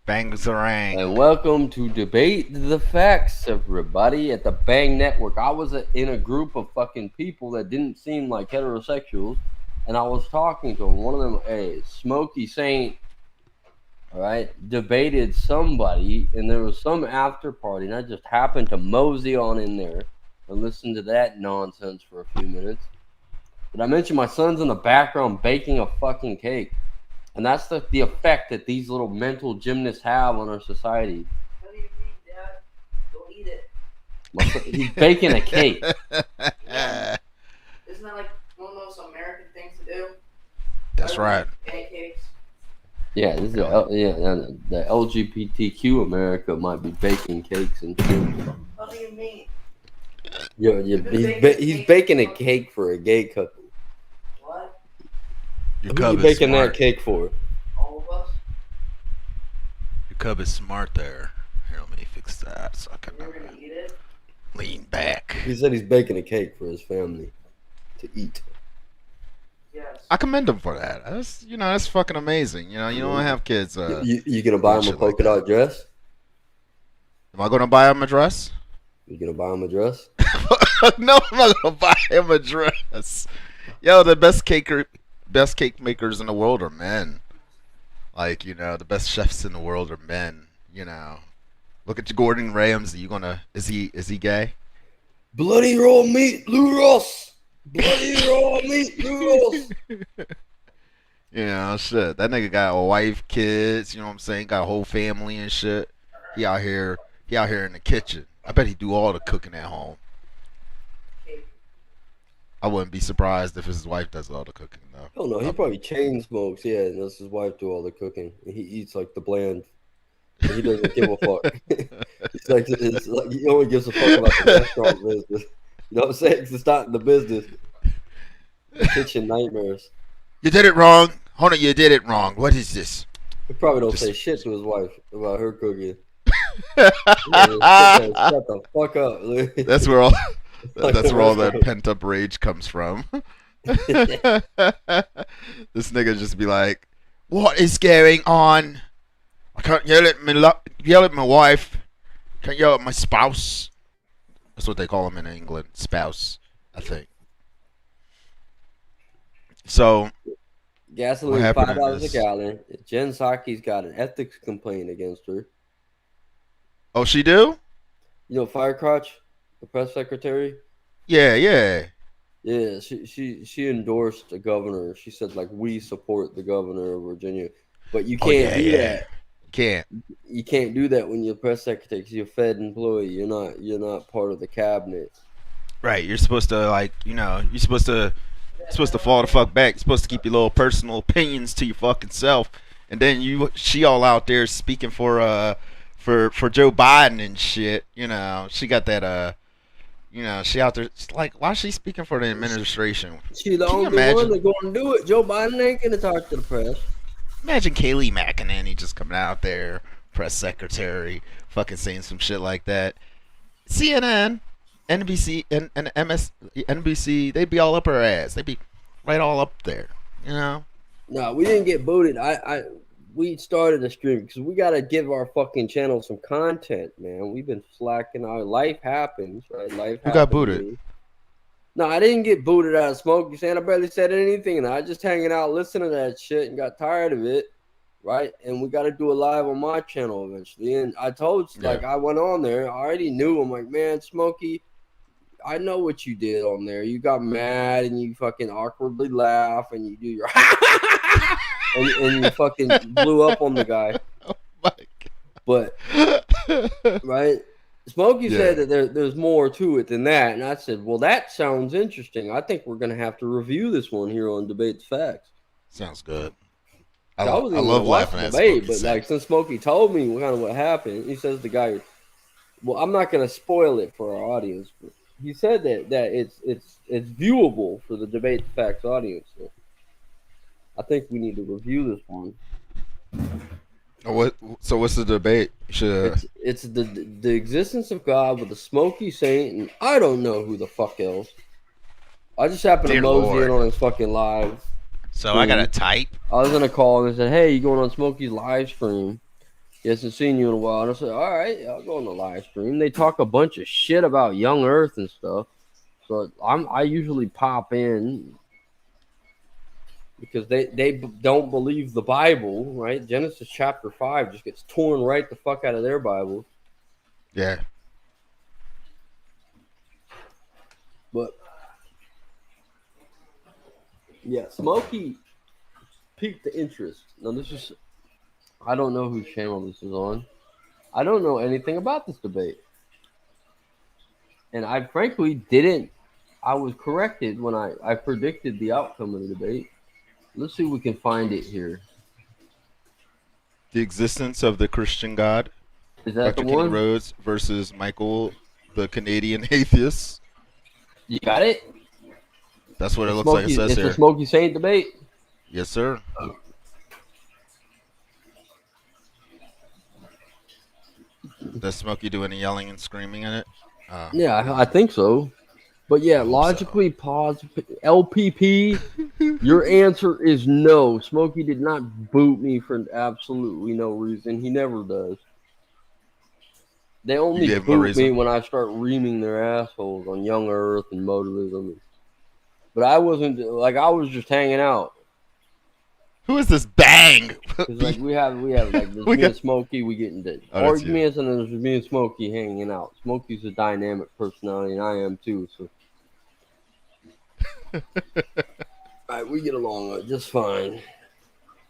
Bang-zarang. And welcome to Debate the Facts, everybody, at the Bang Network. I was in a group of fucking people that didn't seem like heterosexuals, and I was talking to them. One of them, a Smokey Saint, all right, debated somebody, and there was some after party, and I just happened to mosey on in there and listen to that nonsense for a few minutes. But I mentioned my son's in the background baking a fucking cake. And that's the effect that these little mental gymnasts have on our society. What do you mean, Dad? Don't eat it. He's baking a cake. Yeah. Isn't that like one of the most American things to do? That's right. Pancakes. Yeah, this is the LGBTQ America might be baking cakes and shit. What do you mean? He's baking a cake for a gay couple. What? Your Who are cub you is baking smart. that cake for? All of us? Your cub is smart there. Here, let me fix that so I can We're gonna eat it? lean back. He said he's baking a cake for his family to eat. Yes. I commend him for that. That's fucking amazing. You don't have kids. You gonna buy him a shit like polka dot dress? Am I gonna buy him a dress? You gonna buy him a dress? No, I'm not gonna buy him a dress. Yo, the best cake makers in the world are men. Like, the best chefs in the world are men. Look at Gordon Ramsay. Is he gay? Bloody raw meat, Lou Ross. Bloody raw meat, Lou Ross. Shit. That nigga got a wife, kids. You know what I'm saying? Got a whole family and shit. He out here in the kitchen. I bet he do all the cooking at home. I wouldn't be surprised if his wife does all the cooking though. Oh no, he probably chain smokes. Yeah, and lets his wife do all the cooking. He eats like the bland. He doesn't give a fuck. It's like he only gives a fuck about the restaurant business. You know what I'm saying? 'Cause it's not in the business. Kitchen nightmares. You did it wrong. Hold on, you did it wrong. What is this? He probably don't say shit to his wife about her cooking. Shut the fuck up. That's where all that pent up rage comes from. This nigga just be like, "What is going on? I can't yell at my wife. Can't yell at my spouse." That's what they call him in England, spouse, I think. So, Gasoline $5 a gallon. Jen Psaki's got an ethics complaint against her. oh, she do? You know Firecrotch, the press secretary. Yeah. Yeah, she endorsed the governor. She said we support the governor of Virginia, but you can't do that. You can't do that when you're press secretary because you're a Fed employee. You're not part of the cabinet. Right. You're supposed to you're supposed to fall the fuck back. You're supposed to keep your little personal opinions to your fucking self, and then she all out there speaking for Joe Biden and shit. She got that she out there why is she speaking for the administration? She the only one that's gonna do it. Joe Biden ain't gonna talk to the press. Imagine Kayleigh McEnany just coming out there, press secretary, fucking saying some shit like that. CNN, NBC, and NBC, they'd be all up her ass. They'd be right all up there, No, we didn't get booted. We started a stream because we gotta give our fucking channel some content, man. We've been slacking. Our life happens, right? Who got booted? No, I didn't get booted out of Smokey saying I barely said anything. And I just hanging out listening to that shit and got tired of it, right? And we got to do a live on my channel eventually. And I told I went on there. I already knew. I'm like, man, Smokey, I know what you did on there. You got mad and you fucking awkwardly laugh and you do your and you fucking blew up on the guy. Oh my God. But right. Smokey said that there's more to it than that, and I said, well, that sounds interesting. I think we're going to have to review this one here on Debate the Facts. Sounds good. I love laughing at Smokey. But since Smokey told me kind of what happened, he says the guy, well, I'm not going to spoil it for our audience, but he said that it's viewable for the Debate the Facts audience. So I think we need to review this one. So what's the debate? It's the existence of God with a Smokey Saint, and I don't know who the fuck else. I just happened to mosey in on his fucking live. So I gotta type. I was gonna call and said, "Hey, you going on Smokey's live stream?" He hasn't seen you in a while. And I said, all right, I'll go on the live stream. They talk a bunch of shit about young Earth and stuff. So I usually pop in because they don't believe the Bible, right? Genesis chapter 5 just gets torn right the fuck out of their Bible. Yeah. But yeah, Smokey piqued the interest. Now this is, I don't know whose channel this is on. I don't know anything about this debate. And I frankly didn't. I was corrected when I predicted the outcome of the debate. Let's see if we can find it here. The existence of the Christian God. Is that Dr. the Kenny one? Rhodes versus Michael, the Canadian atheist. You got it? That's what it looks Smokey, like it says it's here. the Smokey Saint debate? Yes, sir. Does Smokey do any yelling and screaming in it? Yeah, I think so. But yeah, logically pause. LPP, your answer is no. Smokey did not boot me for absolutely no reason. He never does. They only gave him a boot reason? me when I start reaming their assholes on Young Earth and Motivism. But I wasn't, like, I was just hanging out. Who is this Bang? 'Cause, like, we have like, there's We me got- and Smokey, we get into Oh, that's you. arguments, and then there's me and Smokey hanging out. Smokey's a dynamic personality, and I am too, so. Alright, we get along just fine.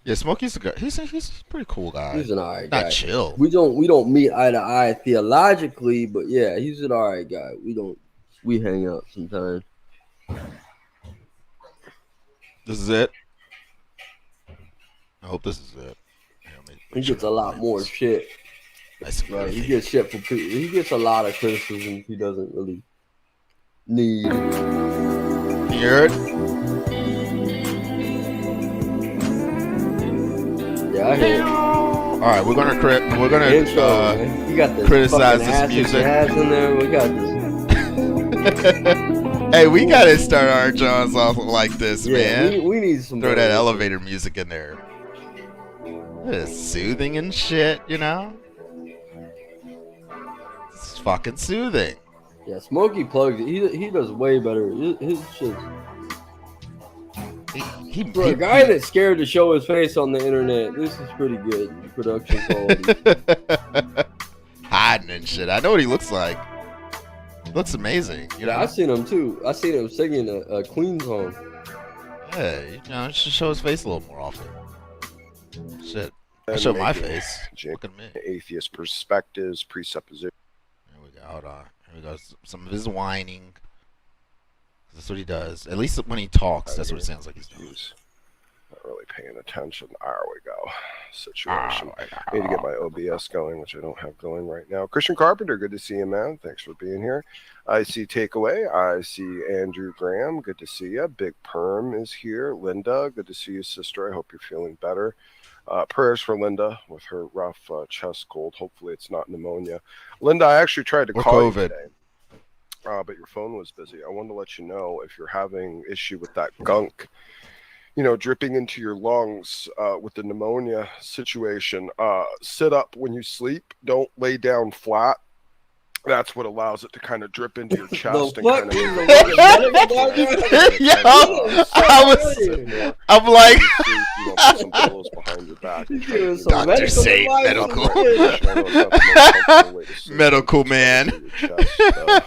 Yeah, Smokey's a guy. He's a pretty cool guy. He's an alright guy. Not chill. We don't meet eye to eye theologically, but yeah, he's an alright guy. We hang out sometimes. This is it. I hope this is it. Yeah, let me He make sure gets a lot it more lands. shit. Nice and Right? He earthy. gets shit for people. He gets a lot of criticism he doesn't really need. Can you hear it? Yeah, I hear it. All right, we're gonna Intro, man. You got this criticize fucking this acid music. jazz in there. We got this. Hey, we gotta start our Johns off like this, Yeah, man. we need some. Throw that better- elevator music in there. It's soothing and shit, you know? It's fucking soothing. Yeah, Smokey plugs it. He does way better. His shit. For a guy that's scared to show his face on the internet, this is pretty good production quality. hiding and shit. I know what he looks like. Looks amazing. You know? Yeah, I seen him too. I seen him singing a Queen song. Yeah, you know, he should show his face a little more often. Shit. I And show my making face. Jake Look at me. atheist perspectives, presuppositions. Here we go. Hold on. Here we go. Some of his whining. That's what he does. At least when he talks, that's what it sounds like he's doing. He's not really paying attention. There we go. Situation. Oh, I need to get my OBS going, which I don't have going right now. Christian Carpenter, good to see you, man. Thanks for being here. I see Takeaway. I see Andrew Graham. Good to see you. Big Perm is here. Linda, good to see you, sister. I hope you're feeling better. Prayers for Linda with her rough chest cold. Hopefully it's not pneumonia. Linda, I actually tried to Or call you COVID. today, but your phone was busy. I wanted to let you know if you're having issue with that gunk, you know, dripping into your lungs with the pneumonia situation. Sit up when you sleep. Don't lay down flat. That's what allows it to kind of drip into your chest The and fuck kind is of. the fucking medical doctor? Yo, I'm like, You know, put some pillows behind your back. and He's try to giving do some that. Dr. medical Saint, advice. medical. I know it's not the most comfortable way to sleep. Medical man. Your chest,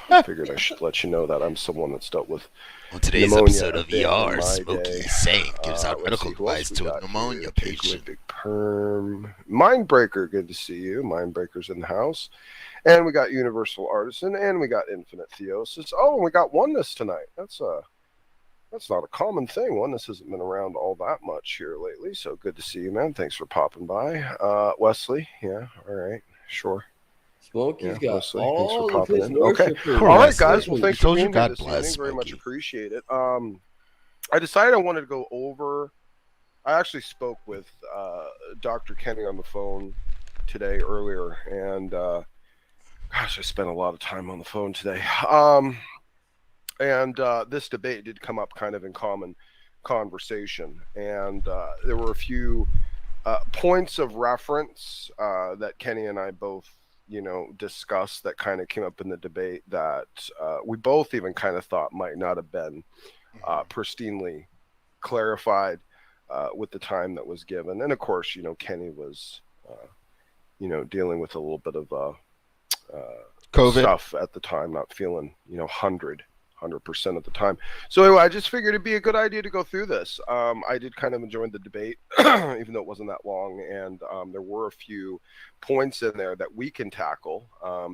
I figured I should let you know that I'm someone that's dealt with. on today's Pneumonia episode of a bit in ER, my Smokey day. Saint gives out Let's medical see, who else advice we to a got pneumonia here? Takeaway, patient. Big Perm. Mindbreaker, good to see you. Mindbreaker's in the house. And we got Universal Artisan, and we got Infinite Theosis. Oh, and we got Oneness tonight. That's not a common thing. Oneness hasn't been around all that much here lately, so good to see you, man. Thanks for popping by. Wesley, yeah, all right, sure. Smokey's Yeah, got Wesley, all thanks for of popping his in. Okay. worshipers. Poor All right, Wesley. guys. Well, We thanks told for you being God here this bless, evening. Very much Smokey. appreciate it. I decided I wanted to go over. I actually spoke with Dr. Kenny on the phone today earlier, and gosh, I spent a lot of time on the phone today. And this debate did come up kind of in common conversation, and there were a few points of reference that Kenny and I both, discussed that kind of came up in the debate that we both even kind of thought might not have been pristinely clarified with the time that was given. And of course, Kenny was, dealing with a little bit of COVID stuff at the time, not feeling, 100% of the time. So anyway, I just figured it'd be a good idea to go through this. I did kind of enjoy the debate, even though it wasn't that long, and there were a few points in there that we can tackle,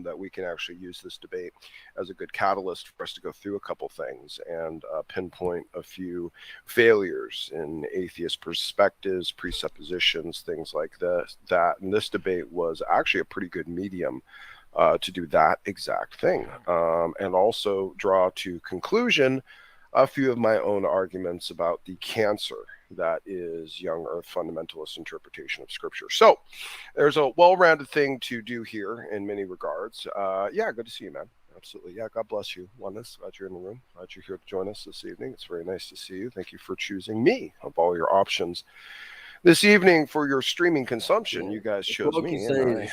that we can actually use this debate as a good catalyst for us to go through a couple things and pinpoint a few failures in atheist perspectives, presuppositions, things like that. And this debate was actually a pretty good medium to do that exact thing, and also draw to conclusion a few of my own arguments about the cancer that is young earth fundamentalist interpretation of scripture. So there's a well-rounded thing to do here in many regards. Yeah, good to see you, man. Absolutely. Yeah, God bless you, Oneness. Glad you're in the room. Glad you're here to join us this evening. It's very nice to see you. Thank you for choosing me of all your options this evening for your streaming consumption. You guys chose me.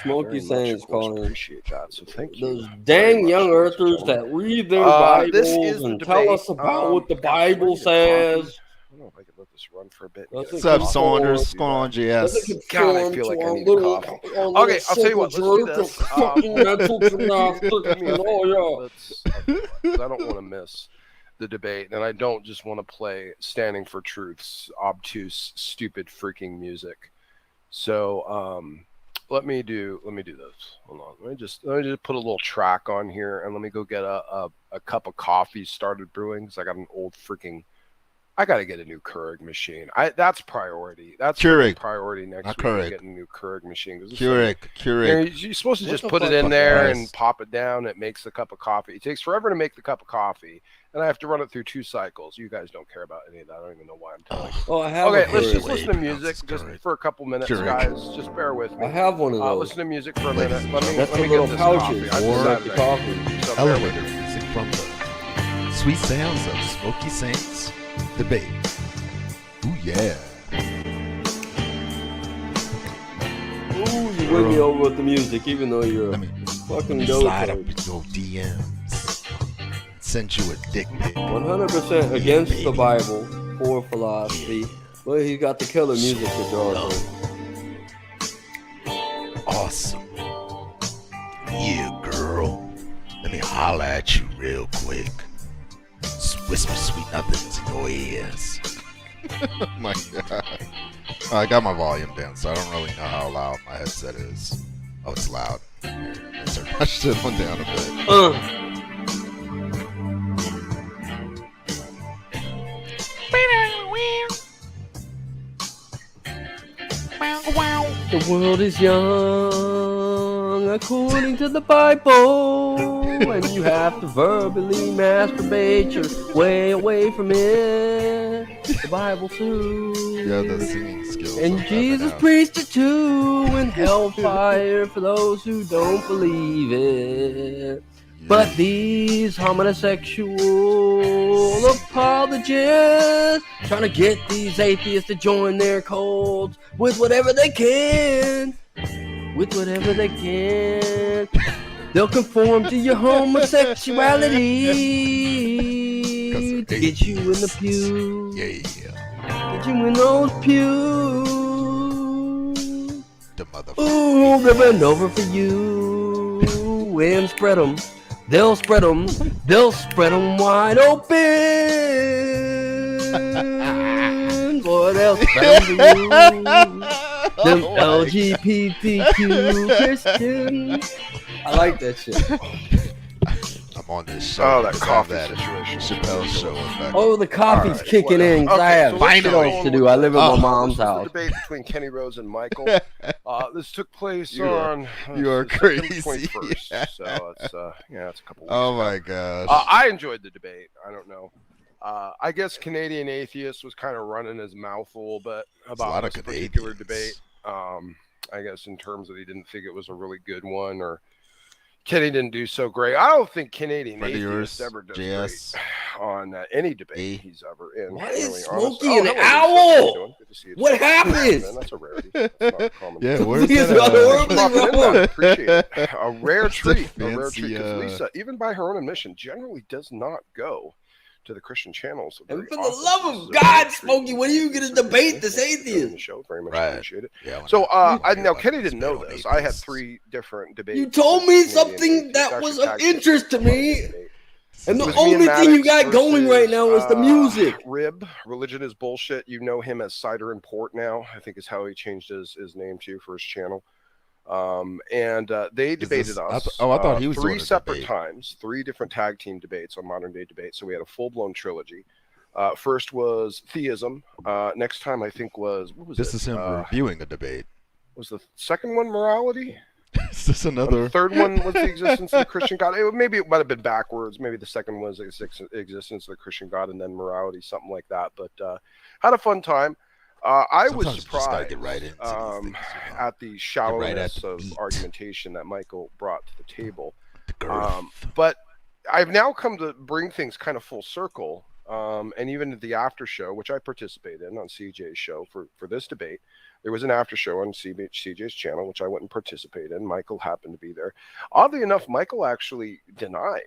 Smokey saying is calling. Appreciate that. So thank you. Those dang young earthers that read their Bibles and tell us about what the Bible says. I don't know if I could let this run for a bit. What's up, Saunders? What's going on, GS? God, I feel like I need a coffee. Okay, I'll tell you what. Let's do this. I don't want to miss the debate, and I don't just want to play Standing for Truth's obtuse, stupid, freaking music. So let me do this. Hold on. Let me just put a little track on here, and let me go get a cup of coffee started brewing, because I got an old freaking. I got to get a new Keurig machine. That's priority. That's Keurig. Priority next week. Keurig. Get a new Keurig machine. Keurig. You're supposed to just put it in there and pop it down. It makes a cup of coffee. It takes forever to make the cup of coffee, and I have to run it through 2 cycles. You guys don't care about any of that. I don't even know why I'm telling you. Oh, I have. Okay, let's just listen to music just for a couple minutes, guys. Just bear with me. I have one of those. Listen to music for a minute. Let me That's get little this pouches. coffee. So Elevator music from the sweet sounds of Smokey Saints debate. Ooh, yeah. Ooh, you win me over with the music, even though you're a fucking slide up goat. in your DMs. Send you a dick pic. 100% against the Bible for philosophy. But he got the killer music to draw from. Awesome. Yeah, girl. Let me holler at you real quick. Whisper sweet nothings in your ears. Oh my God. I got my volume down, so I don't really know how loud my headset is. Oh, it's loud. Let's turn my shit one down a bit. The world is young according to the Bible, and you have to verbally masturbate your way away from it. The Bible too. Yeah, the singing skills. And Jesus preached it too, and hellfire for those who don't believe it. But these homosexual apologists trying to get these atheists to join their cults with whatever they can. With whatever they can. They'll conform to your homosexuality to get you in the pew. Yeah. Get you in those pews. The motherfucker. Ooh, they'll bend over for you and spread them. They'll spread them. They'll spread them wide open. Boy, they'll spread them to you. Them LGBTQ Christians. I like that shit. I'm on this show. Oh, that coffee that situation. Chappelle show effect. Oh, the coffee's kicking in. I have shit else to do. I live in my mom's house. The debate between Kenny Rose and Michael. This took place You on. are crazy. 21st, so it's it's a couple. Weeks Oh ago. my gosh. I enjoyed the debate. I don't know. I guess Canadian Atheist was kind of running his mouth a little bit about this particular debate. I guess in terms that he didn't think it was a really good one, or Kenny didn't do so great. I don't think Canadian Atheist ever does great. on any debate E. he's ever in. Why is Really Smokey honest. an Hello, Lisa. How you owl? doing? Good to see you. What too. happened? Man, that's a rarity. That's not a common. Yeah, thing. where's These that? are horribly Popping in, wrong. man. Appreciate it. A rare It's a treat. A rare fancy, treat. Because Lisa, even by her own admission, generally does not go to the Christian channels. So And very for the often, love so of this is a rare God, treat. Smokey, when are you going to debate this Thanks for joining atheist? the show. Very much Right. appreciate it. Yeah, I So, wanna hear now about Kenny this didn't know debate on this. I had atheists. 3 different debates. You told with me Canadian something atheists, that actually was of tag team interest to me. debate. And This the is It was me and only thing you Maddox got going right versus, now is the music. Rib. Religion is bullshit. You know him as Cider and Port now. I think is how he changed his name to for his channel. And they Is debated this- us. I thought he was 3 doing a separate debate. times, 3 different tag team debates on modern day debate. So we had a full blown trilogy. First was theism. Next time I think was what was This it? is him reviewing a debate. Was the second one morality? Is this And another? the third one was the existence of the Christian God. Maybe it might have been backwards. Maybe the second one was the existence of the Christian God and then morality, something like that. But had a fun time. I was Sometimes you just gotta surprised get right into these things, you know? at the shallowness the of meat. argumentation that Michael brought to the table. The girth. But I've now come to bring things kind of full circle. And even at the after show, which I participated in on CJ's show for this debate, there was an after show on CJ's channel, which I wouldn't participate in. Michael happened to be there. Oddly enough, Michael actually denied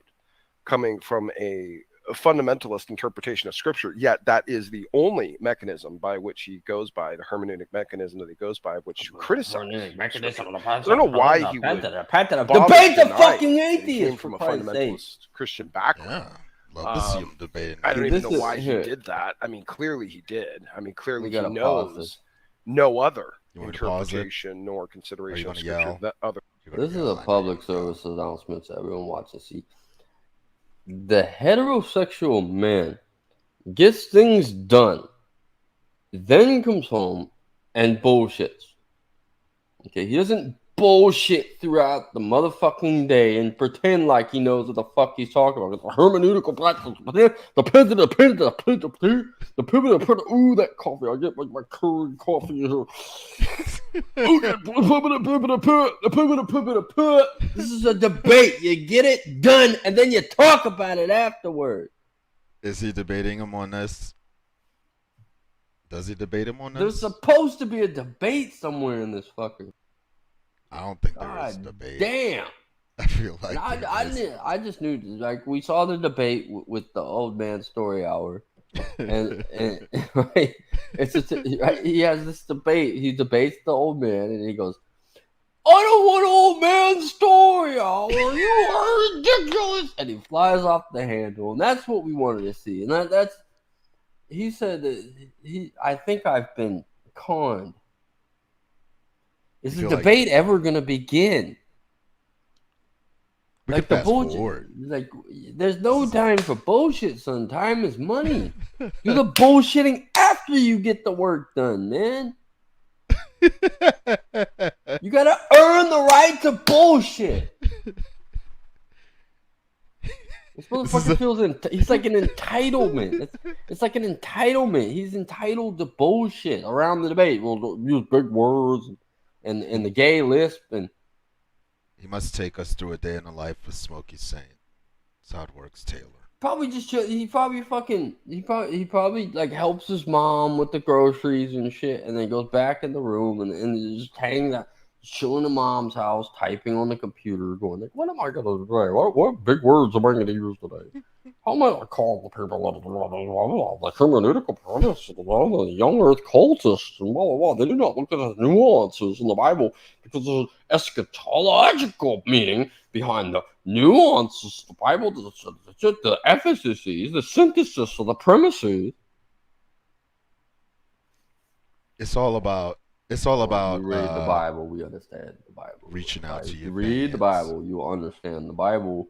coming from a fundamentalist interpretation of scripture, yet that is the only mechanism by which he goes by, the hermeneutic mechanism that he goes by, which criticizes. I don't know why he would Debate bother the denying fucking that he came atheist, from for a Christ's sake. fundamentalist Christian background. Yeah. Love to see him debating. I don't Dude, even this know is- why he here. did that. I mean, clearly he did. I mean, clearly We he gotta pause this. knows no other You want me to pause it? interpretation nor Are consideration you of gonna scripture yell? that other. You're gonna This is yell, a I know public you're gonna service announcement to everyone watching. See, the heterosexual man gets things done, then comes home and bullshits. Okay, he doesn't bullshit throughout the motherfucking day and pretend like he knows what the fuck he's talking about. It's a hermeneutical practice. Ooh, that coffee. I get my curry coffee in here. This is a debate. You get it done and then you talk about it afterward. Is he debating him on this? Does he debate him on this? There's supposed to be a debate somewhere in this fucking. I don't think there is a God debate. damn. I feel like And there is. I just knew, like, we saw the debate with the old man story hour, and right, he has this debate. He debates the old man, and he goes, "I don't want old man story hour. You are ridiculous," and he flies off the handle, and that's what we wanted to see. And that's he said that I think I've been conned. Is You the feel like- debate ever gonna begin? We Like could the fast bullshit. forward. Like there's no time for bullshit, son. Time is money. Do the bullshitting after you get the work done, man. You gotta earn the right to bullshit. This motherfucker feels he's like an entitlement. It's like an entitlement. He's entitled to bullshit around the debate. We'll use big words and the gay lisp and He must take us through a day in the life of Smokey Saint. That's how it works, Taylor. probably just he probably like helps his mom with the groceries and shit, and then goes back in the room and just hanging out, chilling in mom's house, typing on the computer, going like, "What am I gonna do today? What big words am I gonna use today? How am I gonna call the people the hermeneutical premise, the young Earth cultists, and blah blah blah? They do not look at the nuances in the Bible because there's eschatological meaning behind the nuances. The Bible, the emphases, the synthesis of the premises." It's all about. It's all about. You read the Bible, we understand the Bible. reaching out to If your you read the fans. Bible, you will understand the Bible.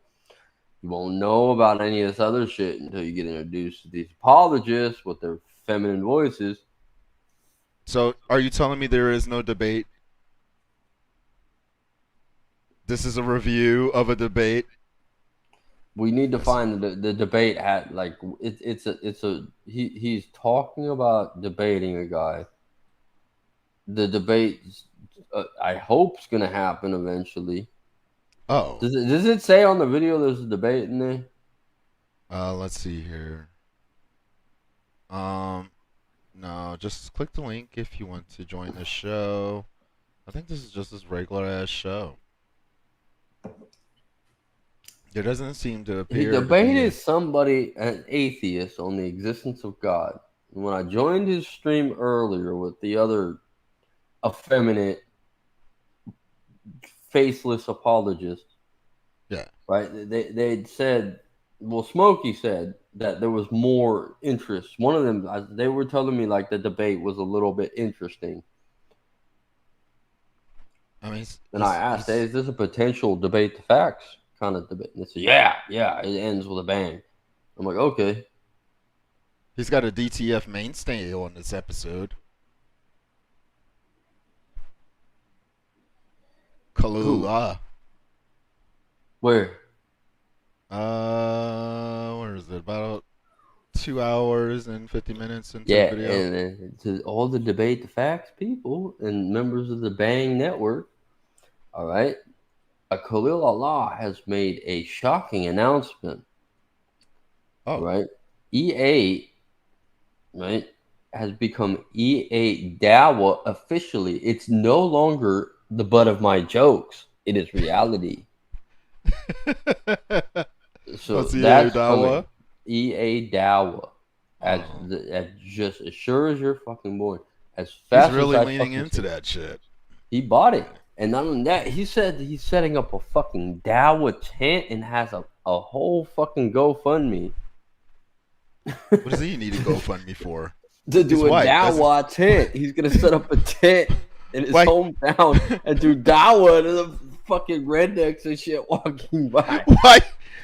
You won't know about any of this other shit until you get introduced to these apologists with their feminine voices. So, are you telling me there is no debate? This is a review of a debate. We need to find the debate at like he's talking about debating a guy. The debate, I hope, is gonna happen eventually. Oh, Does it say on the video there's a debate in there? Let's see here. No, just click the link if you want to join the show. I think this is just this regular ass show. There doesn't seem to He appear to be debated somebody, an atheist, on the existence of God. When I joined his stream earlier with the other effeminate, faceless apologists, Yeah. right? They'd said, well, Smokey said that there was more interest. One of them, they were telling me like the debate was a little bit interesting. I mean, And I asked, hey, is this a potential debate the facts kind of debate? And they said, yeah, it ends with a bang. I'm like, okay. he's got a DTF mainstay on this episode. Kalula. Where? Where is it? About 2 hours and 50 minutes into Yeah, the video. and to all the debate the facts people and members of the Bang Network, all right, Khalil Allah has made a shocking announcement. Oh. Right, EA, right, has become EA Dawa officially. It's no longer the butt of my jokes. It is reality. So What's EA that's Dawa? coming. EA Dawa. As just as sure as you're fucking born. As fast He's really as I leaning fucking into see. that shit. He bought it. And not only that, he said he's setting up a fucking Dawa tent and has a whole fucking GoFundMe What does he need to GoFundMe for? to do He's a white. Dawa tent. He's gonna set up a tent in his Why- hometown and do Dawa to the fucking rednecks and shit walking by.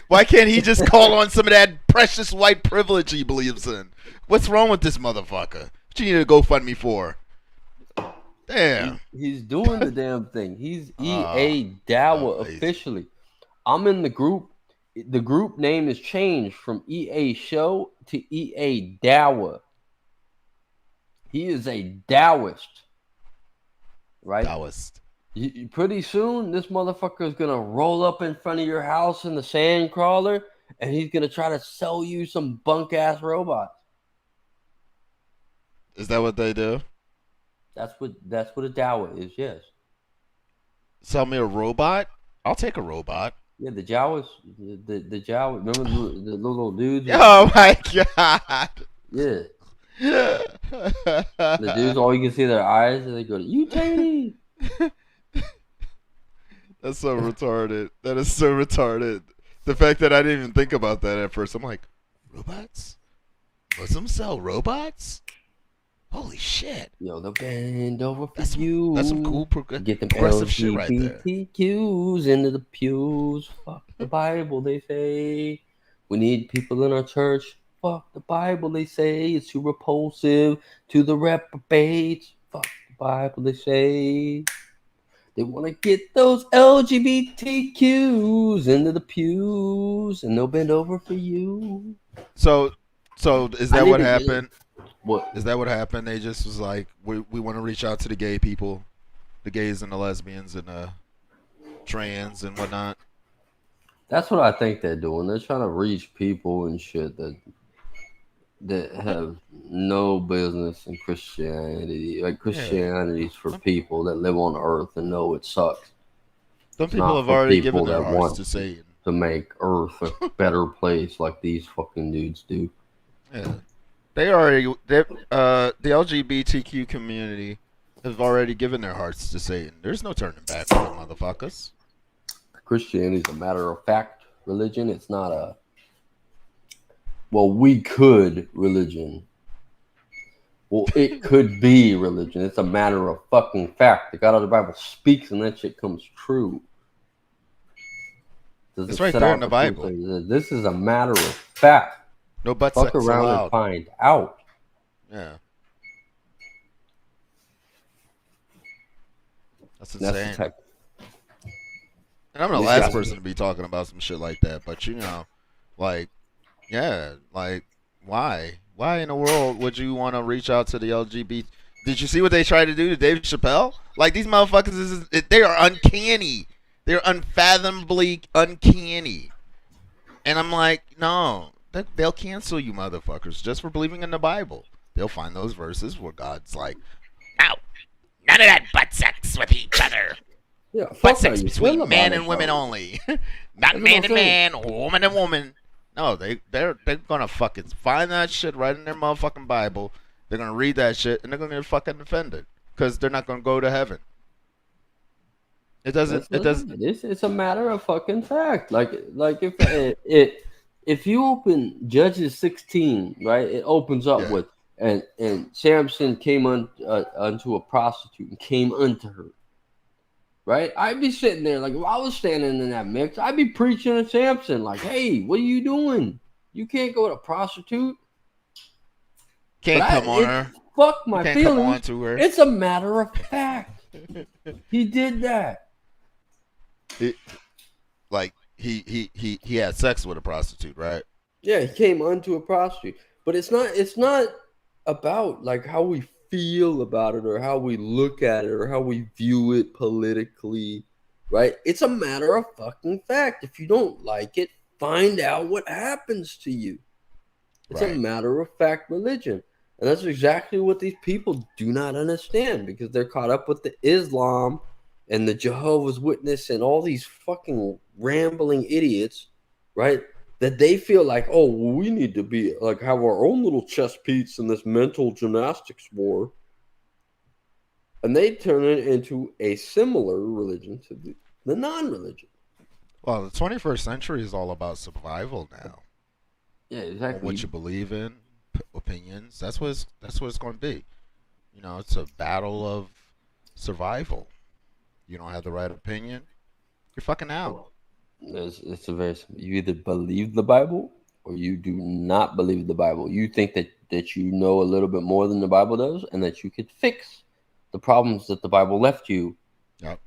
Why can't he just call on some of that precious white privilege he believes in? What's wrong with this motherfucker? What you need to GoFundMe for? Damn. He's doing the damn thing. He's EA Dawa amazing. officially. I'm in the group. The group name is changed from EA Show to EA Dawa. He is a Taoist, right? Taoist. Pretty soon, this motherfucker is gonna roll up in front of your house in the sand crawler, and he's gonna try to sell you some bunk ass robots. Is that what they do? That's what a Dawa is. Yes. Sell me a robot? I'll take a robot. Yeah, the Jawas, the Jawa. Remember the little dudes? Oh my god. Yeah. The dudes, all you can see their eyes, and they go, "You Taney." That's so retarded. That is so retarded. The fact that I didn't even think about that at first. I'm like, robots? Muslims sell robots? Holy shit. Yo, they'll bend over for That's you. some cool Get them progressive shit right there. LGBTQs into the pews. Fuck the Bible, they say. We need people in our church. Fuck the Bible, they say. It's too repulsive to the reprobates. Fuck the Bible, they say. They want to get those LGBTQs into the pews, and they'll bend over for you. So is that what happened? What? Is that what happened? They just was like, we want to reach out to the gay people, the gays and the lesbians and the trans and whatnot. That's what I think they're doing. They're trying to reach people and shit that have no business in Christianity. Like Christianity's for people that live on Earth and know it sucks. Some It's people not have for already people given their that hearts want to Satan. to make Earth a better place like these fucking dudes do. Yeah. The LGBTQ community have already given their hearts to Satan. There's no turning back for them motherfuckers. Christianity is a matter of fact religion. It's not a we could religion. Well, it could be religion. It's a matter of fucking fact. The God of the Bible speaks and that shit comes true. It's right there in the Bible. This is a matter of fact. No butt Fuck sex around allowed. and find out. Yeah. That's That's insane. the type. And I'm the These last guys- person to be talking about some shit like that, but you know, like, yeah, like, why? Why in the world would you want to reach out to the LGBT? Did you see what they tried to do to Dave Chappelle? Like, these motherfuckers, they are uncanny. They're unfathomably uncanny. And I'm like, no, they'll cancel you motherfuckers just for believing in the Bible. They'll find those verses where God's like, no, none of that butt sex with each other. Yeah, Butt fuck how sex you feel between about man it, and women though. only. That's Not what man I'm and man, woman and woman. No, they're gonna fucking find that shit right in their motherfucking Bible. They're gonna read that shit and they're gonna get fucking offended because they're not gonna go to heaven. It doesn't. It doesn't. It's a matter of fucking fact. Like if if you open Judges 16, right? It opens up Yeah. with and Samson came unto a prostitute and came unto her. Right? I'd be sitting there like if I was standing in that mix, I'd be preaching to Samson like, "Hey, what are you doing? You can't go to a prostitute. Can't But come on her. Fuck my Can't come on feelings. to her. It's a matter of fact. He did that. Like he had sex with a prostitute, right? Yeah, he came unto a prostitute. But it's not about like how we feel about it or how we look at it or how we view it politically, right? It's a matter of fucking fact. If you don't like it, find out what happens to you. It's a Right. matter of fact religion. And that's exactly what these people do not understand because they're caught up with the Islam and the Jehovah's Witness and all these fucking rambling idiots, right? That they feel like, oh, well, we need to be like have our own little chess piece in this mental gymnastics war. And they turn it into a similar religion to the non-religion. Well, the 21st century is all about survival now. Yeah, exactly. What you believe in, opinions. That's what it's going to be. You know, it's a battle of survival. You don't have the right opinion, you're fucking out. It's a very you either believe the Bible or you do not believe the Bible. You think that you know a little bit more than the Bible does and that you could fix the problems that the Bible left you. Yep.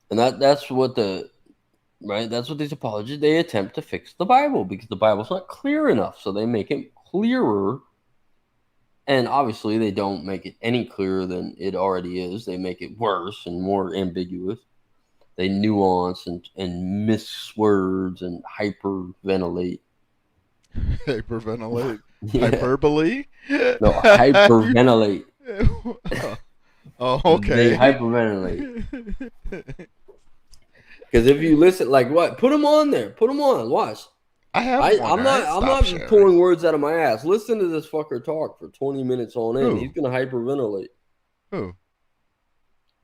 And that's what that's what these apologists, they attempt to fix the Bible because the Bible's not clear enough. So they make it clearer. And obviously they don't make it any clearer than it already is. They make it worse and more ambiguous. They nuance and miss words and hyperventilate. Hyperventilate. Yeah. Hyperbole? No, hyperventilate. Oh, okay. They hyperventilate. Because if you listen, like what? Put them on there. Put them on. Watch. I'm not pulling words out of my ass. Listen to this fucker talk for 20 minutes on end. Who? He's gonna hyperventilate. Who?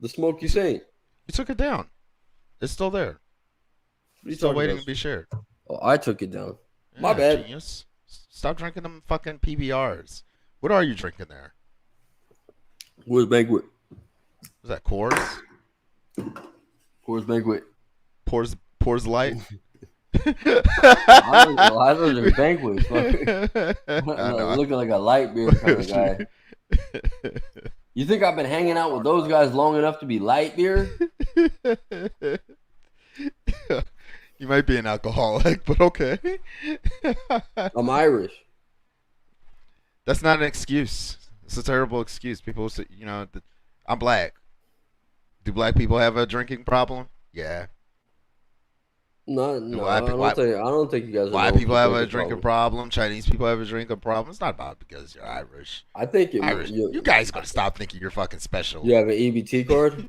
The Smokey Saint. You took it down. It's still there. What are you Still talking waiting about? to be shared. Oh, I took it down. My Yeah, bad. Genius. Stop drinking them fucking PBRs. What are you drinking there? Coors Banquet. Was that Coors? Coors Banquet. Pours Light? I don't drink Banquet. I know. Looking like a light beer kind of guy. You think I've been hanging out with those guys long enough to be light beer? You might be an alcoholic, but okay. I'm Irish. That's not an excuse. It's a terrible excuse. People say, you know, I'm black. Do black people have a drinking problem? Yeah. No, I don't think you guys. White people have a drinking problem. Chinese people have a drinking problem. It's not about because you're Irish. I think Irish. You guys gotta stop thinking you're fucking special. You have an EBT card?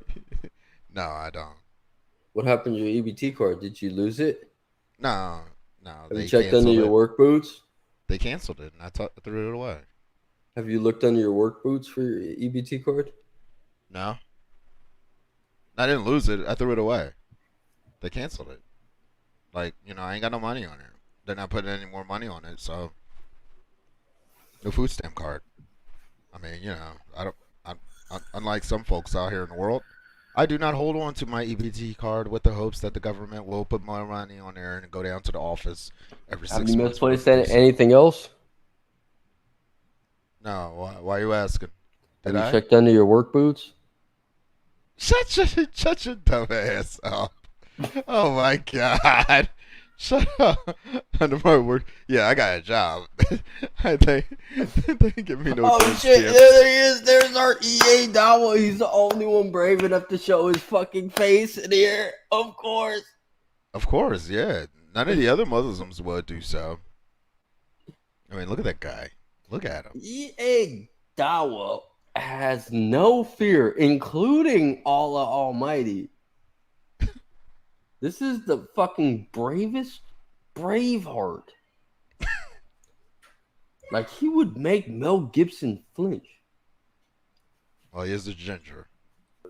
No, I don't. What happened to your EBT card? Did you lose it? No. Have you checked under your work boots? They canceled it, and I threw it away. Have you looked under your work boots for your EBT card? No. I didn't lose it. I threw it away. They canceled it. Like, you know, I ain't got no money on it. They're not putting any more money on it, so no food stamp card. I mean, you know, unlike some folks out here in the world, I do not hold on to my EBT card with the hopes that the government will put more money on there and go down to the office every 6 months. Have you misplaced anything else? No. Why are you asking? Have you checked under your work boots? Shut your dumb ass up. Oh my god. Shut up. Under my work. Yeah, I got a job. they give me no Oh shit, there he is. There's our EA Dawa. He's the only one brave enough to show his fucking face in here. Of course. Of course, yeah. None of the other Muslims would do so. I mean, look at that guy. Look at him. E.A. Dawa has no fear, including Allah Almighty. This is the fucking bravest Braveheart. Like, he would make Mel Gibson flinch. Well, he is the ginger.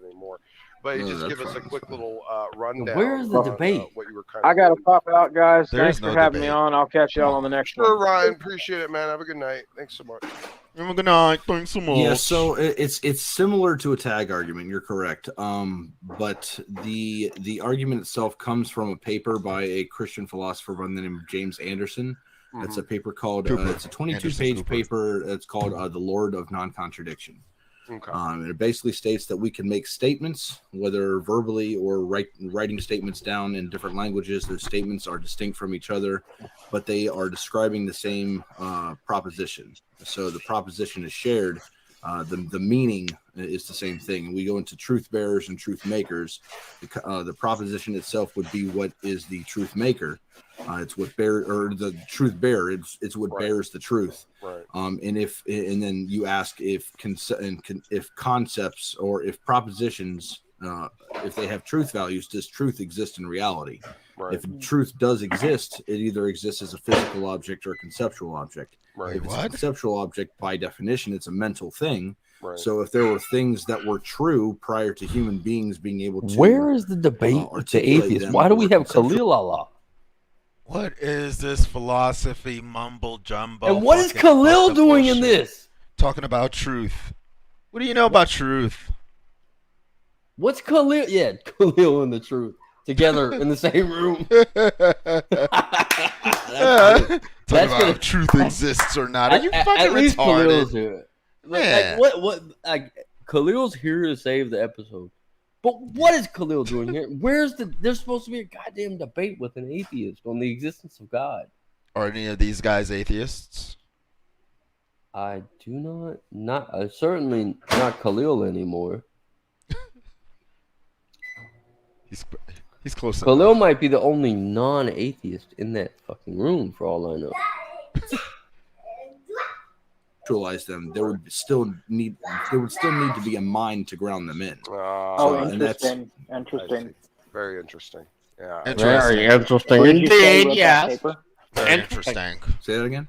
Anymore. But you just give us a quick little rundown. Where's the on, debate? what you were kind I gotta pop out, guys. There Thanks is for no having me debate. on. I'll catch y'all on the next Sure, one. Ryan. Appreciate it, man. Have a good night. Thanks so much. Have a good night. Thanks so much. Yeah, so it's similar to a tag argument. You're correct. But the argument itself comes from a paper by a Christian philosopher by the name of James Anderson. It's a paper called it's a 22-page paper. It's called "The Lord of Non-Contradiction." Okay. And it basically states that we can make statements, whether verbally or writing statements down in different languages. Those statements are distinct from each other, but they are describing the same proposition. So the proposition is shared. The meaning is the same thing. And we go into truth bearers and truth makers. The proposition itself would be what is the truth maker. It's what the truth bearer. It's what bears the truth. Right. And then you ask if concepts or if propositions, if they have truth values, does truth exist in reality? Right. If truth does exist, it either exists as a physical object or a conceptual object. Right. If it's a conceptual object, by definition, it's a mental thing. Right. So if there were things that were true prior to human beings being able to, Where is the debate with the articulate atheists? them Why do or we have conceptual- Khalil Allah? What is this philosophy mumble jumbo? And what is fucking Khalil fucking doing in bullshit? this? Talking about truth. What do you know about truth? What's Khalil? Yeah, Khalil and the truth together in the same room. Talking That's about gonna- if truth exists or not. Are you At fucking least Khalil's retarded? here. Yeah. Khalil's here to save the episode. But what is Khalil doing here? There's supposed to be a goddamn debate with an atheist on the existence of God. Are any of these guys atheists? I do not certainly not Khalil anymore. He's close enough. Khalil might be the only non-atheist in that fucking room, for all I know. Actualize them, there would still need to be a mind to ground them in. Oh, and that's- interesting. Very interesting. Yeah. Interesting. interesting Who did you say wrote that paper? Very interesting. Say that again.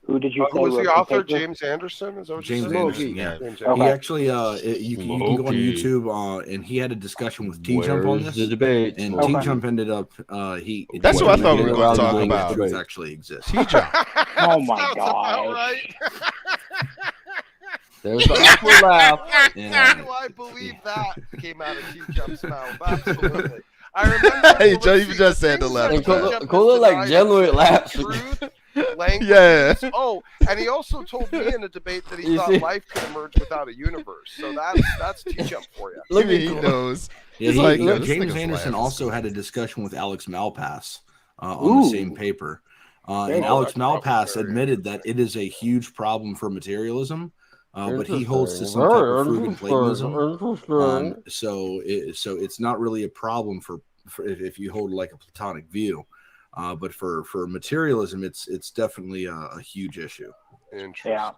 Who did you say Who was wrote the author? paper? James Anderson? Is that what James you said? Anderson. Yeah. James Okay. He actually, you can go on YouTube, and he had a discussion with T Jump on Where's this. the debate? And Okay. T Jump ended up, That's what I thought we were gonna talk denying about. that truth actually exists. T-Jump. Oh my Sounds about gosh. right. There's the awkward laugh. Yeah. Why do I believe that came out of T-Jump's mouth? Absolutely. I remember. Hey, Joe, you just said the left. And T-Jump Khalil like genuinely laughs. Truth, language. Yeah. Oh, and he also told me in a debate that he You thought see? life could emerge without a universe. So that's T-Jump for you. Look He at knows. Yeah, He's like, he- "Yo, this James nigga's Anderson laughing." also had a discussion with Alex Malpass on the Ooh. same paper. There And you Alex go. That's Malpass probably admitted that it is a huge problem for materialism, but he holds to Interesting. some type of Freudian Interesting. Platonism. Interesting. So it's not really a problem for if you hold like a Platonic view, but for materialism, it's definitely a huge issue. Interesting. Yeah.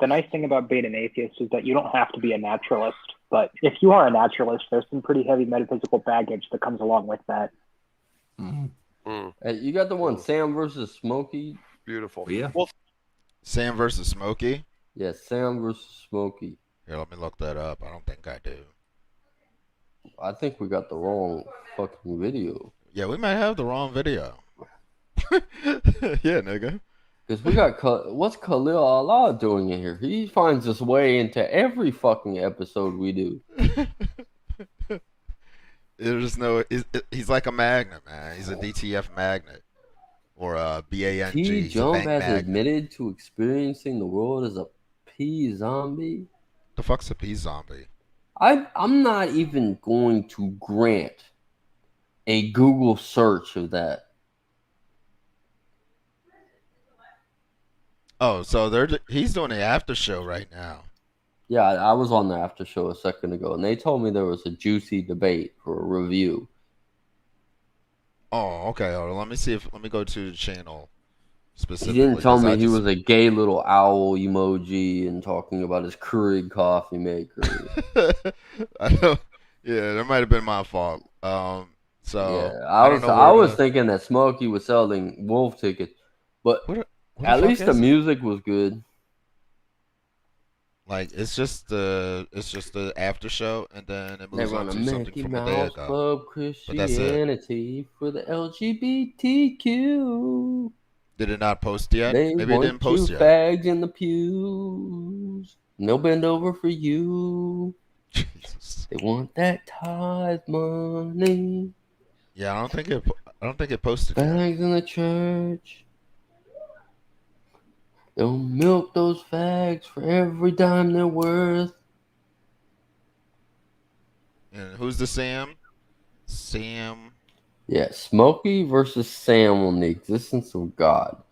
The nice thing about being an atheist is that you don't have to be a naturalist. But if you are a naturalist, there's some pretty heavy metaphysical baggage that comes along with that. Mhm. Mm, Hey, you got the one Sam versus Smokey? beautiful. But yeah. Well, Sam versus Smokey. Yeah, Sam versus Smokey. Here, let me look that up. I don't think I do. I think we got the wrong fucking video. Yeah, we might have the wrong video. Yeah, nigga. Because we got what's Khalil Allah doing in here? He finds his way into every fucking episode we do. There's no. He's like a magnet, man. He's a DTF magnet or a BANG. T He's a Jump bank has magnet. admitted to experiencing the world as a pea zombie. The fuck's a pea zombie? I'm not even going to grant a Google search of that. Oh, so he's doing the after show right now. Yeah, I was on the after show a second ago, and they told me there was a juicy debate for a review. Oh, okay. Let me see if. Let me go to the channel. specifically. didn't tell 'cause me I he just- was a gay little owl emoji and talking about his Keurig coffee maker. I don't. Yeah, that might have been my fault. So Yeah, I don't know I where was the thinking that Smokey was selling wolf tickets, but what the at fuck least the is it? music was good. Like it's just the after show, and then it They moves on run a to something Mickey from a day Mouse ago. Club But that's it. Christianity for the LGBTQ. Did it not post yet? They Maybe it didn't want you post yet. fags in the pews. No bend over for you. Jesus. They want that tithe money. Yeah, I don't think it posted yet. Fags in the church. They'll milk those fags for every dime they're worth. And who's the Sam? Sam. Yeah, Smokey versus Sam on the existence of God.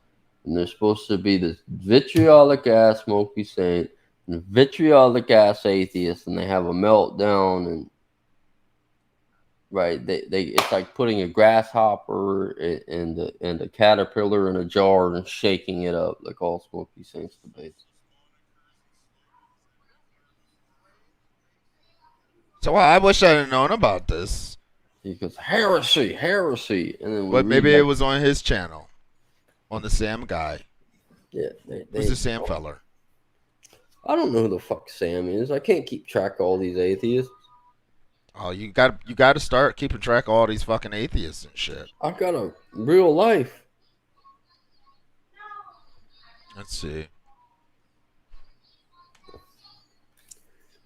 And they're supposed to be this vitriolic ass Smokey Saint and a vitriolic ass atheist, and they have a meltdown. And right, they it's like putting a grasshopper and a caterpillar in a jar and shaking it up, like all Smokey Saints debates. So I wish I had known about this. He goes, heresy, heresy, and then But maybe it was on his channel, on the Sam guy. yeah. Who's the Sam feller? I don't know who the fuck Sam is. I can't keep track of all these atheists. Oh, you got to start keeping track of all these fucking atheists and shit. I got a real life. Let's see.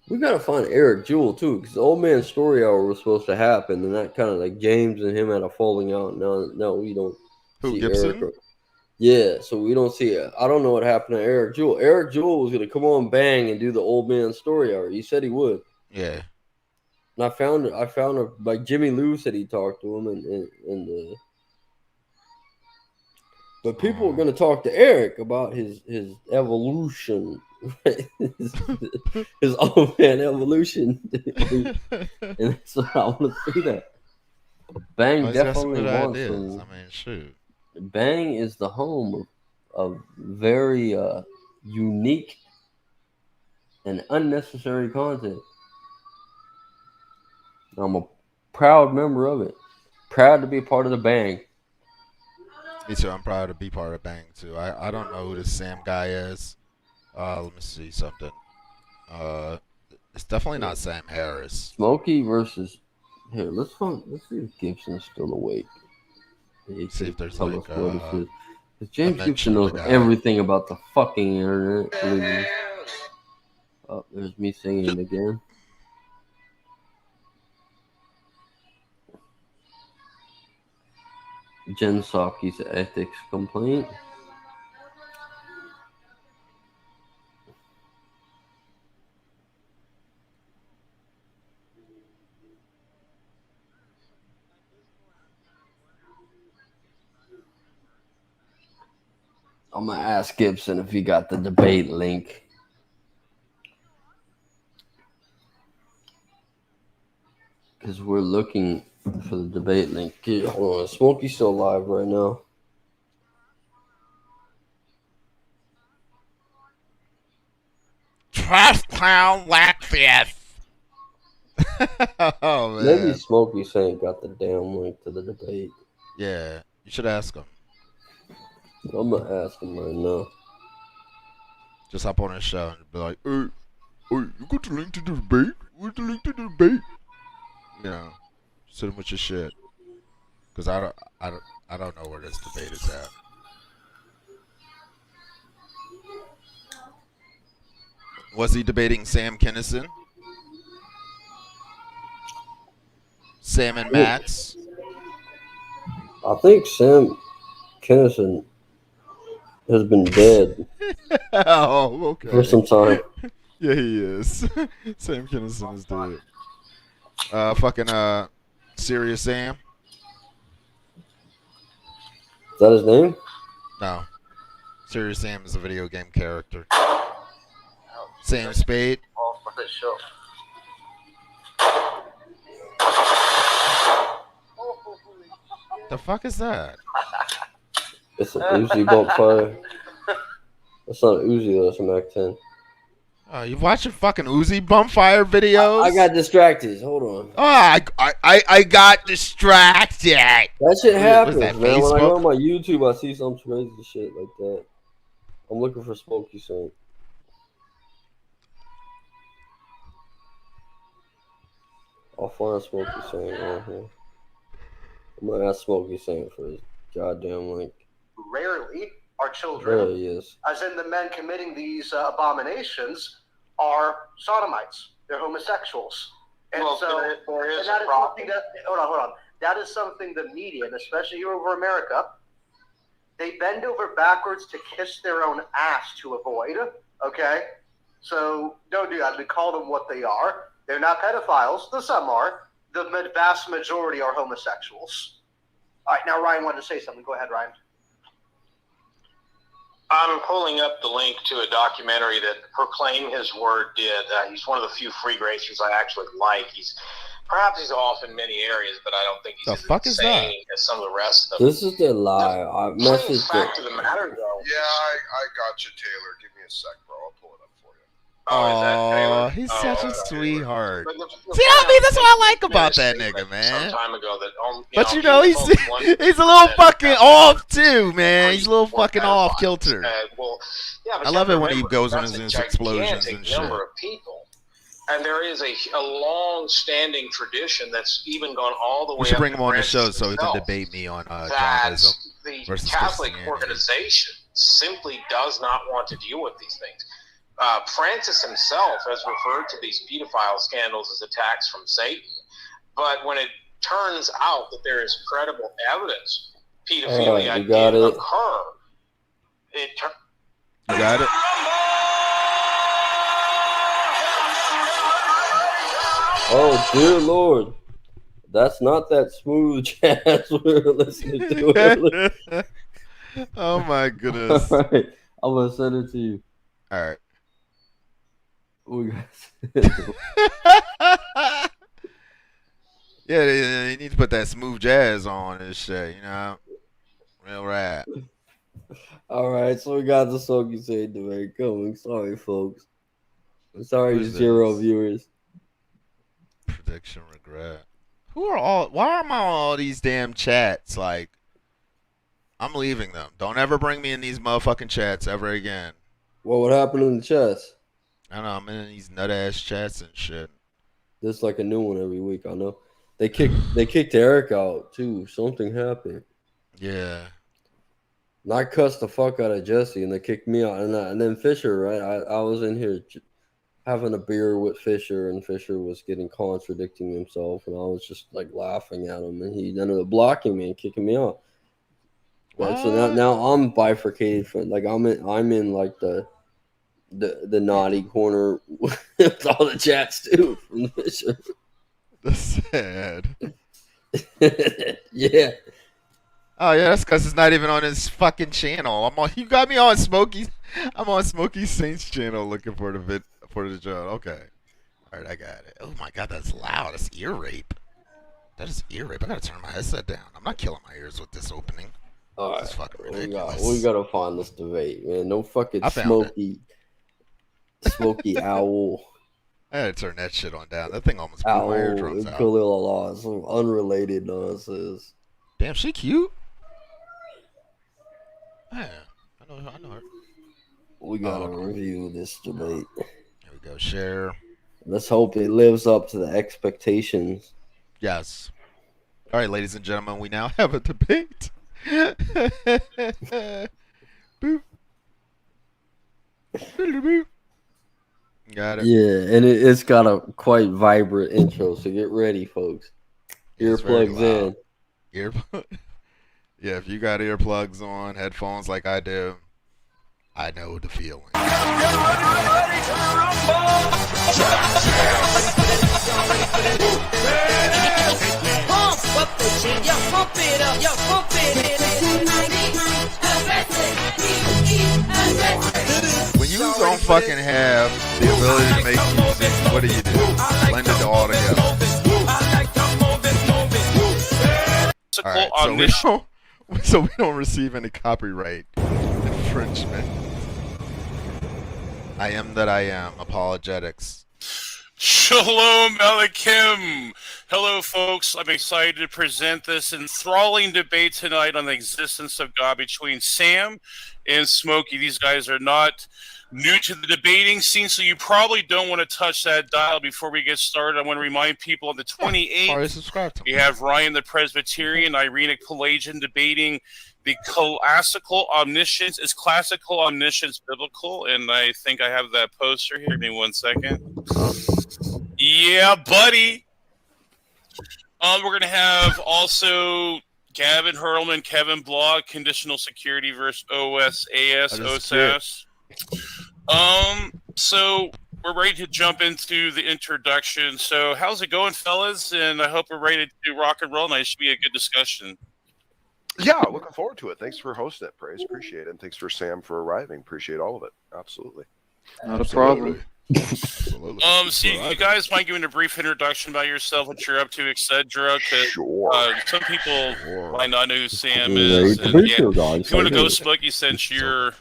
We gotta find Eric Jewell too, because the old man story hour was supposed to happen, and that kind of like James and him had a falling out. No, we don't. Who, see Gibson? Eric. Yeah, so we don't see it. I don't know what happened to Eric Jewell. Eric Jewell was gonna come on Bang and do the old man story hour. He said he would. Yeah. And I found like Jimmy Lou said he talked to him, but people are gonna talk to Eric about his evolution. His old man evolution, and so I want to see that. Bang He's got some definitely good wants ideas. some. I mean, shoot. Bang is the home of very unique and unnecessary content. I'm a proud member of it. Proud to be a part of the Bang. Me too. I'm proud to be part of Bang too. I don't know who this Sam guy is. Let me see something. It's definitely not Sam Harris. Smokey versus here. Let's see if Gibson's still awake. He See can if there's tell like us what it is. 'Cause James a Gibson mention of knows the guy. everything about the fucking internet. Believe me. Oh, there's me singing again. Jen Psaki's ethics complaint. I'm gonna ask Gibson if he got the debate link. Because we're looking for the debate link. Here, hold on, Smokey's still live right now. Trash clown like this. Oh man. Maybe Smokey saying got the damn link to the debate. Yeah, you should ask him. I'm gonna ask him right now. Just hop on his show and be like, hey, you got the link to the debate? Where's the link to the debate? You know, sit him with your shit. Cause I don't know where this debate is at. Was he debating Sam Kinison? Sam and Max? I think Sam Kinison has been dead Oh, okay. for some time. Yeah, he is. Sam Kinison is dead. Fucking Serious Sam? Is that his name? No. Serious Sam is a video game character. Sam Spade? The fuck is that? It's an Uzi bump fire. That's not an Uzi though. It's a Mac 10. Oh, you watching fucking Uzi bump fire videos? I got distracted. Hold on. Oh, I got distracted. That shit happens, that, man. When I go Facebook? on my YouTube, I see some crazy shit like that. I'm looking for Smokey Saint. I'll find Smokey Saint right here. I'm gonna ask Smokey Saint for his goddamn link. Rarely are children, There he is. as in the men committing these abominations, are sodomites. They're homosexuals. And Well, so there is and that a is problem. something that, hold on. That is something the media, and especially here over America, they bend over backwards to kiss their own ass to avoid. Okay? So don't do that. We call them what they are. They're not pedophiles, though some are. The vast majority are homosexuals. All right, now Ryan wanted to say something. Go ahead, Ryan. I'm pulling up the link to a documentary that Proclaim His Word did. He's one of the few free gracers I actually like. Perhaps he's off in many areas, but I don't think he's The as fuck is that? insane as some of the rest of them. This is the lie. I Plain messaged fact it. of the matter, though. Yeah, I got you, Taylor. Give me a sec, bro. I'll pull it up for you. Is that Oh, Taylor? he's Oh, such a okay. sweetheart. But the See what I mean? That's what I like about that ministry, nigga, like, man. Some time ago, that But you he know, was he's only one he's a little that- fucking off too, man. He's a little fucking off pedophiles. kilter. Well, yeah, but I you love have it to when he remember, goes on that's his a explosions gigantic and shit. number of people. And there is a long-standing tradition that's even gone all the way We should up bring to him on the show Francis so he can himself, debate me on that Johnism the versus Catholic Christianity. organization simply does not want to deal with these things. Francis himself has referred to these pedophile scandals as attacks from Satan. But when it turns out that there is credible evidence pedophilia you got did it. occur, You got it? Oh, dear Lord. That's not that smooth jazz we were listening to earlier. Oh my goodness. All right. I'm going to send it to you. All right. We got Yeah, you need to put that smooth jazz on and shit, you know? Real rap. All right, so we got the Smokey Saint debate coming. Sorry, folks. I'm sorry, Who's 0 this? viewers. Prediction regret. Why am I on all these damn chats? Like, I'm leaving them. Don't ever bring me in these motherfucking chats ever again. What happened in the chest? I don't know, I'm in these nut ass chats and shit. There's like a new one every week, I know. They kicked Eric out too. Something happened. Yeah. And I cussed the fuck out of Jesse, and they kicked me out. And then Fisher, right? I was in here having a beer with Fisher, and Fisher was contradicting himself, and I was just like laughing at him, and he ended up blocking me and kicking me out. Right, so now I'm bifurcated from like I'm in like the naughty corner with all the chats too from Fisher. That's sad. Yeah. Oh yeah, that's because it's not even on his fucking channel. You got me on Smokey. I'm on Smokey Saint's channel looking for the job. Okay. All right, I got it. Oh my god, that's loud. That's ear rape. That is ear rape. I gotta turn my headset down. I'm not killing my ears with this opening. All This is right. fucking ridiculous. We gotta find this debate, man. No fucking I found Smokey owl. I had to turn that shit on down. That thing almost blew my eardrums out. Khalil, some unrelated nonsense. Damn, she cute. Yeah, I know her. We gotta okay. review this debate. Here we go. Share. Let's hope it lives up to the expectations. Yes. All right, ladies and gentlemen, we now have a debate. Boop. Boop. Got it. Yeah, and it's got a quite vibrant intro, so get ready, folks. It's very Earplugs loud. in. Yeah, if you got earplugs on, headphones like I do, I know the feeling. When you don't fucking have the ability to make music, what do? Blend it all together. All right, so so we don't receive any copyright infringement. I am that I am. Apologetics. Shalom Aleichem. Hello, folks. I'm excited to present this enthralling debate tonight on the existence of God between Sam and Smokey. These guys are not new to the debating scene, so you probably don't want to touch that dial before we get started. I want to remind people on the 28th, we have Ryan the Presbyterian, Irenic Pelagian debating the classical omniscience. Is classical omniscience biblical? And I think I have that poster here. Give me 1 second. Yeah, buddy. We're going to have also Gavin Hurlman, Kevin Blog, conditional security versus OSAS, OSAS. So we're ready to jump into the introduction. So how's it going, fellas? And I hope we're ready to rock and roll. And it should be a good discussion. Yeah, looking forward to it. Thanks for hosting it, Praise. Appreciate it. And thanks for Sam for arriving. Appreciate all of it. Absolutely. Not a problem. Absolutely. So you guys might give me a brief introduction about yourself, what you're up to, etc. Sure. Some people might not know who Sam is. And, if you want to go, Smokey, since you're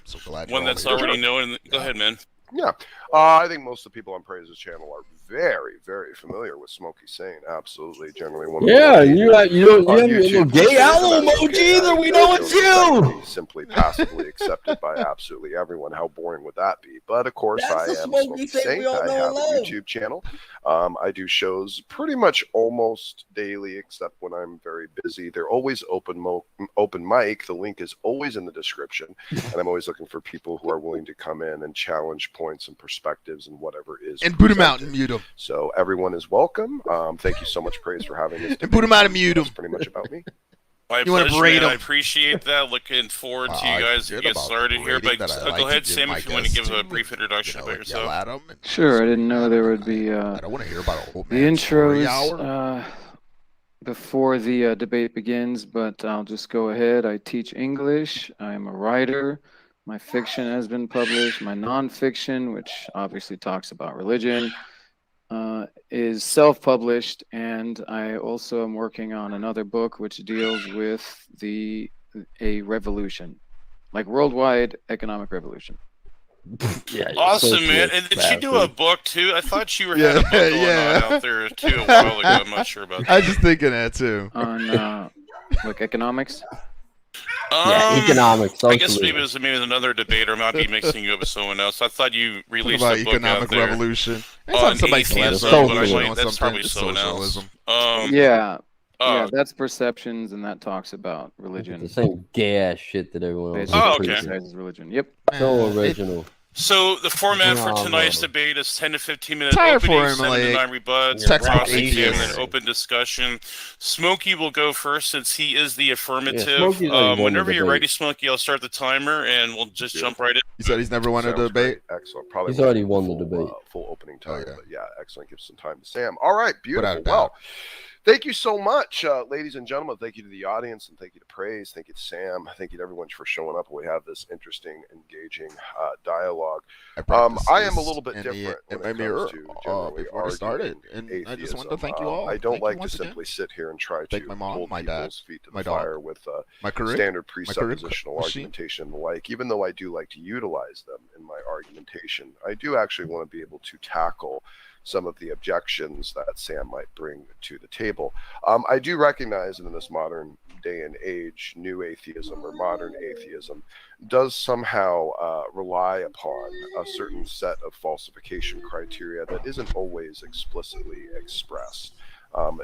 one that's already known. Go ahead, man. Yeah. I think most of the people on Praise's channel are very, very familiar with Smokey Sane. Absolutely. Generally one of the you have your little gay owl emoji either. We know it's you. Simply passively accepted by absolutely everyone. How boring would that be? But of course, I am Smokey Sane. I have a YouTube channel. I do shows pretty much almost daily, except when I'm very busy. They're always open mic. The link is always in the description. And I'm always looking for people who are willing to come in and challenge points and perspectives and whatever is and boot him out and mute him. So everyone is welcome. Thank you so much, Praise, for having us. And boot him out and mute him. That's pretty much about me. My pleasure, man. I appreciate that. Looking forward to you guys to get started here. But go ahead, Sam, if you want to give a brief introduction about yourself. Sure. I didn't know there would be I don't want to hear about old the intros before the debate begins, but I'll just go ahead. I teach English. I'm a writer. My fiction has been published. My nonfiction, which obviously talks about religion, is self-published, and I also am working on another book which deals with a revolution, like worldwide economic revolution. Yeah, awesome, man. And did you do a book too? I thought you were had a book going on out there too a while ago. I'm not sure about that. I was just thinking that too. On like economics. Economics. I guess maybe there's another debater. I might be mixing you up with someone else. I thought you released a book economic out there revolution. on atheism, but that's probably someone else. Yeah, that's perceptions, and that talks about religion. The same gay ass shit that everyone else criticizes religion. Yep. So original. So the format for tonight's debate is 10 to 15 minutes Tired opening, for 7 to 9 rebuts, cross exam, and open discussion. Smokey will go first since he is the affirmative. Whenever you're ready, Smokey, I'll start the timer and we'll just jump right in. You said he's never won a debate? Excellent. Probably he's already won the debate. Full opening time. But yeah, excellent. Give some time to Sam. All right, beautiful. Well, thank you so much, ladies and gentlemen. Thank you to the audience, and thank you to Praise. Thank you to Sam. Thank you to everyone for showing up. We have this interesting, engaging dialogue. I am a little bit different when it comes to generally arguing and I just want to thank you all. I don't like to simply sit here and try to hold people's feet to the fire with standard presuppositional argumentation and the like, even though I do like to utilize them in my argumentation. I do actually want to be able to tackle some of the objections that Sam might bring to the table. I do recognize that in this modern day and age, new atheism or modern atheism does somehow rely upon a certain set of falsification criteria that isn't always explicitly expressed.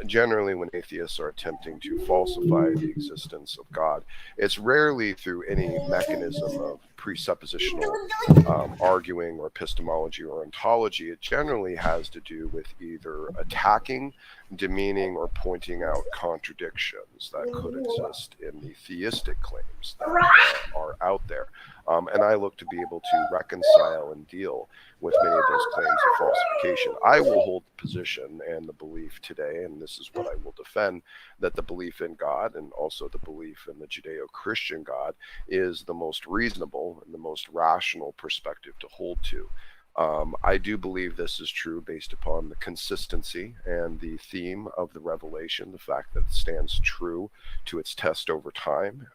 Generally, when atheists are attempting to falsify the existence of God, it's rarely through any mechanism of presuppositional arguing or epistemology or ontology. It generally has to do with either attacking, demeaning, or pointing out contradictions that could exist in the theistic claims that are out there. And I look to be able to reconcile and deal with many of those claims of falsification. I will hold the position and the belief today, and this is what I will defend, that the belief in God and also the belief in the Judeo-Christian God is the most reasonable and the most rational perspective to hold to. I do believe this is true based upon the consistency and the theme of the revelation, the fact that it stands true to its test over time.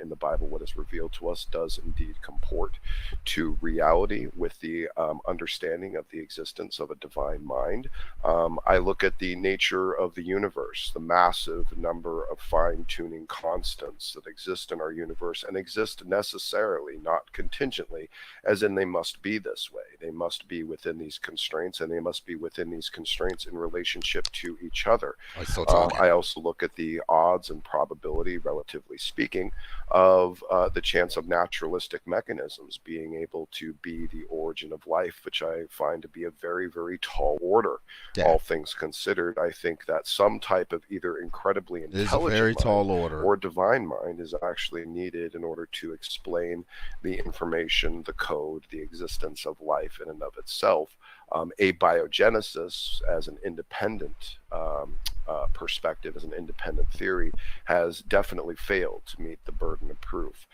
In the Bible, what is revealed to us does indeed comport to reality with the understanding of the existence of a divine mind. I look at the nature of the universe, the massive number of fine-tuning constants that exist in our universe and exist necessarily, not contingently, as in they must be this way. They must be within these constraints, and they must be within these constraints in relationship to each other. I also look at the odds and probability, relatively speaking, of the chance of naturalistic mechanisms being able to be the origin of life, which I find to be a very, very tall order. Yeah. All things considered, I think that some type of either incredibly It is a intelligent very mind tall order. or divine mind is actually needed in order to explain the information, the code, the existence of life in and of itself. Abiogenesis as an independent perspective, as an independent theory, has definitely failed to meet the burden of proof.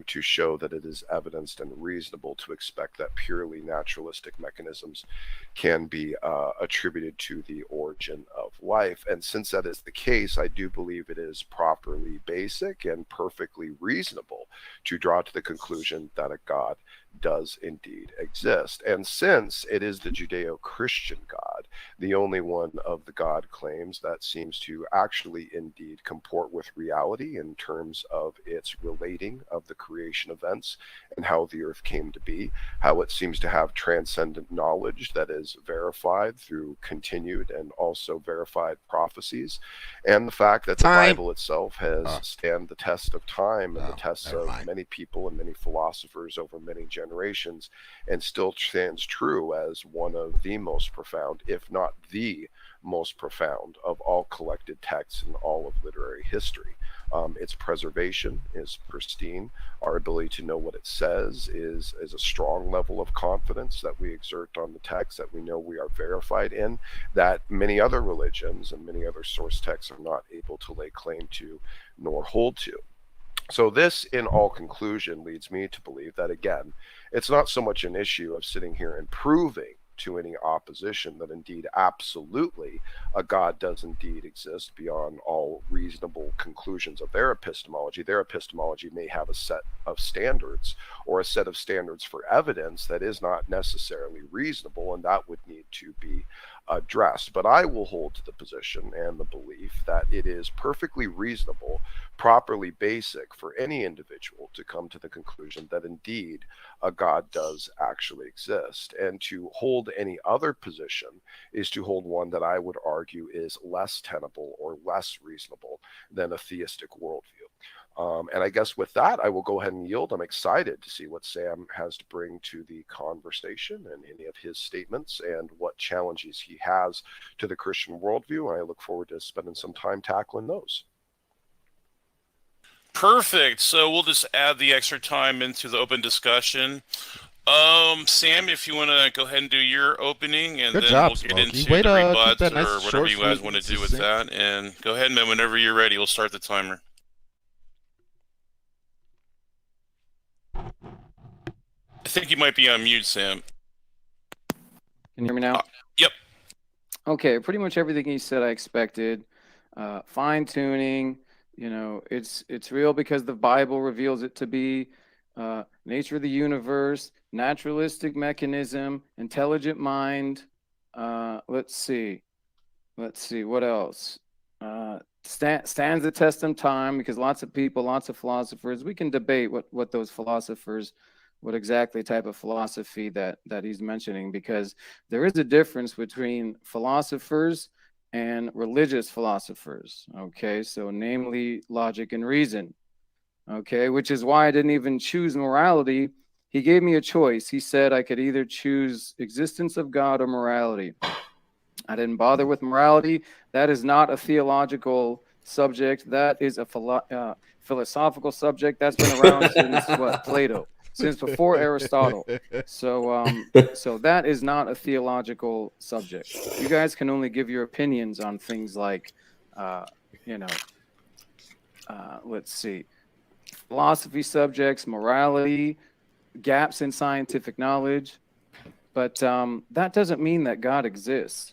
To show that it is evidenced and reasonable to expect that purely naturalistic mechanisms can be attributed to the origin of life. And since that is the case, I do believe it is properly basic and perfectly reasonable to draw to the conclusion that a God does indeed exist. And since it is the Judeo-Christian God, the only one of the God claims that seems to actually indeed comport with reality in terms of its relating of the creation events and how the earth came to be, how it seems to have transcendent knowledge that is verified through continued and also verified prophecies, and the fact that the Bible itself has stand the test of time and the tests of many people and many philosophers over many generations, and still stands true as one of the most profound, if not the most profound, of all collected texts in all of literary history. Its preservation is pristine. Our ability to know what it says is a strong level of confidence that we exert on the text, that we know we are verified in, that many other religions and many other source texts are not able to lay claim to nor hold to. So this, in all conclusion, leads me to believe that, again, it's not so much an issue of sitting here and proving to any opposition that indeed absolutely a God does indeed exist beyond all reasonable conclusions of their epistemology. Their epistemology may have a set of standards or a set of standards for evidence that is not necessarily reasonable, and that would need to be addressed. But I will hold to the position and the belief that it is perfectly reasonable, properly basic for any individual to come to the conclusion that indeed a God does actually exist. And to hold any other position is to hold one that I would argue is less tenable or less reasonable than a theistic worldview. And I guess with that, I will go ahead and yield. I'm excited to see what Sam has to bring to the conversation and any of his statements and what challenges he has to the Christian worldview. And I look forward to spending some time tackling those. Perfect. So we'll just add the extra time into the open discussion. Sam, if you want to go ahead and do your opening, and Good then job, we'll get Smokey. into Way the to rebuts keep that nice, or whatever short, you guys sweet, want to and do with that. And go ahead, man. Whenever you're ready, we'll start the timer. I think you might be on mute, Sam. Can you hear me now? Yep. Okay, pretty much everything he said I expected. Fine tuning, you know, it's real because the Bible reveals it to be. Nature of the universe, naturalistic mechanism, intelligent mind. Let's see, what else? Stands the test of time because lots of people, lots of philosophers. We can debate what those philosophers, what exactly type of philosophy that he's mentioning, because there is a difference between philosophers and religious philosophers. Okay, so namely logic and reason. Okay, which is why I didn't even choose morality. He gave me a choice. He said I could either choose existence of God or morality. I didn't bother with morality. That is not a theological subject. That is a philosophical subject that's been around since what? Plato, since before Aristotle. So that is not a theological subject. You guys can only give your opinions on things like, let's see, philosophy subjects, morality, gaps in scientific knowledge. But that doesn't mean that God exists.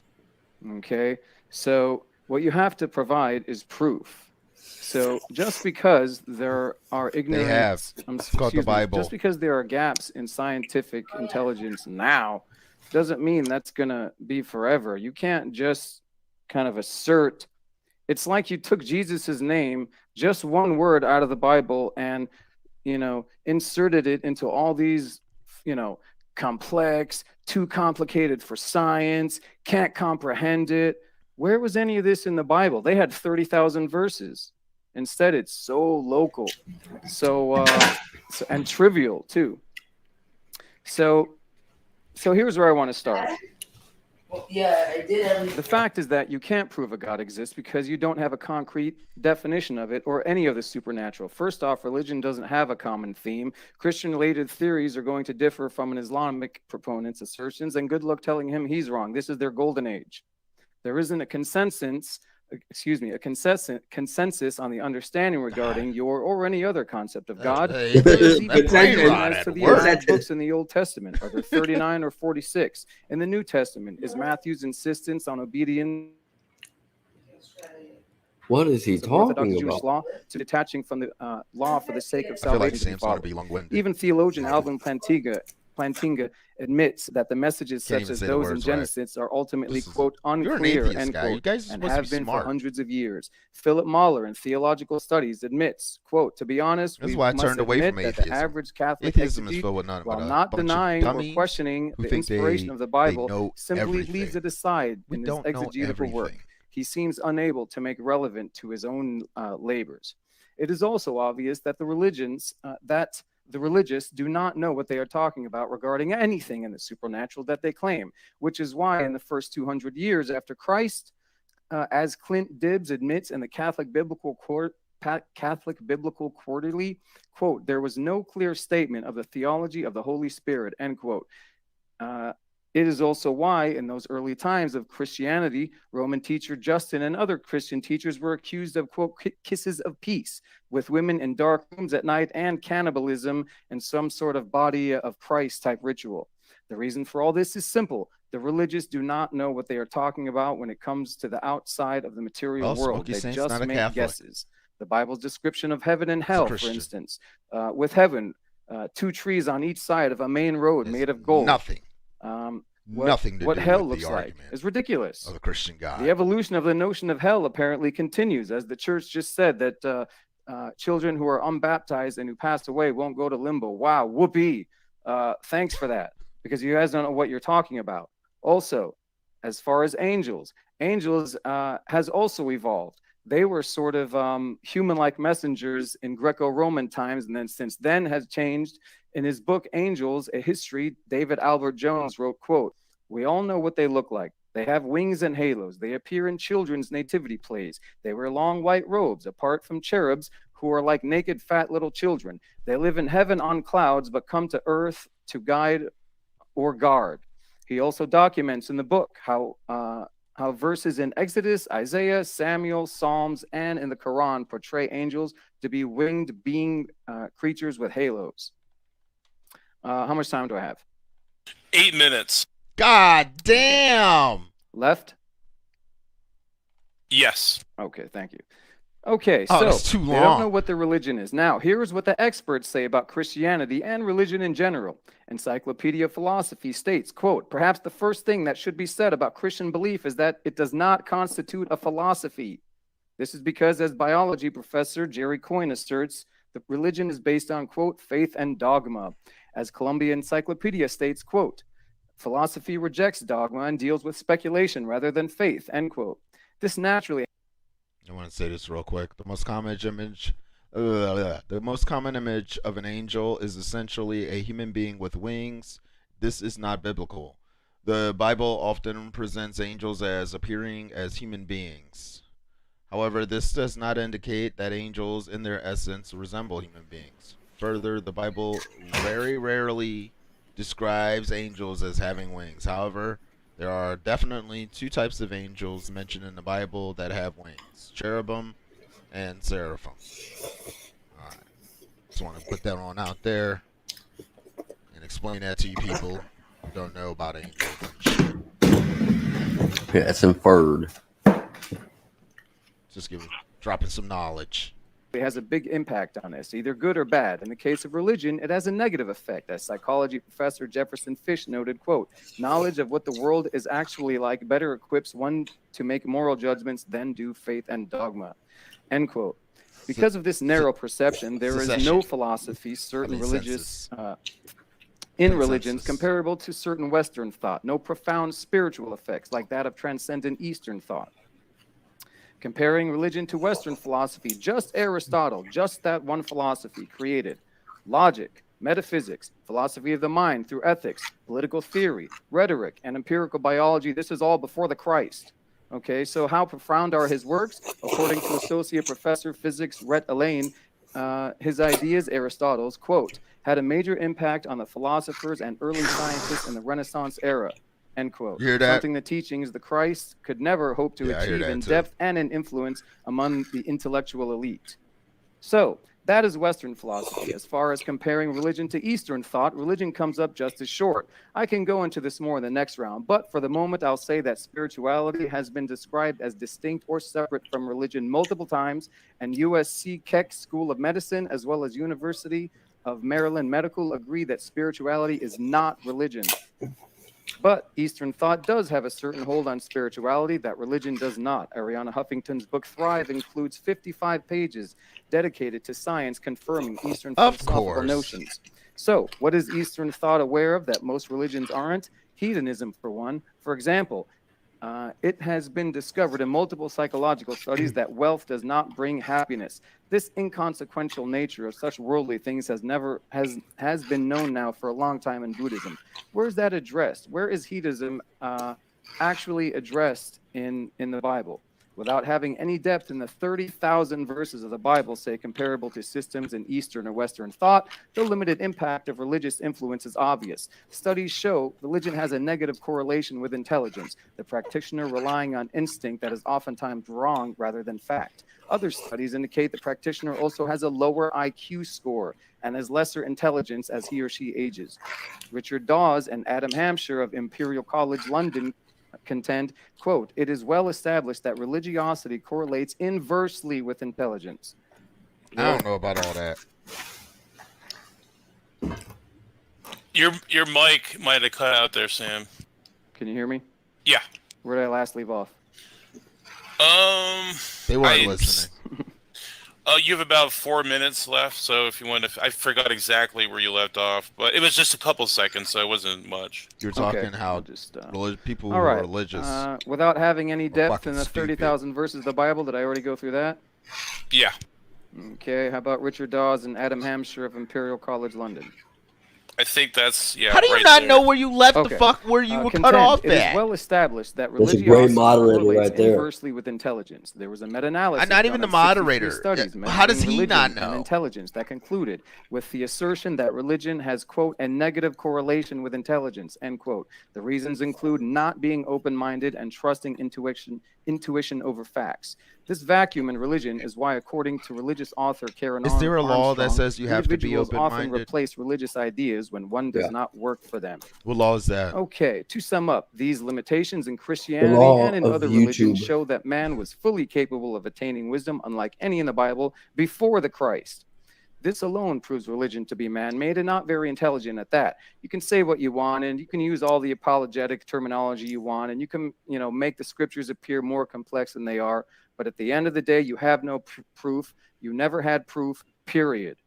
Okay, so what you have to provide is proof. So just because there are ignorance, It's called the Bible. just because there are gaps in scientific intelligence now, doesn't mean that's gonna be forever. You can't just kind of assert. It's like you took Jesus's name, just one word out of the Bible, and inserted it into all these, complex, too complicated for science, can't comprehend it. Where was any of this in the Bible? They had 30,000 verses. Instead, it's so local, and trivial too. So here's where I want to start. Well, yeah, I did everything. The fact is that you can't prove a God exists because you don't have a concrete definition of it or any of the supernatural. First off, religion doesn't have a common theme. Christian-related theories are going to differ from an Islamic proponent's assertions, and good luck telling him he's wrong. This is their golden age. There isn't a consensus on the understanding regarding your or any other concept of God. As to the books in the Old Testament, are there 39 or 46? In the New Testament, is Matthew's insistence on obedience? What is he talking Jewish about? law to detaching from the law for the sake of I feel like salvation? Sam's gonna be long-winded. Even theologian Alvin Plantinga admits that the messages Can't such even as say the those in words right. Genesis are ultimately, This is- quote, You're an unclear, atheist end guy. You quote, guys are and supposed to have be been smart. for hundreds of years. Philip Mahler in Theological Studies admits, quote, to be honest, This is we why I must turned away admit from that the atheism. average Catholic Atheism is exegete, filled with nothing while but a not bunch of denying or dummies questioning who the think inspiration of the they Bible, know simply leaves everything. it aside We in his don't know exegetical work. everything. He seems unable to make relevant to his own labors. It is also obvious that the religious do not know what they are talking about regarding anything in the supernatural that they claim, which is why in the first 200 years after Christ, as Clint Dibbs admits in the Catholic Biblical Quarterly, quote, there was no clear statement of the theology of the Holy Spirit, end quote. It is also why in those early times of Christianity, Roman teacher Justin and other Christian teachers were accused of, quote, kisses of peace with women in dark rooms at night and cannibalism and some sort of body of Christ type ritual. The reason for all this is simple. The religious do not know what they are talking about when it comes to the outside of the material world. Smokey They Saint's just not a make Catholic. guesses. The Bible's description of heaven and hell, for Christian. instance, with heaven, two trees on each side of a main road made of gold. Nothing. Nothing to what do hell with looks the like argument is ridiculous. of the Christian God. The evolution of the notion of hell apparently continues, as the church just said that children who are unbaptized and who passed away won't go to limbo. Wow, whoopee. Thanks for that, because you guys don't know what you're talking about. Also, as far as angels has also evolved. They were sort of human-like messengers in Greco-Roman times, and then since then has changed. In his book, Angels, A History, David Albert Jones wrote, quote, we all know what they look like. They have wings and halos. They appear in children's nativity plays. They wear long white robes, apart from cherubs who are like naked fat little children. They live in heaven on clouds, but come to earth to guide or guard. He also documents in the book how verses in Exodus, Isaiah, Samuel, Psalms, and in the Quran portray angels to be winged being creatures with halos. How much time do I have? 8 minutes. God damn. Left? Yes. Okay, thank you. Okay, Oh, so that's too they don't long. know what their religion is. Now, here's what the experts say about Christianity and religion in general. Encyclopedia of Philosophy states, quote, perhaps the first thing that should be said about Christian belief is that it does not constitute a philosophy. This is because, as biology professor Jerry Coyne asserts, the religion is based on, quote, faith and dogma. As Columbia Encyclopedia states, quote, philosophy rejects dogma and deals with speculation rather than faith, end quote. This naturally... I want to say this real quick. The most common image of an angel is essentially a human being with wings. This is not biblical. The Bible often presents angels as appearing as human beings. However, this does not indicate that angels in their essence resemble human beings. Further, the Bible very rarely describes angels as having wings. However, there are definitely two types of angels mentioned in the Bible that have wings: cherubim and seraphim. Alright. Just want to put that on out there and explain that to you people. don't know about angels. Yeah, it's inferred. Just dropping some knowledge. It has a big impact on us, either good or bad. In the case of religion, it has a negative effect. As psychology professor Jefferson Fish noted, quote, knowledge of what the world is actually like better equips one to make moral judgments than do faith and dogma, end quote. Because of this narrow perception, there is no philosophy, religions comparable to certain Western thought, no profound spiritual effects like that of transcendent Eastern thought. Comparing religion to Western philosophy, just Aristotle, just that one philosophy created logic, metaphysics, philosophy of the mind through ethics, political theory, rhetoric, and empirical biology. This is all before the Christ. Okay, so how profound are his works? According to Associate Professor Physics Rhett Elaine, his ideas, Aristotle's, quote, had a major impact on the philosophers and early scientists in the Renaissance era, end quote. You hear that? Something the teachings the Christ could never hope to achieve in depth and in influence among the intellectual elite. So, that is Western philosophy. As far as comparing religion to Eastern thought, religion comes up just as short. I can go into this more in the next round, but for the moment, I'll say that spirituality has been described as distinct or separate from religion multiple times, and USC Keck School of Medicine, as well as University of Maryland Medical, agree that spirituality is not religion. But Eastern thought does have a certain hold on spirituality that religion does not. Ariana Huffington's book Thrive includes 55 pages dedicated to science confirming Eastern philosophical notions. So, what is Eastern thought aware of that most religions aren't? Hedonism, for one. For example, it has been discovered in multiple psychological studies that wealth does not bring happiness. This inconsequential nature of such worldly things has been known now for a long time in Buddhism. Where is that addressed? Where is hedonism actually addressed in the Bible? Without having any depth in the 30,000 verses of the Bible, say, comparable to systems in Eastern or Western thought, the limited impact of religious influence is obvious. Studies show religion has a negative correlation with intelligence, the practitioner relying on instinct that is oftentimes wrong rather than fact. Other studies indicate the practitioner also has a lower IQ score and has lesser intelligence as he or she ages. Richard Dawes and Adam Hampshire of Imperial College London contend, quote, it is well established that religiosity correlates inversely with intelligence. I don't know about all that. Your mic might have cut out there, Sam. Can you hear me? Yeah. Where did I last leave off? They weren't listening. You have about 4 minutes left, so if you want to, I forgot exactly where you left off, but it was just a couple seconds, so it wasn't much. You were talking how just people who are religious. Without having any depth in the 30,000 verses of the Bible, did I already go through that? Yeah. Okay, how about Richard Dawes and Adam Hampshire of Imperial College London? I think that's, yeah. How do you not know where you left the fuck where you were cut off at? It is well established that religiosity correlates inversely with intelligence. There was a meta-analysis. Not even the moderator. How does he not know? Intelligence that concluded with the assertion that religion has, quote, a negative correlation with intelligence, end quote. The reasons include not being open-minded and trusting intuition over facts. This vacuum in religion is why, according to religious author Karen Armstrong, is there a law that says you have to be open-minded? Often replace religious ideas when one does not work for them. What law is that? Okay, to sum up, these limitations in Christianity and in other religions show that man was fully capable of attaining wisdom, unlike any in the Bible, before the Christ. This alone proves religion to be man-made and not very intelligent at that. You can say what you want, and you can use all the apologetic terminology you want, and you can, make the scriptures appear more complex than they are. But at the end of the day, you have no proof. You never had proof, period.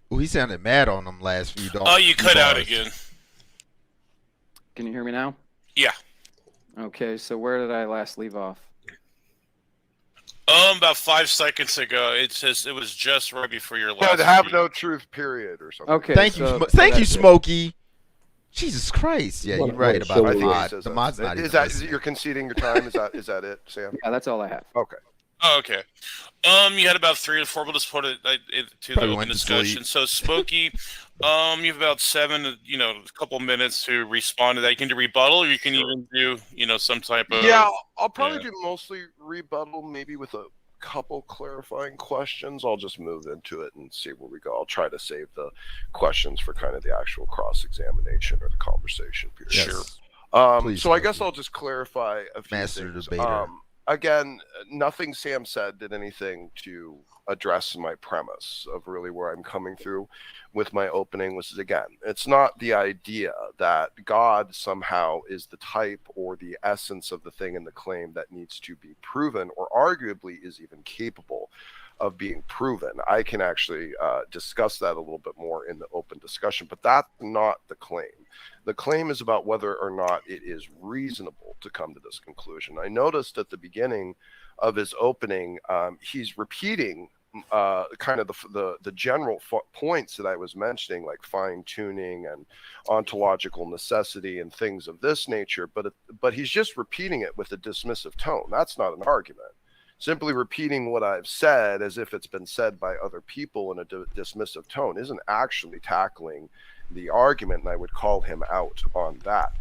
Well, he sounded mad on them last few days. Oh, you cut out again. Can you hear me now? Yeah. Okay, so where did I last leave off? About 5 seconds ago. It was just right before your last. Have no truth, period, or something. Okay. Thank you, Smokey. Jesus Christ! Yeah, you're right about the mod. The mod's not even. Is it you're conceding your time? Is that it, Sam? Yeah, that's all I have. Okay. Oh, okay. You had about 3 or 4. We'll just put it to the open discussion. So, Smokey, you have about 7, a couple minutes to respond to that. You can do rebuttal, or you can even do, some type of. Yeah, I'll probably do mostly rebuttal, maybe with a couple clarifying questions. I'll just move into it and see where we go. I'll try to save the questions for kind of the actual cross-examination or the conversation period. Yes. Please, So I guess I'll just clarify a few Master things. debater. Again, nothing Sam said did anything to address my premise of really where I'm coming through with my opening, which is, again, it's not the idea that God somehow is the type or the essence of the thing in the claim that needs to be proven, or arguably is even capable of being proven. I can actually discuss that a little bit more in the open discussion, but that's not the claim. The claim is about whether or not it is reasonable to come to this conclusion. I noticed at the beginning of his opening, he's repeating kind of the general points that I was mentioning, like fine-tuning and ontological necessity and things of this nature, but he's just repeating it with a dismissive tone. That's not an argument. Simply repeating what I've said as if it's been said by other people in a dismissive tone isn't actually tackling the argument, and I would call him out on that.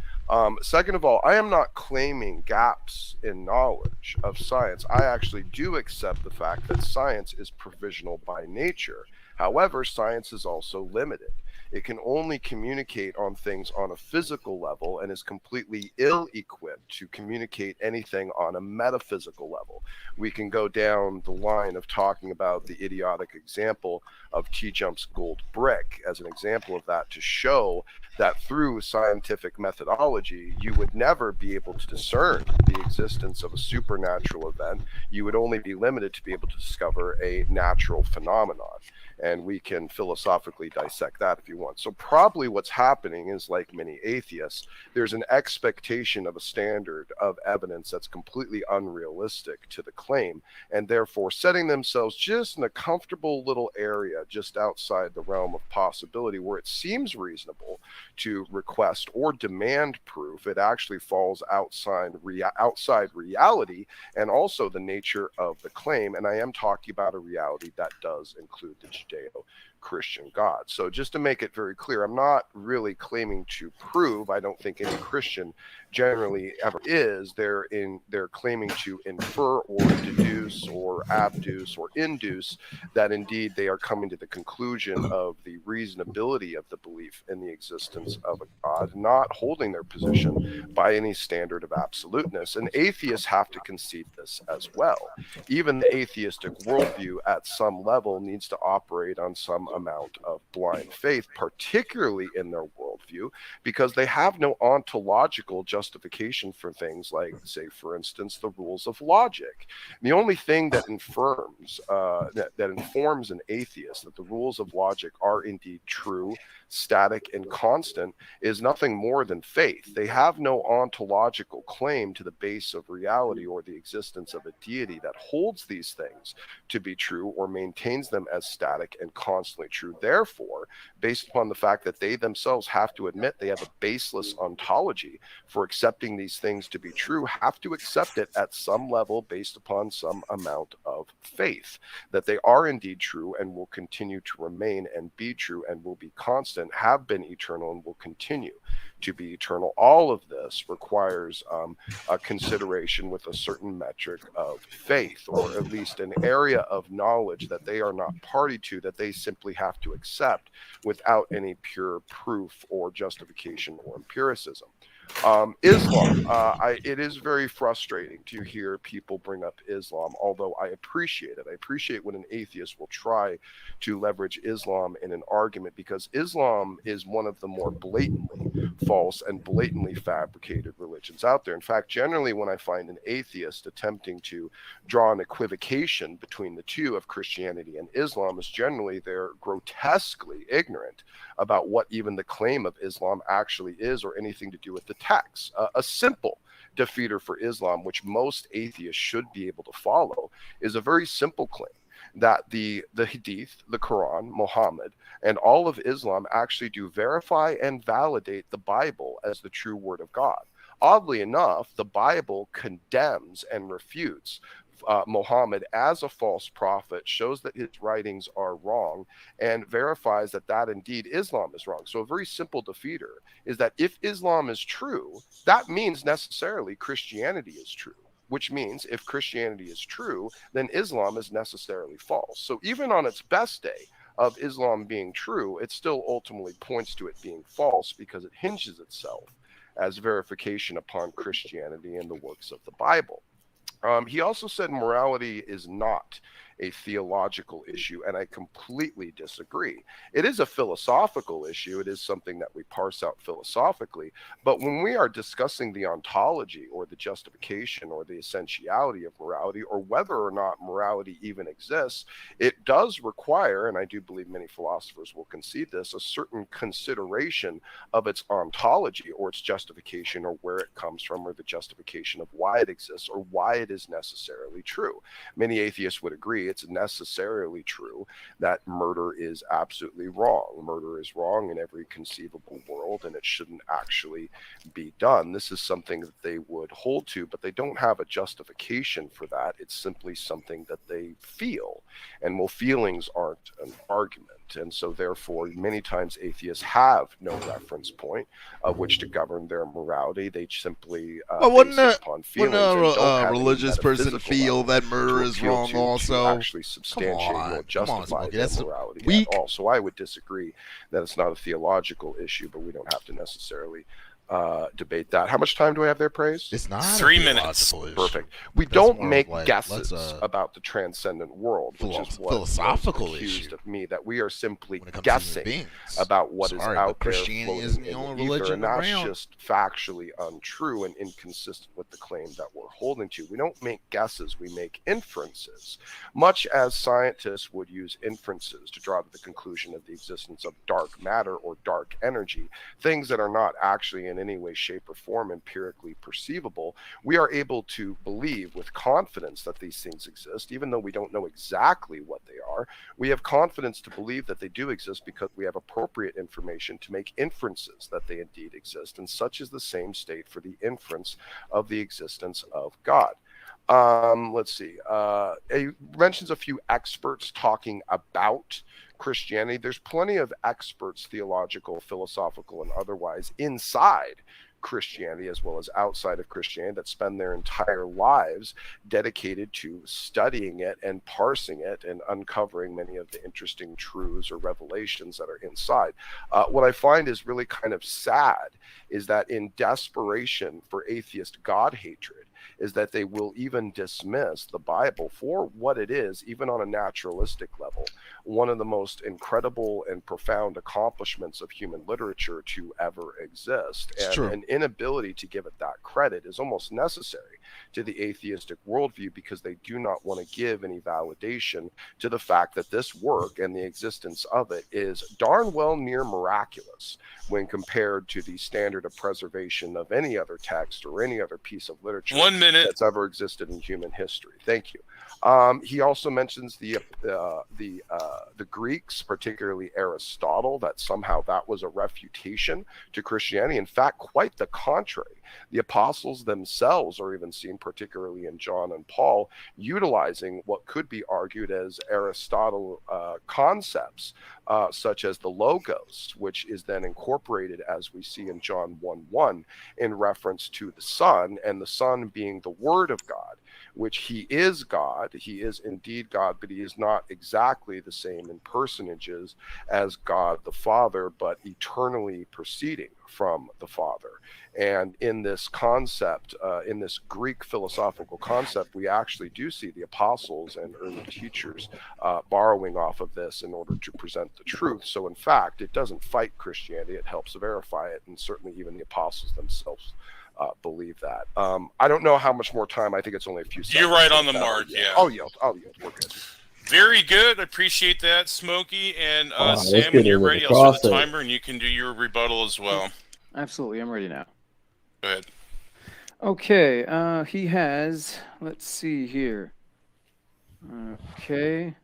Second of all, I am not claiming gaps in knowledge of science. I actually do accept the fact that science is provisional by nature. However, science is also limited. It can only communicate on things on a physical level and is completely ill-equipped to communicate anything on a metaphysical level. We can go down the line of talking about the idiotic example of T-Jump's gold brick as an example of that, to show that through scientific methodology, you would never be able to discern the existence of a supernatural event. You would only be limited to be able to discover a natural phenomenon. And we can philosophically dissect that if you want. So probably what's happening is, like many atheists, there's an expectation of a standard of evidence that's completely unrealistic to the claim, and therefore setting themselves just in a comfortable little area just outside the realm of possibility where it seems reasonable to request or demand proof. It actually falls outside reality and also the nature of the claim. And I am talking about a reality that does include the Judeo-Christian God. So just to make it very clear, I'm not really claiming to prove, I don't think any Christian generally ever is, they're claiming to infer or deduce or abduce or induce that indeed they are coming to the conclusion of the reasonability of the belief in the existence of a God, not holding their position by any standard of absoluteness. And atheists have to concede this as well. Even the atheistic worldview at some level needs to operate on some amount of blind faith, particularly in their worldview, because they have no ontological justification for things like, say, for instance, the rules of logic. The only thing that informs an atheist that the rules of logic are indeed true, static, and constant is nothing more than faith. They have no ontological claim to the base of reality or the existence of a deity that holds these things to be true or maintains them as static and constantly true. Therefore, based upon the fact that they themselves have to admit they have a baseless ontology for accepting these things to be true, have to accept it at some level based upon some amount of faith that they are indeed true and will continue to remain and be true and will be constant, have been eternal, and will continue to be eternal. All of this requires a consideration with a certain metric of faith, or at least an area of knowledge that they are not party to, that they simply have to accept without any pure proof or justification or empiricism. Islam, it is very frustrating to hear people bring up Islam, although I appreciate it. I appreciate when an atheist will try to leverage Islam in an argument, because Islam is one of the more blatantly false and blatantly fabricated religions out there. In fact, generally when I find an atheist attempting to draw an equivocation between the two of Christianity and Islam, is generally they're grotesquely ignorant about what even the claim of Islam actually is, or anything to do with the text. A simple defeater for Islam, which most atheists should be able to follow, is a very simple claim that the Hadith, the Quran, Muhammad, and all of Islam actually do verify and validate the Bible as the true word of God. Oddly enough, the Bible condemns and refutes Muhammad as a false prophet, shows that his writings are wrong, and verifies that indeed Islam is wrong. So a very simple defeater is that if Islam is true, that means necessarily Christianity is true, which means if Christianity is true, then Islam is necessarily false. So even on its best day of Islam being true, it still ultimately points to it being false because it hinges itself as verification upon Christianity and the works of the Bible. He also said morality is not a theological issue, and I completely disagree. It is a philosophical issue. It is something that we parse out philosophically. But when we are discussing the ontology or the justification or the essentiality of morality, or whether or not morality even exists, it does require, and I do believe many philosophers will concede this, a certain consideration of its ontology or its justification, or where it comes from, or the justification of why it exists or why it is necessarily true. Many atheists would agree it's necessarily true that murder is absolutely wrong. Murder is wrong in every conceivable world, and it shouldn't actually be done. This is something that they would hold to, but they don't have a justification for that. It's simply something that they feel. And well, feelings aren't an argument. And so therefore, many times atheists have no reference point of which to govern their morality. They simply wouldn't base it upon feelings. wouldn't and don't a have any religious person metaphysical feel level that murder to is appeal wrong to also? actually substantiate or justify Smokey. their That's morality weak. at all. So I would disagree that it's not a theological issue, but we don't have to necessarily debate that. How much time do I have there, Praise? It's not 3 minutes. Perfect. We That's don't more make like, guesses let's, about the transcendent world, which is what philosophical was accused issue of me, that we are simply when it comes to human guessing beings. about what is Sorry, out but there Christianity floating isn't the in only the ether, religion and that's around. just factually untrue and inconsistent with the claim that we're holding to. We don't make guesses, we make inferences, much as scientists would use inferences to draw to the conclusion of the existence of dark matter or dark energy, things that are not actually in any way, shape, or form empirically perceivable. We are able to believe with confidence that these things exist, even though we don't know exactly what they are. We have confidence to believe that they do exist because we have appropriate information to make inferences that they indeed exist, and such is the same state for the inference of the existence of God. Let's see. He mentions a few experts talking about Christianity. There's plenty of experts, theological, philosophical, and otherwise, inside Christianity as well as outside of Christianity that spend their entire lives dedicated to studying it and parsing it and uncovering many of the interesting truths or revelations that are inside. What I find is really kind of sad is that in desperation for atheist God hatred is that they will even dismiss the Bible for what it is, even on a naturalistic level. One of the most incredible and profound accomplishments of human literature to ever exist. And an inability to give it that credit is almost necessary to the atheistic worldview, because they do not want to give any validation to the fact that this work and the existence of it is darn well near miraculous when compared to the standard of preservation of any other text or any other piece of literature 1 minute that's ever existed in human history. Thank you. He also mentions the Greeks, particularly Aristotle, that somehow that was a refutation to Christianity. In fact, quite the contrary. The apostles themselves are even seen, particularly in John and Paul, utilizing what could be argued as Aristotle concepts, such as the logos, which is then incorporated, as we see in John 1:1, in reference to the Son, and the Son being the Word of God, which he is God. He is indeed God, but he is not exactly the same in personages as God the Father, but eternally proceeding from the Father. And in this concept, in this Greek philosophical concept, we actually do see the apostles and early teachers borrowing off of this in order to present the truth. So in fact, it doesn't fight Christianity, it helps verify it, and certainly even the apostles themselves believe that. I don't know how much more time. I think it's only a few seconds. You're right on the mark, yeah. I'll yield. We're good. Very good. I appreciate that, Smokey. And let's Sam, get when you're into ready, the I'll set the crossover. timer and you can do your rebuttal as well. Absolutely, I'm ready now. Go ahead. Okay, he has, let's see here. Okay,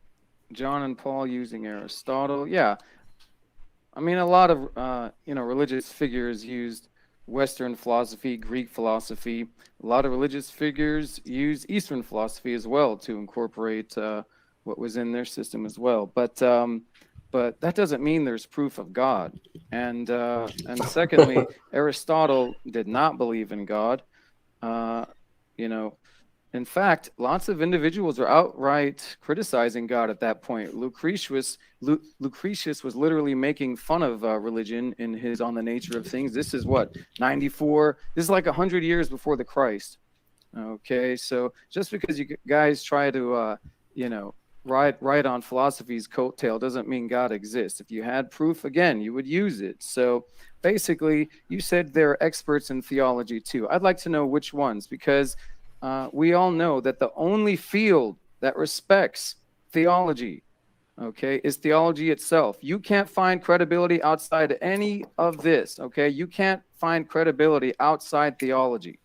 John and Paul using Aristotle. Yeah, I mean, a lot of, religious figures used Western philosophy, Greek philosophy. A lot of religious figures use Eastern philosophy as well to incorporate what was in their system as well. But that doesn't mean there's proof of God. And secondly, Aristotle did not believe in God. In fact, lots of individuals are outright criticizing God at that point. Lucretius was literally making fun of religion in his On the Nature of Things. This is what, 94? This is like 100 years before the Christ. Okay, so just because you guys try to, ride on philosophy's coattail doesn't mean God exists. If you had proof, again, you would use it. So basically, you said they're experts in theology too. I'd like to know which ones, because we all know that the only field that respects theology, okay, is theology itself. You can't find credibility outside any of this, okay? You can't find credibility outside theology,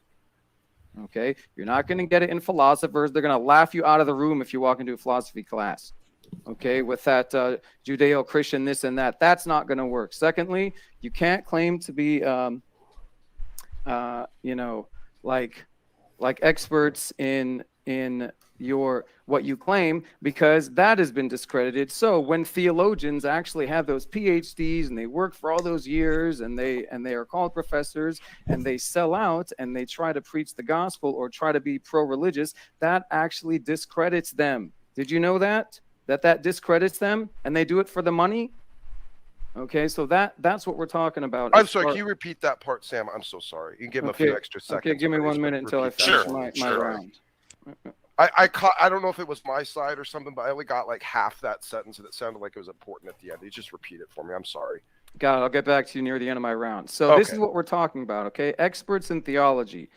okay? You're not going to get it in philosophers. They're going to laugh you out of the room if you walk into a philosophy class, okay, with that Judeo-Christian this and that. That's not going to work. Secondly, you can't claim to be, like experts in your what you claim, because that has been discredited. So when theologians actually have those PhDs and they work for all those years and they are called professors and they sell out and they try to preach the gospel or try to be pro-religious, that actually discredits them. Did you know that discredits them, and they do it for the money? Okay, so that's what we're talking about. I'm sorry, can you repeat that part, Sam? I'm so sorry. You can give him a few extra seconds. Okay, give me 1 minute until I finish my round. I don't know if it was my side or something, but I only got like half that sentence, and it sounded like it was important at the end. You just repeat it for me. I'm sorry. Got it. I'll get back to you near the end of my round. So This is what we're talking about, okay? Experts in theology.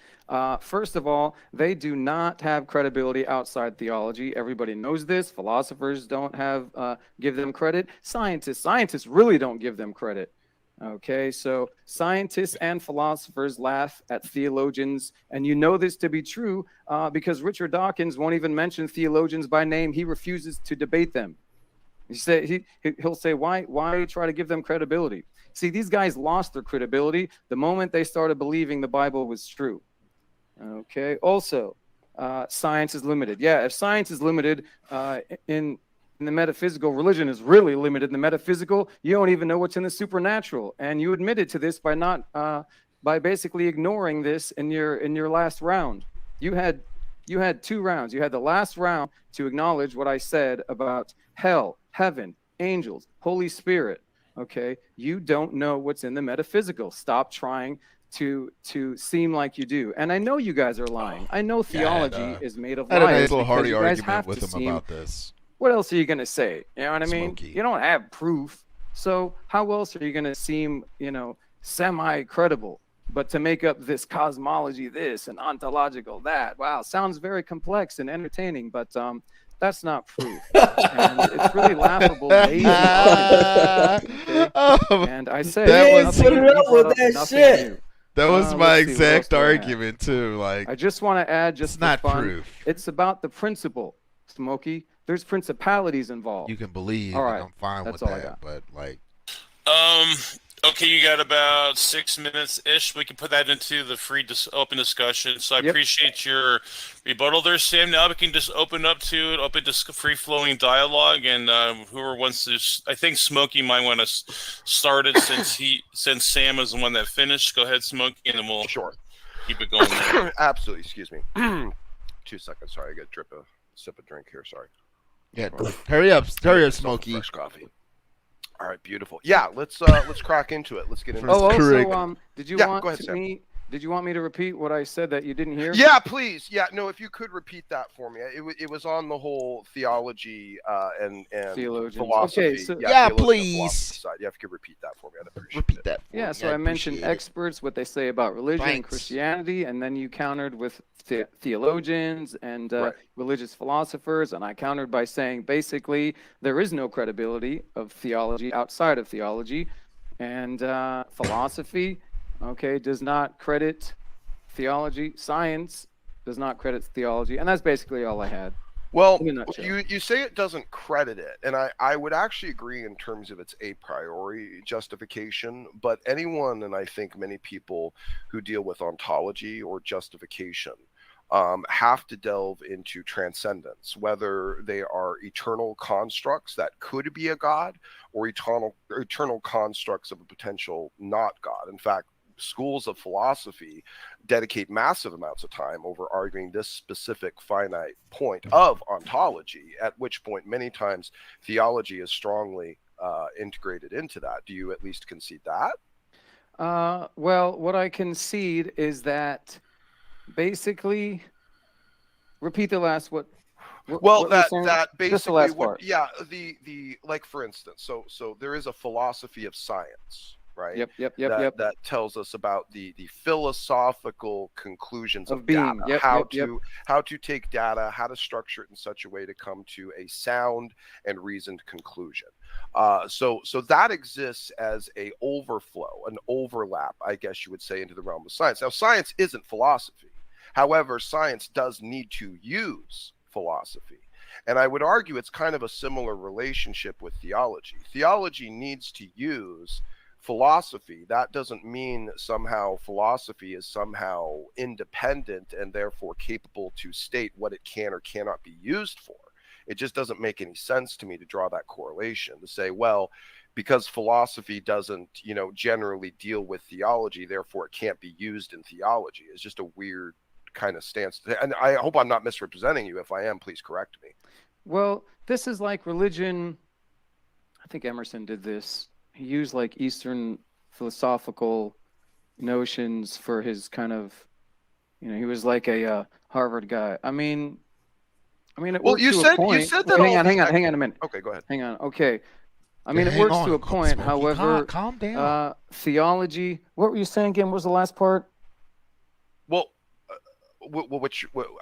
First of all, they do not have credibility outside theology. Everybody knows this. Philosophers don't give them credit. Scientists really don't give them credit. Okay, so scientists and philosophers laugh at theologians, and you know this to be true because Richard Dawkins won't even mention theologians by name. He refuses to debate them. He'll say, why try to give them credibility? See, these guys lost their credibility the moment they started believing the Bible was true. Okay. Also, science is limited. Yeah, if science is limited in the metaphysical, religion is really limited in the metaphysical. You don't even know what's in the supernatural, and you admitted to this by basically ignoring this in your last round. You had 2 rounds. You had the last round to acknowledge what I said about hell, heaven, angels, Holy Spirit. Okay, you don't know what's in the metaphysical. Stop trying to seem like you do. And I know you guys are lying. I know theology is made of lies. I had a nice little because hearty you guys argument have with to him about this. What else are you going to say? You know what I mean? Smokey. You don't have proof. So how else are you going to seem, semi-credible? But to make up this cosmology this and ontological that, wow, sounds very complex and entertaining, but that's not proof. And it's really laughable. Lazy argument, okay? And I say, that was my exact argument too. Like, I just want to add, just it's not fun, proof. It's about the principle, Smokey. There's principalities involved. You can believe. All right, I'm fine that's with all I that, got. but like. Okay, you got about 6 minutes ish. We can put that into the open discussion. So I appreciate your rebuttal there, Sam. Now we can just open to free flowing dialogue, and whoever wants to. I think Smokey might want to start it since Sam is the one that finished. Go ahead, Smokey, and then we'll keep it going there. Absolutely. Excuse me. 2 seconds. Sorry, I got a sip of drink here. Sorry. Yeah. Hurry up, Smokey. Fresh coffee. All right, beautiful. Yeah, let's crack into it. Let's get into it. Did you Did you want me to repeat what I said that you didn't hear? Yeah, please. Yeah, no, if you could repeat that for me. It was on the whole theology and philosophy. Okay, so please. Side. Yeah, if you could repeat that for me, I'd appreciate repeat that. Yeah, so I mentioned experts, what they say about religion and Christianity, and then you countered with theologians and religious philosophers, and I countered by saying basically there is no credibility of theology outside of theology, and philosophy, does not credit theology. Science does not credit theology, and that's basically all I had. Well, you say it doesn't credit it, and I would actually agree in terms of its a priori justification, but anyone, and I think many people who deal with ontology or justification have to delve into transcendence, whether they are eternal constructs that could be a god or eternal constructs of a potential not God. In fact, schools of philosophy dedicate massive amounts of time over arguing this specific finite point of ontology, at which point many times theology is strongly integrated into that. Do you at least concede that? Well, what I concede is that basically, repeat the last what that basically just the last part. Yeah, the like, for instance, so there is a philosophy of science, right? Yep. That tells us about the philosophical conclusions of being. data, how to take data, how to structure it in such a way to come to a sound and reasoned conclusion. So that exists as a overflow, an overlap, I guess you would say, into the realm of science. Now, science isn't philosophy. However, science does need to use philosophy. And I would argue it's kind of a similar relationship with theology. Theology needs to use philosophy. That doesn't mean somehow philosophy is somehow independent and therefore capable to state what it can or cannot be used for. It just doesn't make any sense to me to draw that correlation, to say, well, because philosophy doesn't, generally deal with theology, therefore it can't be used in theology. It's just a weird kind of stance. And I hope I'm not misrepresenting you. If I am, please correct me. Well, this is like religion. I think Emerson did this. He used like Eastern philosophical notions for his kind of, he was like a Harvard guy. I mean, it works to a point. You said that. Hang on a minute. Okay, go ahead. Hang on. Okay. I mean, it works to a point. Smokey. However, calm down. Theology. What were you saying again? What was the last part? Well,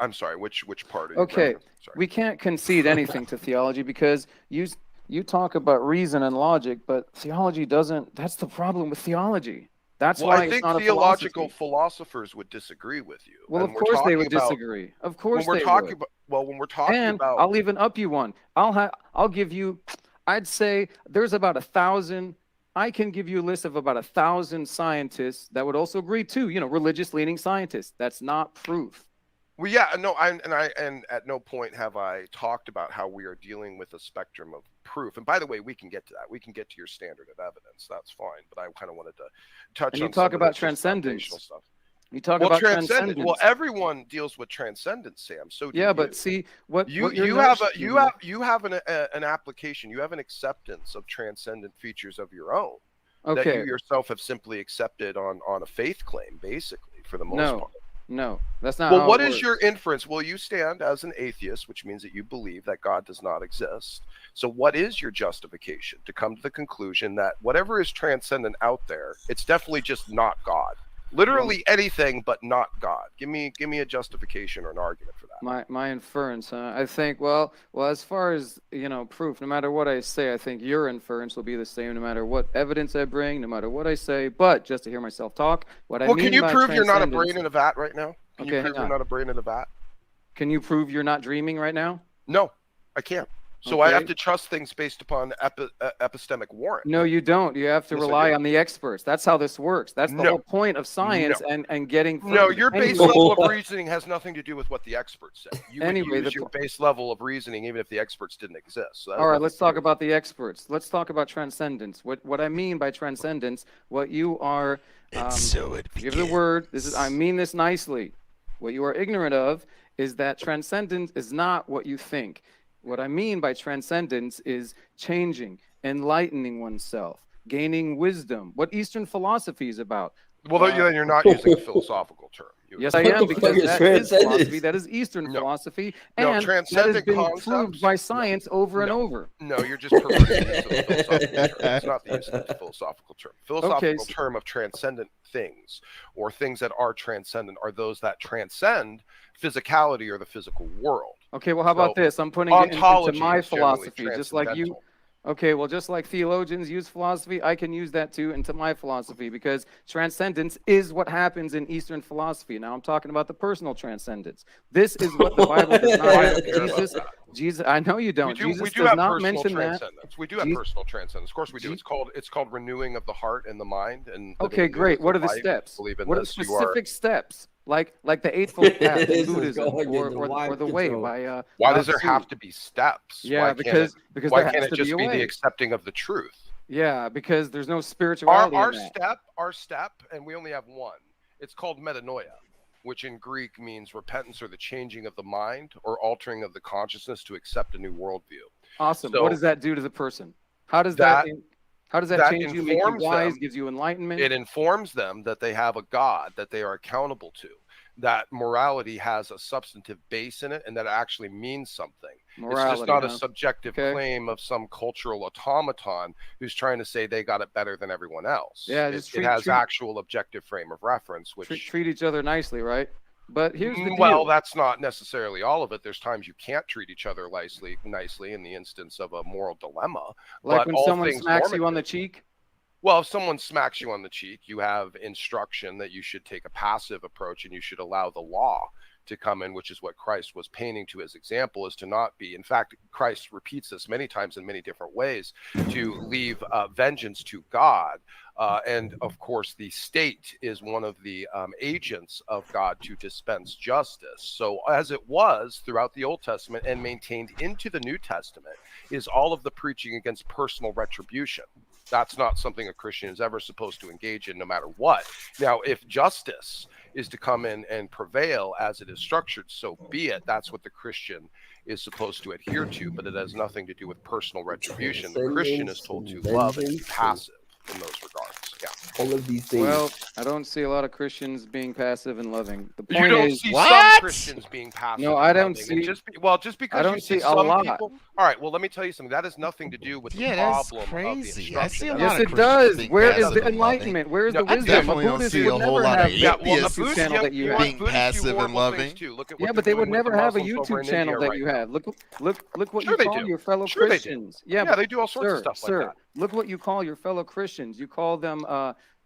I'm sorry. Which part? Are you Okay, sorry. We can't concede anything to theology because you talk about reason and logic, but theology doesn't. That's the problem with theology. That's why I think it's not theological a philosophy. philosophers would disagree with you. Well, of course they would disagree. Of course when we're they talking would. when we're talking And about, I'll even up you one. I'll give you. I'd say there's about 1,000. I can give you a list of about 1,000 scientists that would also agree too. Religious leaning scientists. That's not proof. well, yeah, no, and at no point have I talked about how we are dealing with a spectrum of proof. And by the way, we can get to that. We can get to your standard of evidence. That's fine. But I kind of wanted to touch on. And you talk about transcendence stuff. You talk about transcendence. Well, everyone deals with transcendence, Sam. So do yeah, you. but see what you what have an application. You have an acceptance of transcendent features of your own. Okay. That you yourself have simply accepted on a faith claim, basically, for the most part. No, that's not. Well, what is your inference? Well, you stand as an atheist, which means that you believe that God does not exist. So what is your justification to come to the conclusion that whatever is transcendent out there, it's definitely just not God? Literally anything but not God. Give me a justification or an argument for that. My inference, I think, well, as far as, proof, no matter what I say, I think your inference will be the same no matter what evidence I bring, no matter what I say. But just to hear myself talk, can you prove you're not a brain in a vat right now? Can you prove hang on. you're not a brain in a vat? Can you prove you're not dreaming right now? No, I can't. So I have to trust things based upon epistemic warrant. No, you don't. You have to rely on the experts. That's how this works. That's the whole point of science and getting. No, your base level of reasoning has nothing to do with what the experts say. You would use your base level of reasoning even if the experts didn't exist. So all right, let's talk about the experts. Let's talk about transcendence. What I mean by transcendence, what you are. Give the word. I mean this nicely. What you are ignorant of is that transcendence is not what you think. What I mean by transcendence is changing, enlightening oneself, gaining wisdom. What Eastern philosophy is about. Well, then you're not using a philosophical term. Yes, I am, because that is philosophy. That is Eastern philosophy, and that has been proved by science over and over. No, you're just perverting the philosophical term. It's not the use of the philosophical term. Philosophical term of transcendent things, or things that are transcendent, are those that transcend physicality or the physical world. Okay, well, how about this? I'm putting it into my philosophy, just like you. Okay, well, just like theologians use philosophy, I can use that too into my philosophy, because transcendence is what happens in Eastern philosophy. Now I'm talking about the personal transcendence. This is what the Bible does not have. Jesus, I know you don't. Jesus does not mention that. We do have personal transcendence. Of course we do. It's called renewing of the heart and the mind. And okay, great. What are the steps? What are the specific steps? Like the Eightfold Path in Buddhism, or the Way by. Why does there have to be steps? Yeah, because why can't it just be the accepting of the truth? Yeah, because there's no spirituality in that. Our step, and we only have one. It's called metanoia, which in Greek means repentance or the changing of the mind or altering of the consciousness to accept a new worldview. Awesome. So what does that do to the person? How does that change you, make you wise, gives you enlightenment? It informs them that they have a God that they are accountable to, that morality has a substantive base in it, and that it actually means something. Morality, it's just not a subjective claim of some cultural automaton who's trying to say they got it better than everyone else. Yeah, it has actual objective frame of reference, which treat each other nicely, right? But here's the deal. Well, that's not necessarily all of it. There's times you can't treat each other nicely in the instance of a moral dilemma. Like but when someone smacks you on the cheek? Well, if someone smacks you on the cheek, you have instruction that you should take a passive approach and you should allow the law to come in, which is what Christ was painting to as example, is to not be. In fact, Christ repeats this many times in many different ways, to leave vengeance to God. And of course, the state is one of the agents of God to dispense justice. So as it was throughout the Old Testament and maintained into the New Testament is all of the preaching against personal retribution. That's not something a Christian is ever supposed to engage in, no matter what. Now, if justice is to come in and prevail as it is structured, so be it. That's what the Christian is supposed to adhere to, but it has nothing to do with personal retribution. The Christian is told to love and be passive in those regards. Yeah. All of these things. Well, I don't see a lot of Christians being passive and loving. The point you don't is, see some Christians being passive. No, I don't see. Just because I don't you see see a some lot. people. All right. Well, let me tell you something. That has nothing to do with the problem that's crazy. of the I see a instruction. lot yes, of it Christians does. being Where is passive the and enlightenment? Where is the I wisdom? definitely A don't Buddhist see would a whole never lot of have the atheists YouTube channel that you being have. passive and loving. Yeah, but they would never have a YouTube channel that you have. Look what you call your fellow Christians. Yeah, they do all sorts of stuff like that. Look what you call your fellow Christians. You call them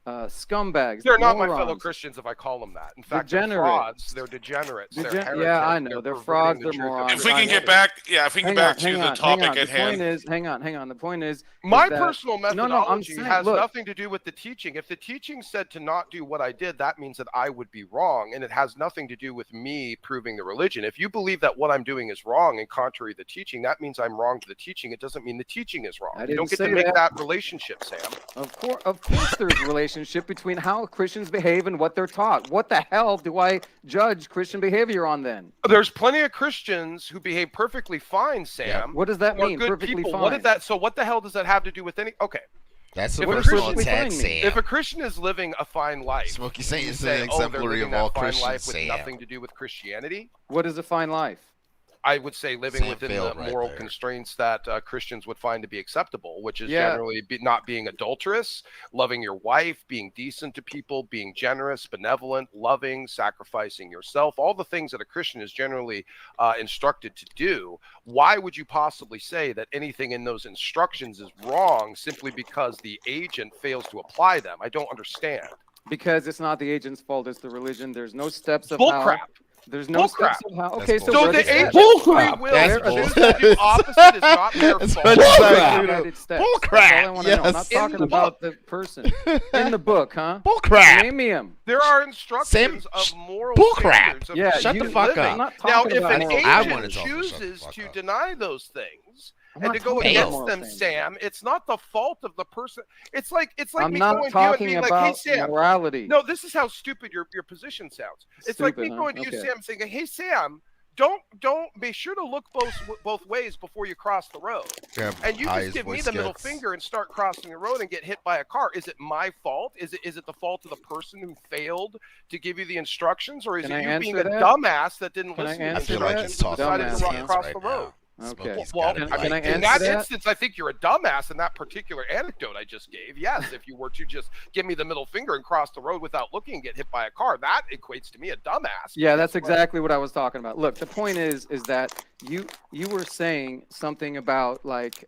scumbags. They're not my fellow Christians if I call them that. In fact, they're Degenerates. frauds. They're degenerates. They're heretics. Yeah, I know. They're frauds. They're morons. If we can get back, to the topic at hand. Hang on. The point is, my personal methodology has look, nothing to do with the teaching. If the teaching said to not do what I did, that means that I would be wrong, and it has nothing to do with me proving the religion. If you believe that what I'm doing is wrong and contrary to the teaching, that means I'm wrong to the teaching. It doesn't mean the teaching is wrong. You don't get to make that relationship, Sam. Of course, there's a relationship between how Christians behave and what they're taught. What the hell do I judge Christian behavior on then? There's plenty of Christians who behave perfectly fine, Sam. Yeah. What does that mean? Good Perfectly people. fine. So what the hell does that have to do with any? Okay. That's a personal attack, Sam. If a Christian is living a fine life, Smokey Saint is an exemplary of all Christians, with nothing to do with Christianity. What is a fine life? I would say living within the moral constraints that Christians would find to be acceptable, which is generally not being adulterous, loving your wife, being decent to people, being generous, benevolent, loving, sacrificing yourself, all the things that a Christian is generally instructed to do. Why would you possibly say that anything in those instructions is wrong simply because the agent fails to apply them? I don't understand. Because it's not the agent's fault, it's the religion. There's no steps of Bullcrap. There's no steps of how. Okay, so the agent's free will to do opposite is not their fault. Bullcrap. I want to know. I'm not talking about the person in the book, huh? Bullcrap. Name him. There are instructions of moral bullcrap. Yeah, shut the fuck up. Now, if an agent chooses to deny those things and to go against them, Sam, it's not the fault of the person. It's like I'm me not going to you and talking being about like, "Hey, Sam." morality. No, this is how stupid your position sounds. It's like me going to you, Sam, saying, "Hey, Sam, don't be sure to look both ways before you cross the road." And you just give me the middle finger and start crossing the road and get hit by a car. Is it my fault? Is it the fault of the person who failed to give you the instructions, or is it you being a dumbass that didn't listen to the instructions and decided to cross the road? Okay. Well, in that instance, I think you're a dumbass in that particular anecdote I just gave. Yes, if you were to just give me the middle finger and cross the road without looking and get hit by a car, that equates to me a dumbass. Yeah, that's exactly what I was talking about. Look, the point is that you were saying something about like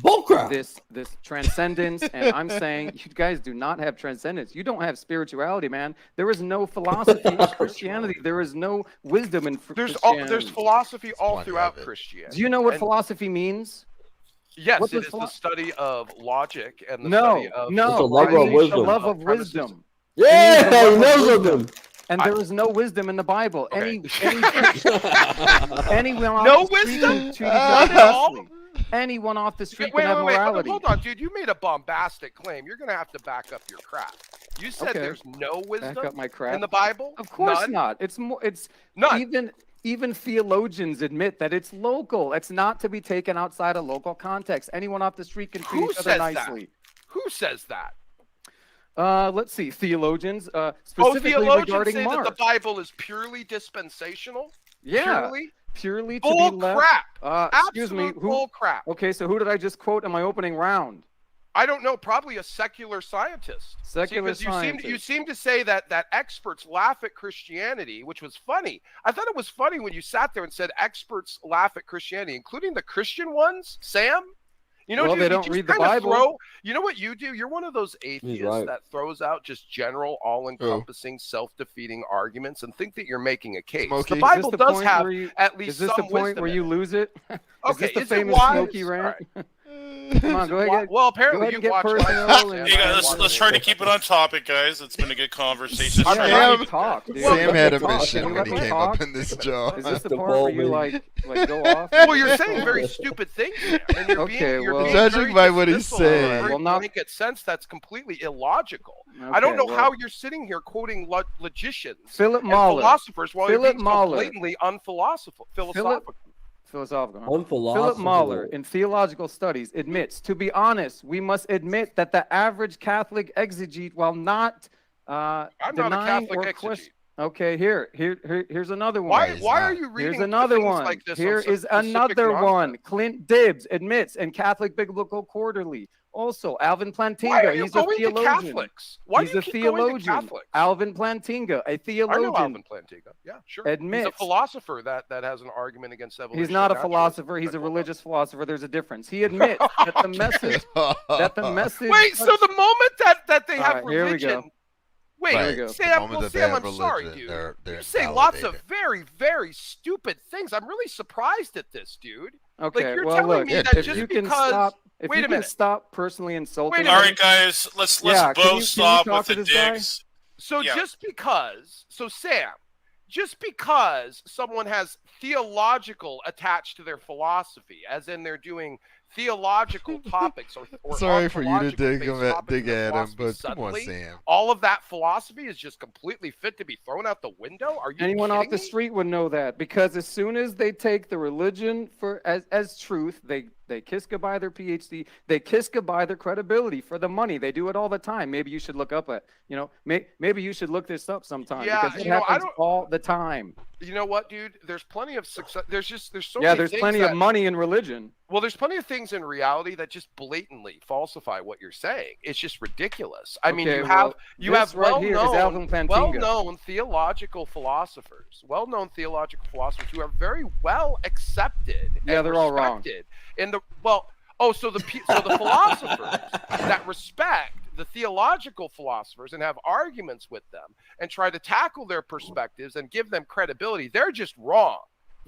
bullcrap. This transcendence, and I'm saying you guys do not have transcendence. You don't have spirituality, man. There is no philosophy in Christianity. There is no wisdom in Christianity. There's philosophy all throughout Christianity. Do you know what philosophy means? Yes, it is the study of logic and the study of the love of wisdom. Yeah, he knows of them. And there is no wisdom in the Bible. Okay. Anyone no wisdom? anyone off the street Wait, can have morality. hold on, dude. You made a bombastic claim. You're going to have to back up your crap. You said Okay. there's no wisdom Back up my crap. in the Bible? Of course None? not. It's more. It's None. even theologians admit that it's local. It's not to be taken outside a local context. Anyone off the street can treat Who each other says nicely. that? Who says that? Let's see. Theologians, specifically theologians regarding say Mars. that the Bible is purely dispensational? Yeah. Purely? Purely to Bull be left. crap. Excuse me. Absolute bull crap. Okay, so who did I just quote in my opening round? I don't know. Probably a secular scientist. Secular See, 'cause scientist. You seem to say that experts laugh at Christianity, which was funny. I thought it was funny when you sat there and said experts laugh at Christianity, including the Christian ones. Sam, you know, Well, dude, they you don't just read the kinda Bible. you know what you do? You're one of those atheists right. that throws out just general, all-encompassing, self-defeating arguments and think that you're making a case. Smokey. The Is Bible Is this the does point have where you- at least Is this some the point wisdom where in you it. lose it? Okay, is this the is it famous wise? Smokey rant? Come on, go Well, ahead. well, Go apparently ahead you and get watch personal. live. and- Hey guys, let's try to keep it on topic, guys. It's been a good conversation. Yeah, Sam- let me talk, dude. Sam had a Let me talk. mission Can you when let he me came talk? up in this job. Is this the The part where you ball like go off? Well, you're saying very stupid things, Sam, and you're Okay, being, well- being Judging very by what he's dismissal of saying. a very Well, not- blanket sense that's completely illogical. I don't Okay, know well- how you're sitting here quoting logicians Philip and Mahler. philosophers while Philip you're being so Mahler. blatantly unphilosophical. Philosophical. Huh? Unphilosophical. Philip Mahler, in Theological Studies, admits, to be honest, we must admit that the average Catholic exegete, while not I'm not a denying Catholic or exegete. question. Okay, here's another one. Why are you reading Here's another things one. like this? Here on some is specific another one. nonsense? Clint Dibbs admits in Catholic Biblical Quarterly. Also, Alvin Why Plantinga, are you he's a going to theologian. Catholics? Why He's do you a keep going to theologian. Catholics? Alvin Plantinga, a I know theologian. Alvin Plantinga. Yeah, sure. He's a Admits. philosopher that has an argument against evolution. He's not a naturalism. philosopher. He's a religious philosopher. There's a difference. He admits that the message. Wait, so the moment that they All have right, here we religion. go. Wait, Right. Here we go. The Sam, moment well, that they Sam, have I'm sorry, religion, dude. they're You say lots of validated. very, very stupid things. I'm really surprised at this, dude. Okay, you're well, telling look, me Yeah, that if just you can because. stop, if Wait you a can minute. stop personally insulting. Wait a All minute. right, guys, let's Yeah, can both you stop talk with to the this guy? digs. So Yeah. Sam, just because someone has theological attached to their philosophy, as in they're doing theological topics or Sorry for you to dig ontological-based topics in their at him, philosophy, but come on, suddenly Sam. all of that philosophy is just completely fit to be thrown out the window? Are you Anyone off kidding the me? street would know that, because as soon as they take the religion as truth, they kiss goodbye their PhD, they kiss goodbye their credibility for the money. They do it all the time. Maybe you should look up maybe you should look this up sometime, Yeah, because it you know, I happens don't- all the time. You know what, dude? There's plenty of success. There's so Yeah, many there's things plenty that, of money in religion. Well, there's plenty of things in reality that just blatantly falsify what you're saying. It's just ridiculous. I mean, Okay, you have well, this right here is Alvin Plantinga. well-known theological philosophers who are very well accepted. Yeah, and they're all wrong. respected in the so the philosophers that respect the theological philosophers and have arguments with them and try to tackle their perspectives and give them credibility, they're just wrong.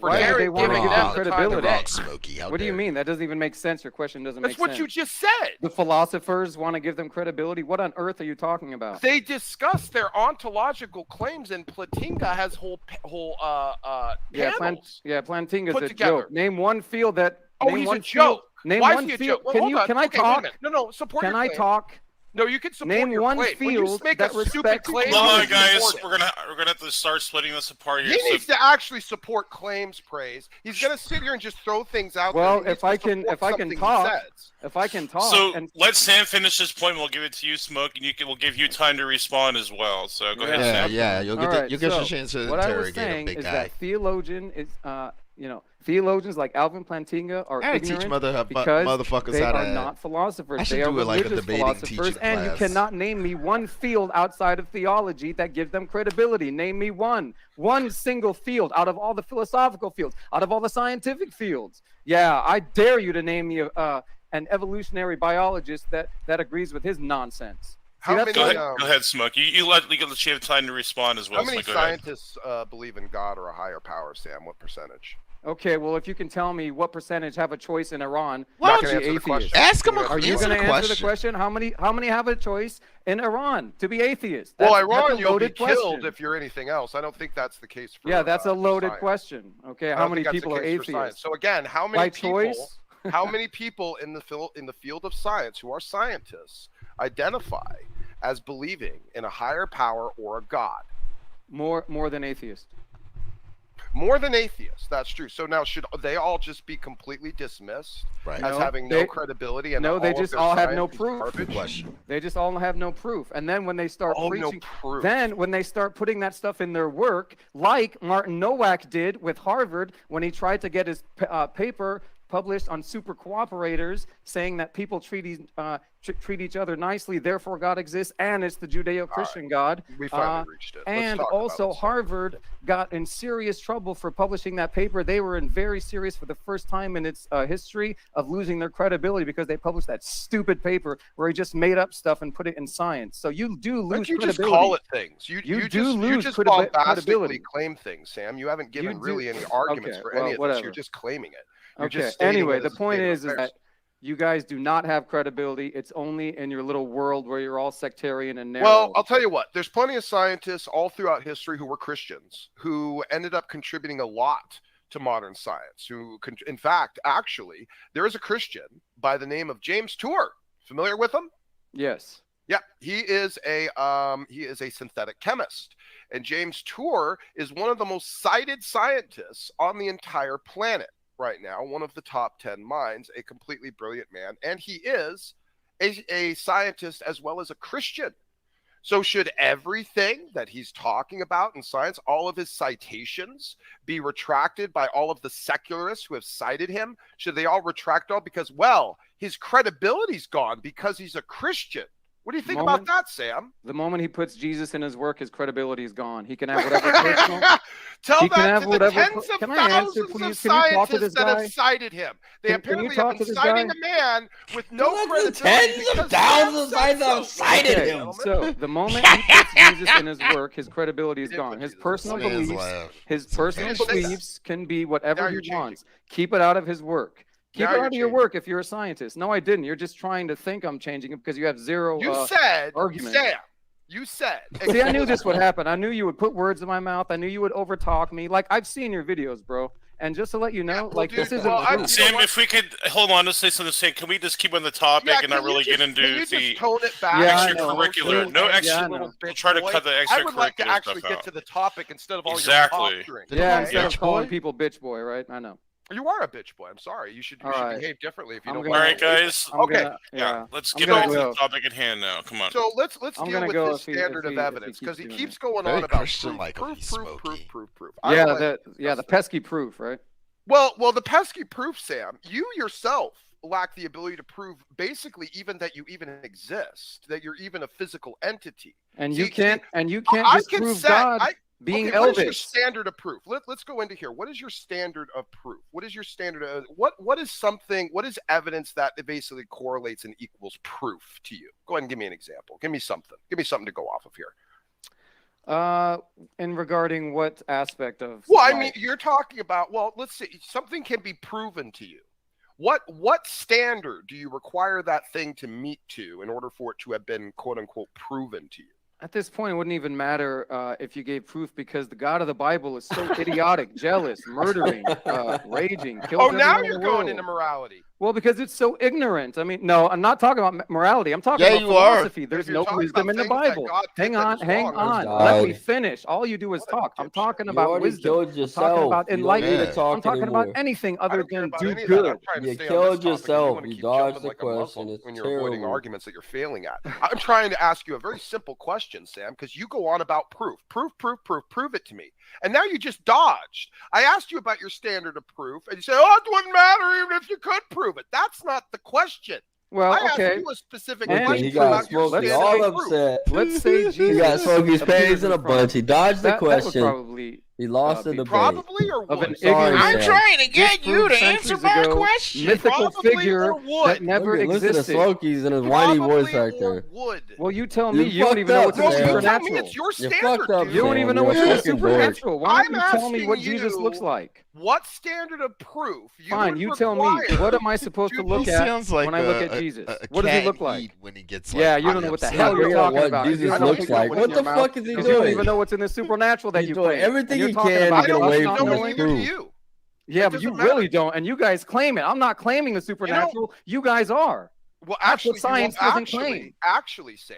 For Why do Gary they want to giving give them them the time of credibility? day. Smokey, how What do you dare mean? That doesn't even make sense. Your question doesn't That's make what sense. you just said. The philosophers want to give them credibility. What on earth are you talking about? They discuss their ontological claims, and Plantinga has whole panels. Plantinga's put a together. joke. Name one field that. Oh, name he's one a joke. Name Why one is he a field. joke? Well, Can hold you? on. Can I Okay, wait a talk? minute. No, support Can your I claim. talk? No, you can support Name your one claim. When you field make that a stupid respects claim, Hold you on, guys. support it. We're gonna have to start splitting this apart here. He So- needs to actually support claims praise. He's gonna sit here and just throw things out Well, there. if I can talk, So and let Sam finish his point. We'll give it to you, Smoke, and we'll give you time to respond as well. So go ahead, Yeah, Sam. yeah, you'll get All right, you'll get so your chance to what I was interrogate him, saying big is guy. that theologian is, theologians like Alvin Plantinga are I gotta teach ignorant because motherfuckers they how are to. not philosophers. I should They are do it like a religious debating philosophers, teaching and you class. cannot name me one field outside of theology that give them credibility. Name me one single field out of all the philosophical fields, out of all the scientific fields. Yeah, I dare you to name me an evolutionary biologist that agrees with his nonsense. See, that's Go what- ahead, Smoke. You let you have time to respond as well. How many so go ahead. scientists believe in God or a higher power, Sam? What percentage? Okay, well, if you can tell me what percentage have a choice in Iran, Why to don't be you answer the atheist. question? Ask him a- Are you answer going to the answer the question. question? How many have a choice in Iran to be atheist? Well, That's Iran, a you'll be loaded killed question. if you're anything else. I don't think that's the case for Yeah, that's a loaded science. question. Okay, I how don't many think that's the people are case for science. atheists? So again, how many By people? choice? How many people in the field of science who are scientists identify as believing in a higher power or a god? More than atheists. More than atheists. That's true. So now, should they all just be completely dismissed as having no credibility? And no, they just all have no proof. They just all have no proof. And then when they start preaching, then when they start putting that stuff in their work, like Martin Nowak did with Harvard when he tried to get his paper published on super cooperators, saying that people treat each other nicely, therefore God exists, and it's the Judeo-Christian God. We finally reached it. And also Harvard got in serious trouble for publishing that paper. They were in very serious for the first time in its history of losing their credibility because they published that stupid paper where he just made up stuff and put it in science. So you do lose credibility. Just call it things. You just bombastically claim things, Sam. You haven't given really any arguments for any of this. You're just claiming it. Okay. Anyway, the point is that you guys do not have credibility. It's only in your little world where you're all sectarian and narrow. Well, I'll tell you what. There's plenty of scientists all throughout history who were Christians who ended up contributing a lot to modern science. In fact, actually, there is a Christian by the name of James Tour. Familiar with him? Yes. Yeah, he is a synthetic chemist, and James Tour is one of the most cited scientists on the entire planet right now, one of the top 10 minds, a completely brilliant man, and he is a scientist as well as a Christian. So should everything that he's talking about in science, all of his citations, be retracted by all of the secularists who have cited him? Should they all retract all because, well, his credibility's gone because he's a Christian? What do you think about that, Sam? The moment he puts Jesus in his work, his credibility is gone. He can have whatever personal. Tell that to the tens of thousands of scientists that have cited him. They apparently have been citing a man with no credibility. Tens of thousands of scientists have cited him. So the moment he puts Jesus in his work, his credibility is gone. His personal beliefs can be whatever he wants. Keep it out of his work. Keep it out of your work if you're a scientist. No, I didn't. You're just trying to think I'm changing it because you have zero argument. You said. See, I knew this would happen. I knew you would put words in my mouth. I knew you would overtalk me. Like, I've seen your videos, bro. And just to let you know, this isn't Sam, if we could hold on to say something, Sam, can we just keep on the topic and not really get into the extracurricular? No extra. We'll try to cut the extracurricular stuff out. I would like to actually get to the topic instead of all your posturing. Yeah, instead of calling people bitch boy, right? I know. You are a bitch boy. I'm sorry. You should behave differently if you don't. All right, guys. Okay. Let's get on to the topic at hand now. Come on. So let's deal with this standard of evidence because he keeps going on about proof. Yeah, the pesky proof, right? Well, the pesky proof, Sam. You yourself lack the ability to prove basically even that you even exist, that you're even a physical entity. And you can't disprove God. Being elvish. What is your standard of proof? Let's go into here. What is your standard of proof? What is your standard of what is evidence that it basically correlates and equals proof to you? Go ahead and give me an example. Give me something. Give me something to go off of here. In regarding what aspect of I mean, you're talking about, let's see, something can be proven to you. What standard do you require that thing to meet to in order for it to have been quote unquote proven to you? At this point, it wouldn't even matter if you gave proof because the God of the Bible is so idiotic, jealous, murdering, raging. Now you're going into morality. Well, because it's so ignorant. I mean, no, I'm not talking about morality. I'm talking about philosophy. There's no wisdom in the Bible. Hang on. Let me finish. All you do is talk. I'm talking about wisdom. I'm talking about enlightenment. I'm talking about anything other than do good. You killed yourself. You dodged the question. When you're avoiding arguments that you're failing at. I'm trying to ask you a very simple question, Sam, because you go on about proof. Prove it to me. And now you just dodged. I asked you about your standard of proof, and you say, it wouldn't matter even if you could prove it. That's not the question. Well, I asked you a specific question about your standard of proof. Let's say Jesus. He got Smokey's panties in a bunch. He dodged the question. Probably he lost the debate. Probably or would? I'm trying to get you to answer my question. Mythical figure that never existed. Listen to Smokey's and his whiny voice right there. Well, you tell me you don't even know what's in the supernatural. It's your standard. You don't even know what's in the supernatural. Why don't you tell me what Jesus looks like? What standard of proof? You tell me. What am I supposed to look at when I look at Jesus? What does he look like? When he gets you don't know what the hell you're talking about. Jesus looks like. What the fuck is he doing? You don't even know what's in the supernatural that you doing everything he can to get away from the proof. Yeah, but you really don't, and you guys claim it. I'm not claiming the supernatural. You guys are. Well, That's actually, what science doesn't claim. Actually, Sam,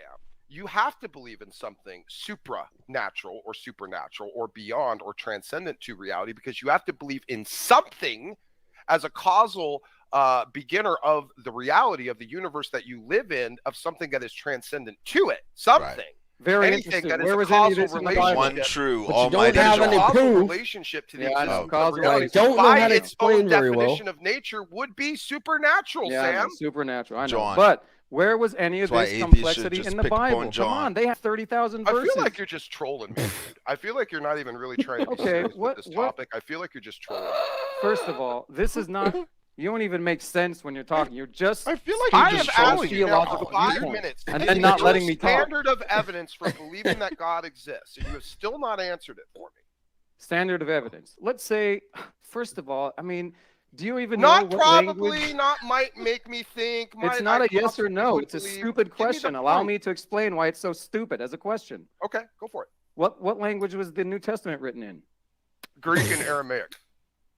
you have to believe in something supranatural or supernatural or beyond or transcendent to reality, because you have to believe in something as a causal beginner of the reality of the universe that you live in, of something that is transcendent to it. Something. Right. Very anything interesting. that is Where a was any of causal this in the Bible? One true, But you don't almighty have There's a any God. causal proof. relationship to the Yeah, I know. existence of Causal reality. relationship. Don't know By how to its own explain very well. definition of nature would be supernatural, Yeah, I know, Sam. supernatural. I know. John. But where was any of That's why this atheists should complexity just in the pick upon Bible? Come John. on, they have 30,000 I verses. feel like you're just trolling me, dude. I feel like you're not even really trying to be Okay, serious what- with this what- topic. I feel like you're just trolling. First of all, this is not. You don't even make sense when you're talking. You're just. I feel like I you're have just asked trolling. you now theological for 5 viewpoint. minutes, And to then give not you letting a me talk. standard of evidence for believing that God exists, and you have still not answered it for me. Standard of evidence. Let's say, first of all, I mean, do you even Not know what probably, language? not might make me think. It's Might, not I a yes or no. possibly It's a believe. stupid Give me the question. Allow proof. me to explain why it's so stupid as a question. Okay, go for it. What language was the New Testament written in? Greek and Aramaic.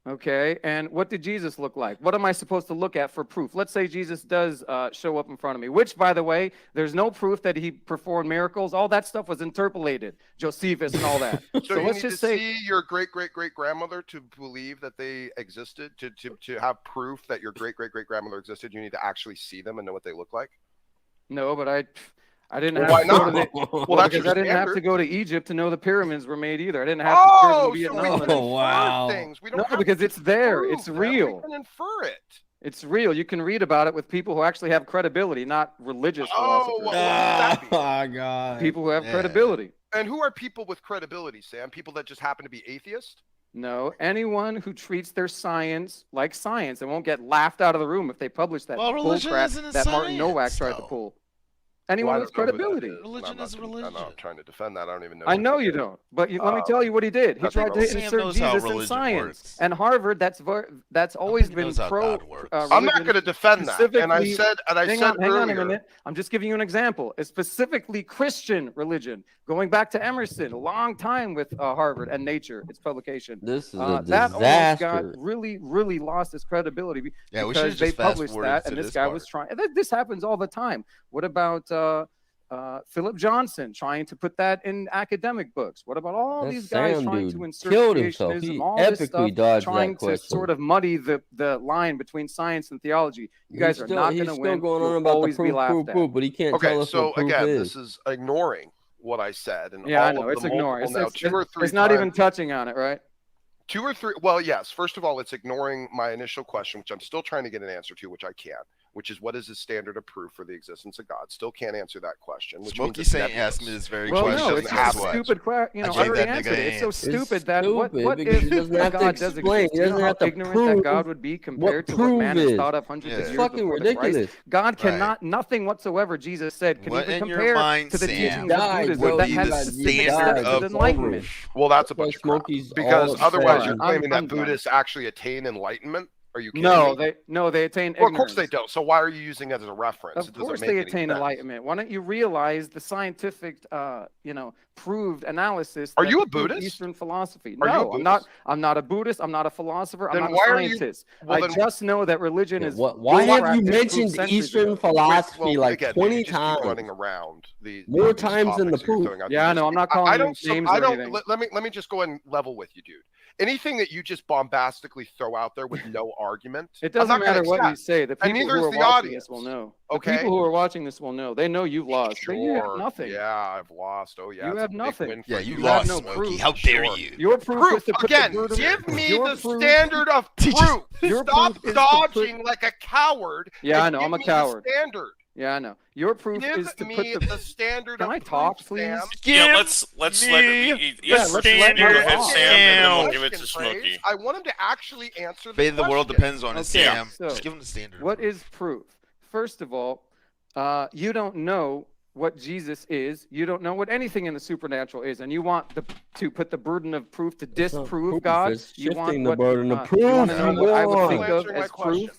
Okay, and what did Jesus look like? What am I supposed to look at for proof? Let's say Jesus does show up in front of me, which, by the way, there's no proof that he performed miracles. All that stuff was interpolated, Josephus and all that. So you let's need just to say, see your great-great-great-grandmother to believe that they existed, to have proof that your great-great-great-grandmother existed. You need to actually see them and know what they look like. no, but I didn't Well, have why to go to not? the, Well, that's because your I didn't have standard. to go to Egypt to know the pyramids were made either. I didn't have to serve Oh, in so we Vietnam. can Oh, infer wow. things. We don't No, have because to it's there. prove It's them. real. We can infer it. It's real. You can read about it with people who actually have credibility, not religious Oh, philosophers. what would that be? Oh, God. People who have Yeah. credibility. And who are people with credibility, Sam? People that just happen to be atheists? No, anyone who treats their science like science and won't get laughed out of the room if they publish that Well, bull religion crap isn't a that Martin Nowak science, tried to though. pull. Well, Anyone I with don't know who that credibility. is, and Religion I'm not is gonna- religion. I'm not trying to defend that. I don't even know. I who know it you is. don't, but let me tell you what he did. He that's tried to wrong. Sam insert knows how Jesus in religion science. works. And Harvard, that's always He been knows how pro. God works. I'm not going to defend that. And I specifically- said, Hang on a earlier, minute. I'm just giving you an example. It's specifically Christian religion, going back to Emerson, a long time with Harvard and Nature, its publication. This is a That almost got disaster. really lost its credibility Yeah, we because should they just fast published forward that, to and this this guy part. was trying. This happens all the time. What about Philip Johnson trying to put that in academic books? What about all That these guys Sam trying dude to insert killed himself. creationism, He all this epically stuff, dodged trying that to question. sort of muddy the line between science and theology? You guys are not going to He's win. still going You'll on about always the be proof, laughed proof, at. proof, but he can't okay, tell us so what proof again, is. this is ignoring what I said. And Yeah, all I know. of It's the ignoring. multiple It's, now, two or three it's not even times- touching on it, right? 2 or 3. Well, yes. First of all, it's ignoring my initial question, which I'm still trying to get an answer to, which I can, which is what is the standard of proof for the existence of God? Still can't answer that question. Which means Smokey it's Saint nebulous. asked me this very Well, question. no, it's doesn't just have a one. stupid question. You know, I I gave already that answered nigga it. It's so an stupid It's that what stupid because if he doesn't have to God doesn't explain. exist? He Do you doesn't know how have to ignorant that prove God would be compared to what proof man has is. thought of hundreds Yeah. of It's years fucking before the Christ? ridiculous. God Right. cannot, nothing whatsoever Jesus said can What even in your compare mind, to the Sam, teachings of died, Buddhism bro. that be has the specific standard steps of of enlightenment. Well, that's a That's why bunch of crap. Smokey's Because all otherwise, upset. you're I'm claiming that done. Buddhists actually attain enlightenment. Are you kidding No, me? they attain Well, of ignorance. course they don't. So why are you using that as a reference? Of It doesn't course make they any attain sense. enlightenment. Why don't you realize the scientific, proved analysis? Are that you a prove Buddhist? Eastern philosophy. Are you a No, I'm not. Buddhist? I'm not a Buddhist. I'm not a philosopher. I'm Then not why a are you- scientist. well, I then- just know that religion is. Why bull have crap you that proved mentioned centuries Eastern ago. philosophy Well, like again, 20 you just keep running times? around More these times than the topics that you're proof. throwing out. Yeah, I know. I'm not calling I you don't. names I or don't. anything. Let me just go and level with you, dude. Anything that you just bombastically throw out there with no argument, It I'm doesn't not gonna matter what you accept. say. The And people neither who are is the watching audience. this will know. The Okay. people who are watching this will know. They know you've lost. Sure. You have nothing. Yeah, I've lost. Oh yeah. You it's have a big nothing. win for Yeah, you You have lost, no Smokey. proof. How dare Sure. you? Your proof, Proof is to put again. the burden. Give me your the proof- standard of Teach proof. Your Stop proof is to put- dodging like a coward. Yeah, I and know. give I'm a me the coward. standard. Yeah, I know. Your proof Give is to me put the standard Can of I proof, talk, please? Sam. Yeah, let's let me Yeah, let's let you him go ahead, talk. Sam, and then we'll Sam. give it to Question Smokey. phrase. I want him to actually answer the Fate of the world question. depends on it, Okay, Sam. so, Just give him the standard. What is proof? First of all, you don't know what Jesus is. You don't know what anything in the supernatural is, and you want to put the burden of proof to It's not disprove proof, God. it's You want shifting the what, burden of you want proof. to know what I would Still think of answering my as question. proof.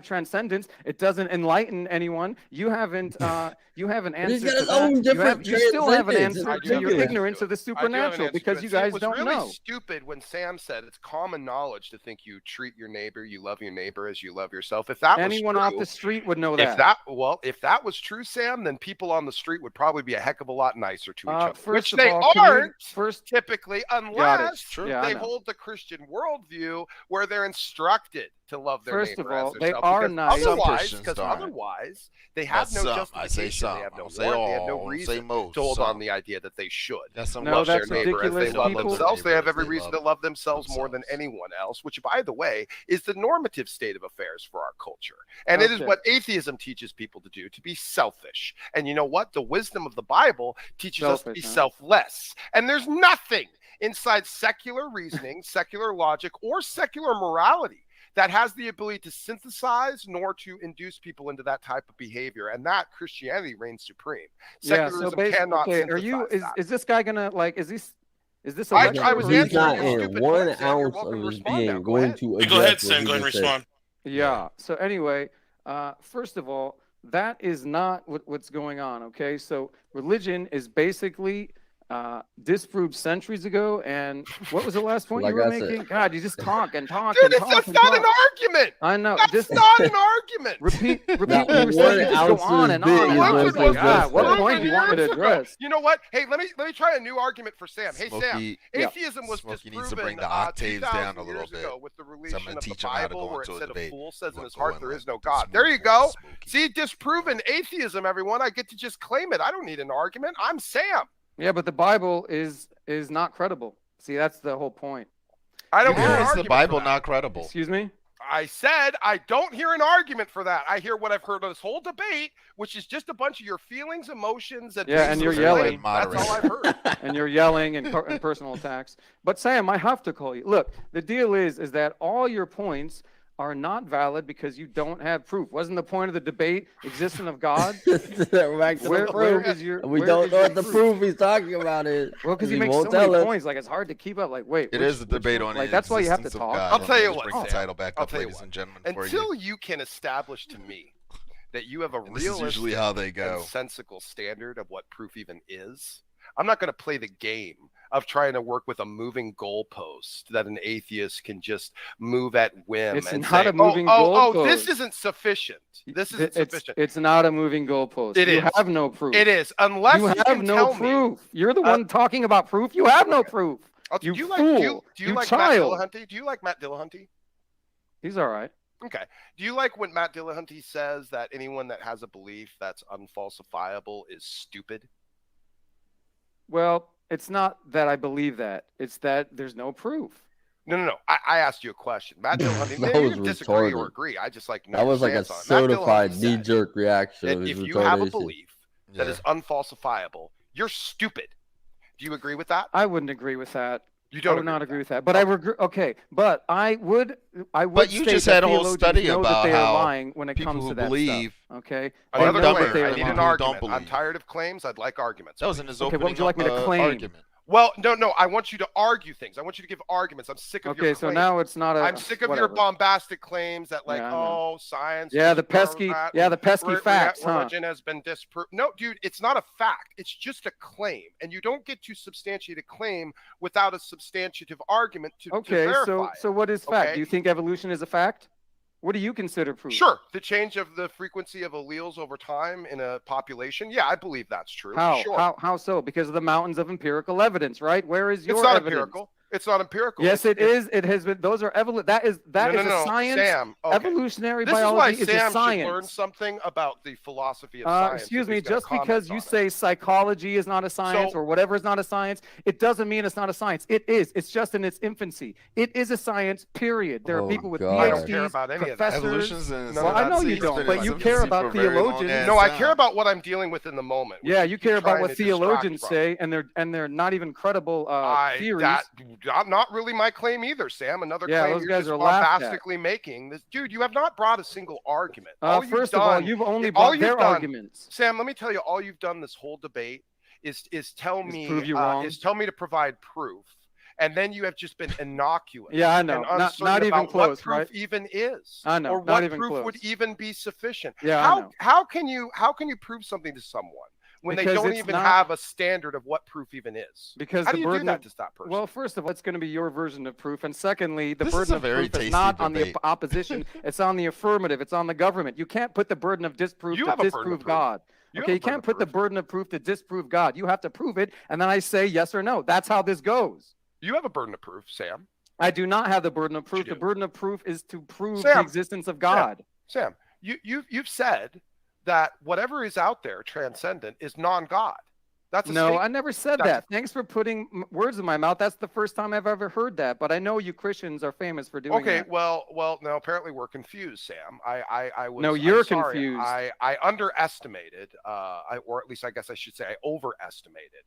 have transcendence. It doesn't enlighten anyone. You haven't answered got to his that. own different You still haven't transcendence. answered It's to your ridiculous. ignorance of the I do have an supernatural answer because to you it. See, guys it was don't really know. stupid when Sam said it's common knowledge to think you treat your neighbor, you love your neighbor as you love yourself. If that Anyone was off true, the street would know if that. that was true, Sam, then people on the street would probably be a heck of a lot nicer to each other, First which of they all, can we aren't first typically, got it. unless Yeah, I they know. hold the Christian worldview where they're instructed to love their First neighbor of all, as they themselves. are Because nice. Some otherwise, Christians because don't. otherwise they have That's no some. I say justification Some. They have no I'll say warrant. They have all. no I'll reason say most. to hold Some. on the idea that they should. That's some No, love their that's neighbor as they ridiculous. love People- themselves. They have every They reason to love love themselves more than themselves. anyone else, which, by the way, is the normative state of affairs for our culture. And it is Okay. what atheism teaches people to do, to be selfish. And you know what? The wisdom of the Bible teaches us to be Selfish, huh? selfless. And there's nothing inside secular reasoning, secular logic, or secular morality that has the ability to synthesize nor to induce people into that type of behavior. And that Christianity reigns supreme. Yeah. Secularism So basically, cannot okay, synthesize that. is this guy gonna like? Is this a I lecture? was or He's is answering not this- your in stupid 1 point, Sam. You're ounce welcome of to his respond being now. Go going ahead. to Go address ahead, what Sam. he Go ahead and just said. respond. Yeah. So anyway, first of all, that is not what's going on. Okay. So religion is basically disproved centuries ago. And what was the last point Like you were I said- making? God, you just talk and talk Dude, and talk that's and not talk. an argument. I know. That's Just not an argument. repeat That what you were 1 saying. Just go ounce on is and big on is and what on. it It's like, was God, what just point do you want me to years ago. address? You know what? Hey, let me try a new argument for Sam. Hey, Sam. Smokey, Yeah. Atheism was Smokey disproven needs to bring the octaves 2,000 down a little years bit. ago with the So I'm relation gonna of the teach him how to Bible, go where it into a said a debate. fool says in We'll his go heart in there like is no this God. Smokey There you versus go. Smokey. See, disproven atheism, everyone. I get to just claim it. I don't need an argument. I'm Sam. Yeah, but the Bible is not credible. See, that's the whole point. I don't hear an How is the argument Bible for that. not credible? Excuse me? I said I don't hear an argument for that. I hear what I've heard of this whole debate, which is just a bunch of your feelings, emotions, and Yeah, and you're baseless yelling. claims. That's all I've heard. And you're yelling and personal attacks. But Sam, I have to call you. Look, the deal is that all your points are not valid because you don't have proof. Wasn't the point of the debate existence of God? We're back to the Where proof. is your? We where don't is know your what the proof he's talking about is. Well, because he He makes so won't many tell us. points, like it's hard to keep up. Like, wait, It which- is a debate which on one? Like the that's why you have to existence of talk. God. I'll tell you Let's what, bring the Sam. title back I'll up, tell you ladies what. and gentlemen, for Until you. you can establish to me that you have a And this is realistic usually how they and go. sensical standard of what proof even is, I'm not going to play the game of trying to work with a moving goalpost that an atheist can just move at whim. It's and not say, a moving oh, this goalpost. isn't sufficient. This isn't sufficient. It's not a moving goalpost. It You is. have no proof. It is, unless You you have can no tell me. proof. You're the one talking about proof. You have no proof. Do You you fool. do you You like child. Matt Dillahunty? Do you like Matt Dillahunty? He's all right. Okay. Do you like when Matt Dillahunty says that anyone that has a belief that's unfalsifiable is stupid? Well, it's not that I believe that. It's that there's no proof. No. I asked you a question. Matt Dillahunty, That maybe you was can disagree or retarded. agree. I just like to know That your was like a stance on it. Matt certified Dillahunty said knee-jerk reaction that of his if you have a retardation. belief that is unfalsifiable, you're stupid. Do you agree with that? I wouldn't agree with that. You I don't would not agree with that. But I agree. Okay, but I would. But you state just that had a whole theologians study know about that they are how lying when it people comes who to that believe stuff. Okay. Another They know dumber that they claim. are I need lying. an who don't argument. I'm believe. tired of claims. I'd like arguments. That was in his Okay, opening what would you like me to claim? argument. Well, no. I want you to argue things. I want you to give arguments. I'm sick of your Okay, so claims. now it's not a. I'm sick of your whatever. bombastic claims that, like, Yeah, I know. oh, science. Yeah, the disproves pesky. that, Yeah, and the pesky facts, huh? religion has been disproved. No, dude, it's not a fact. It's just a claim, and you don't get to substantiate a claim without a substantiative argument to Okay, verify it. so what is fact? Okay? Do you think evolution is a fact? What do you consider proof? Sure, the change of the frequency of alleles over time in a population. Yeah, I believe that's true. How? Sure. How so? Because of the mountains of empirical evidence, right? Where is your It's not evidence? empirical. It's not empirical. Yes, it is. It has been. Those are that is No, a science. Sam, okay. Evolutionary This is why biology is Sam a science. should learn something about the philosophy of science. Excuse if me, he's gonna just because comment you on it. say psychology is not a science So- or whatever is not a science, it doesn't mean it's not a science. It is. It's just in its infancy. It is a science, period. There are Oh, people with God. I don't care PhDs, about any of that. professors. No, Well, I know you it's don't, been but in you its care infancy about for a very long theologians. ass No, I time. care about what I'm dealing with in the moment. which Yeah, you keep care about trying what to distract theologians from. say, and they're not even credible theories. Not really my claim either, Sam. Another Yeah, claim those you're guys just are laughed at. bombastically making. This, dude, you have not brought a single argument. All you've First of all, done- you've only all brought you've their done- arguments. Sam, let me tell you, all you've done this whole debate is tell me prove you wrong. is tell me to provide proof, and then you have just been innocuous. Yeah, I know. and Not uncertain even about close, what proof right? even is. I know, Or not what even proof would close. even be sufficient. Yeah, I know. How can you prove something to someone when Because they don't it's even not- have a standard of what proof even is? Because How the do you burden do that of, to that person? well, first of all, it's going to be your version of proof, and secondly, the This is burden a of very proof is tasty not on the debate. opposition; it's on the affirmative. It's on the government. You can't put the burden of disproof You to have a burden of disprove proof. God. You Okay, have you a burden can't of put the proof. burden of proof to disprove God. You have to prove it, and then I say yes or no. That's how this goes. You have a burden of proof, Sam. I do not have the burden of proof. You The do. burden of proof is to prove Sam, the existence of God. Sam, you've said that whatever is out there, transcendent, is non-God. That's a No, statement. I never said that. Thanks for putting words in my mouth. That's the first time I've ever heard that. But I know you Christians are famous for doing Okay, that. well, no. Apparently, we're confused, Sam. I was. No, you're I'm sorry. confused. I underestimated, or at least I guess I should say, I overestimated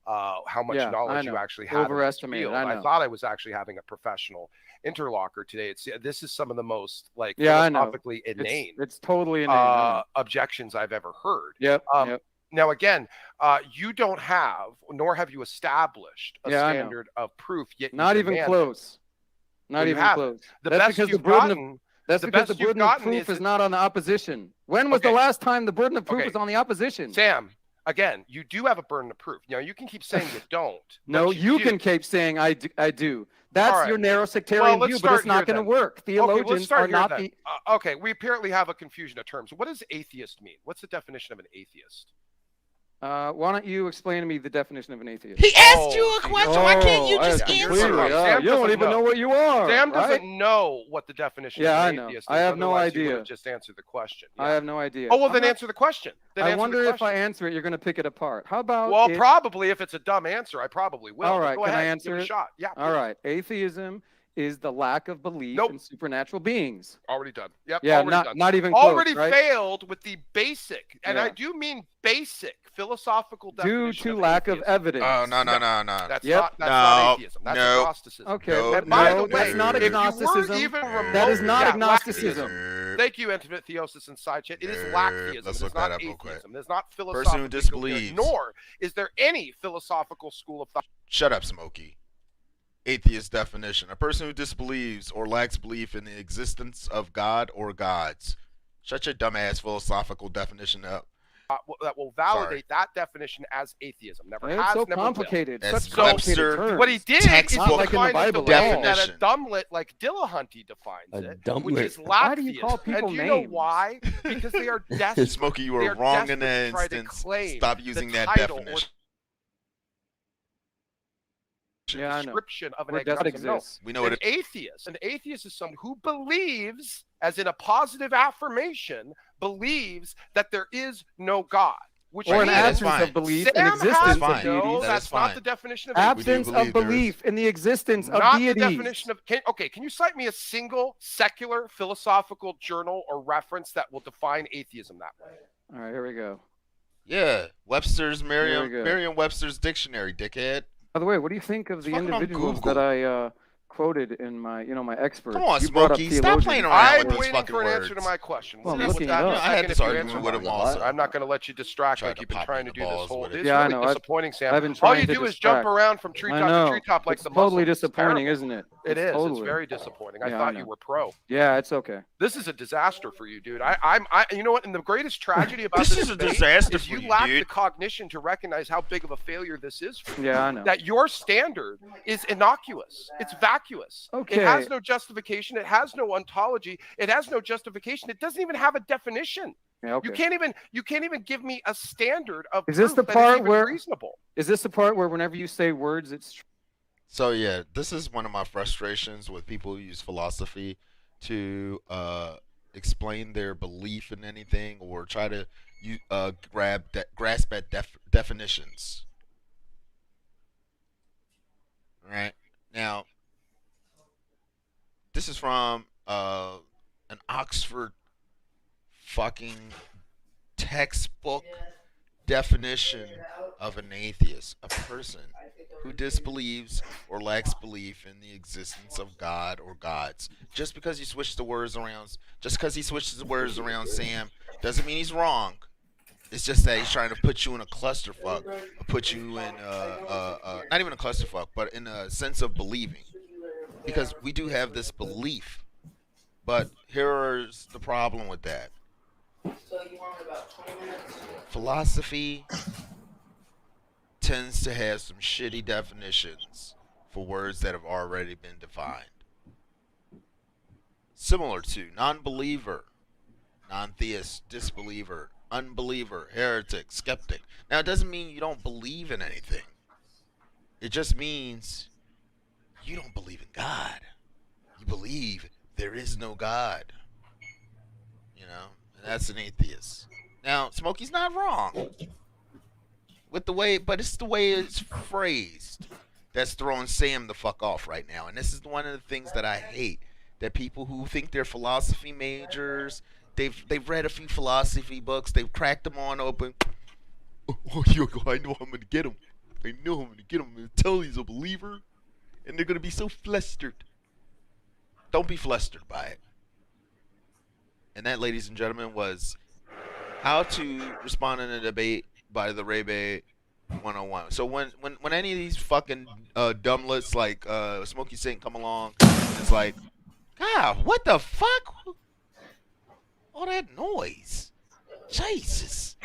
how much knowledge you actually had. Overestimated. In this field. I thought I was actually having a professional interlocker today. This is some of the most philosophically inane. It's totally inane. Objections I've ever heard. Yep. Now, again, you don't have, nor have you established a standard of proof yet. Not even close. Not even close. That's because the burden of proof is not on the opposition. When was the last time the burden of proof was on the opposition? Sam, again, you do have a burden of proof. You know, you can keep saying you don't. No, you can keep saying I do. That's your narrow sectarian view, but it's not going to work. Theologians are not the. Okay, we apparently have a confusion of terms. What does atheist mean? What's the definition of an atheist? Why don't you explain to me the definition of an atheist? He asked you a question. Why can't you just answer? You don't even know what you are. Sam doesn't know what the definition of an atheist is. I have no idea. Just answer the question. I have no idea. Oh, well, then answer the question. I wonder if I answer it, you're going to pick it apart. How about? Well, probably if it's a dumb answer, I probably will. All right, go can ahead, I answer give it? A shot. Yeah. All right. Atheism is the lack of belief in supernatural beings. Already done. Yep. Yeah, not even close, already right? failed with the basic, and I do mean basic philosophical definition. Due to lack of evidence. Oh no. That's not atheism. That's agnosticism. Okay. And by the way, that's not agnosticism. That is not agnosticism. Thank you, Intimate Theosis and Side Chat. It is lacktheism. Let's It's look that not up real quick. atheism. There's not philosophical. Person who disbelieves. Nor is there any philosophical school of thought. Shut up, Smokey. Atheist definition: a person who disbelieves or lacks belief in the existence of God or gods. Shut your dumbass philosophical definition up. That will validate that definition as atheism. Never it's has, so never complicated. Will. Such complicated terms. What he did is like in the Bible that a dumblet like Dillahunty defines which is lacktheism. Why do you call people and do you names? know why? Because they are desperate. Smokey, you were wrong in that instance. Stop using that definition. Description of an agnostic. No. We know what an atheist. An atheist is someone who believes, as in a positive affirmation, believes that there is no God. Which or an absence of belief in existence of deities. That's not the definition of absence of belief in the existence of deities. Not the definition of. Can you cite me a single secular philosophical journal or reference that will define atheism that way? All right, here we go. Yeah, Webster's Merriam-Webster's dictionary, dickhead. By the way, what do you think of the individuals that I quoted in my, my experts? Come on, Smokey, stop playing around with these fucking words. I'm waiting for an answer to my question. Well, I'm looking it up. I had this argument with him also. I'm not going to let you distract like you've been trying to do this whole. It's I really know. disappointing, Sam. I've been All trying you to do is distract. jump around from treetop to treetop like it's the totally Muslims. disappointing, isn't it? It is. Totally. It's very disappointing. I Yeah, thought I you know. were pro. Yeah, it's okay. This is a disaster for you, dude. You know what? And the greatest tragedy about this is a disaster is for you lack dude. the cognition to recognize how big of a failure this is for you. Yeah, I know. That your standard is innocuous. It's vacuous. Okay. It has no justification. It has no ontology. It has no justification. It doesn't even have a definition. Yeah, okay. You can't even give me a standard of Is this proof the that is part even where reasonable. Is this the part where whenever you say words, it's true? So yeah, this is one of my frustrations with people who use philosophy to explain their belief in anything or try to grasp at definitions. All right, now this is from an Oxford fucking textbook definition of an atheist: a person who disbelieves or lacks belief in the existence of God or gods. Just because he switches the words around, Sam, doesn't mean he's wrong. It's just that he's trying to put you in a clusterfuck, or put you in not even a clusterfuck, but in a sense of believing. Because we do have this belief, but here's the problem with that. So you want about 20 minutes? Philosophy tends to have some shitty definitions for words that have already been defined. Similar to non-believer, non-theist, disbeliever, unbeliever, heretic, skeptic. Now, it doesn't mean you don't believe in anything. It just means you don't believe in God. You believe there is no God. You know? And that's an atheist. Now, Smokey's not wrong with the way, but it's the way it's phrased that's throwing Sam the fuck off right now. And this is one of the things that I hate. That people who think they're philosophy majors, they've read a few philosophy books, they've cracked them on open. Oh, I know I'm gonna get him. I know I'm gonna get him. I'm gonna tell he's a believer, and they're gonna be so flustered. Don't be flustered by it. And that, ladies and gentlemen, was how to respond in a debate by the Ray-Bay 101. So when any of these fucking dumbluts like Smokey Saint come along, it's like, God, what the fuck? All that noise. Jesus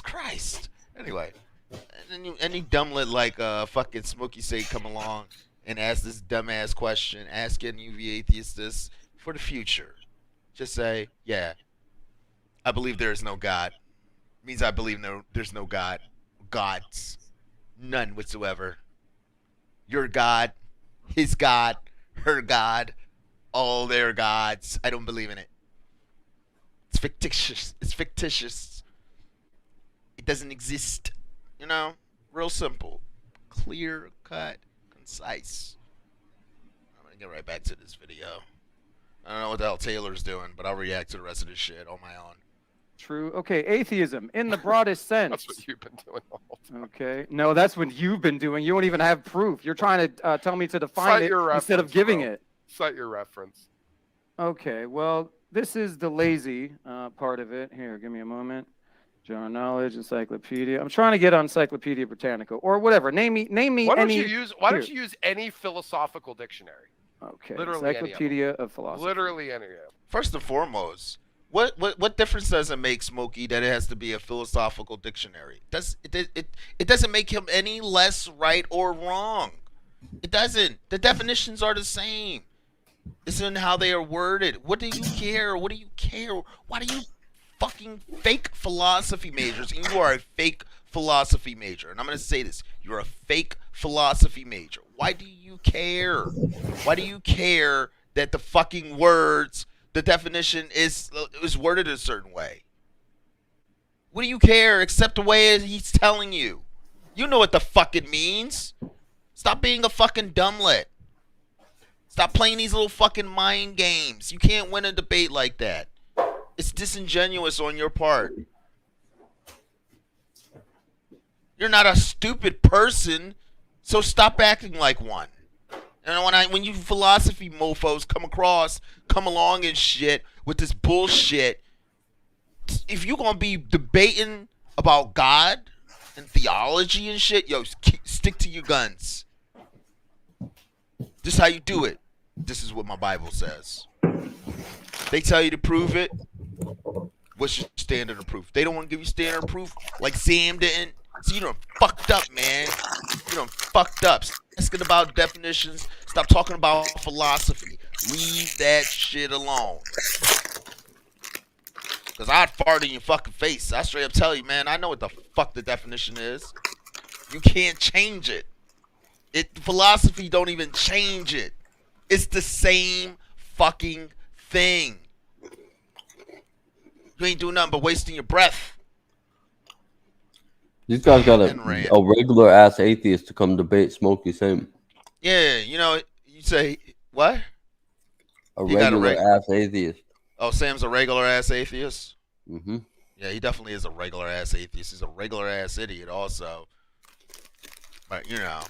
Christ. Anyway, any dumblet like fucking Smokey Saint come along and ask this dumbass question, ask any of you atheists this for the future. Just say, yeah, I believe there is no God. It means I believe there's no God. Gods. None whatsoever. Your God, his God, her God, all their gods. I don't believe in it. It's fictitious. It's fictitious. It doesn't exist. You know? Real simple. Clear cut. Concise. I'm going to get right back to this video. I don't know what the hell Taylor's doing, but I'll react to the rest of this shit on my own. True. Okay, atheism in the broadest sense. That's what you've been doing all the time. Okay. No, that's what you've been doing. You don't even have proof. You're trying to tell me to define Cite it your instead of reference, giving bro. it. Cite your reference. Okay. Well, this is the lazy part of it. Here, give me a moment. General knowledge, encyclopedia. I'm trying to get on Encyclopedia Britannica or whatever. Name me Why don't any. you use any philosophical dictionary? Okay. Literally Encyclopedia of Philosophy. Literally any of them. First and foremost, what difference does it make, Smokey, that it has to be a philosophical dictionary? It doesn't make him any less right or wrong. It doesn't. The definitions are the same. It's in how they are worded. What do you care? What do you care? Why do you fucking fake philosophy majors? And you are a fake philosophy major. And I'm going to say this. You're a fake philosophy major. Why do you care? Why do you care that the fucking words, the definition is worded a certain way? What do you care except the way he's telling you? You know what the fuck it means. Stop being a fucking dumblet. Stop playing these little fucking mind games. You can't win a debate like that. It's disingenuous on your part. You're not a stupid person, so stop acting like one. And when you philosophy mofos come along and shit with this bullshit, if you're gonna be debating about God and theology and shit, yo, stick to your guns. This is how you do it. This is what my Bible says. They tell you to prove it. What's your standard of proof? They don't want to give you standard of proof like Sam didn't. So you done fucked up, man. You done fucked up. Stop asking about definitions. Stop talking about philosophy. Leave that shit alone. Because I'd fart in your fucking face. I straight up tell you, man, I know what the fuck the definition is. You can't change it. Philosophy don't even change it. It's the same fucking thing. You ain't doing nothing but wasting your breath. These guys got a regular ass atheist to come debate Smokey Saint. Yeah, you know, you say what? A regular ass atheist. Oh, Sam's a regular ass atheist? Mm-hmm. Yeah, he definitely is a regular ass atheist. He's a regular ass idiot also. But, you know.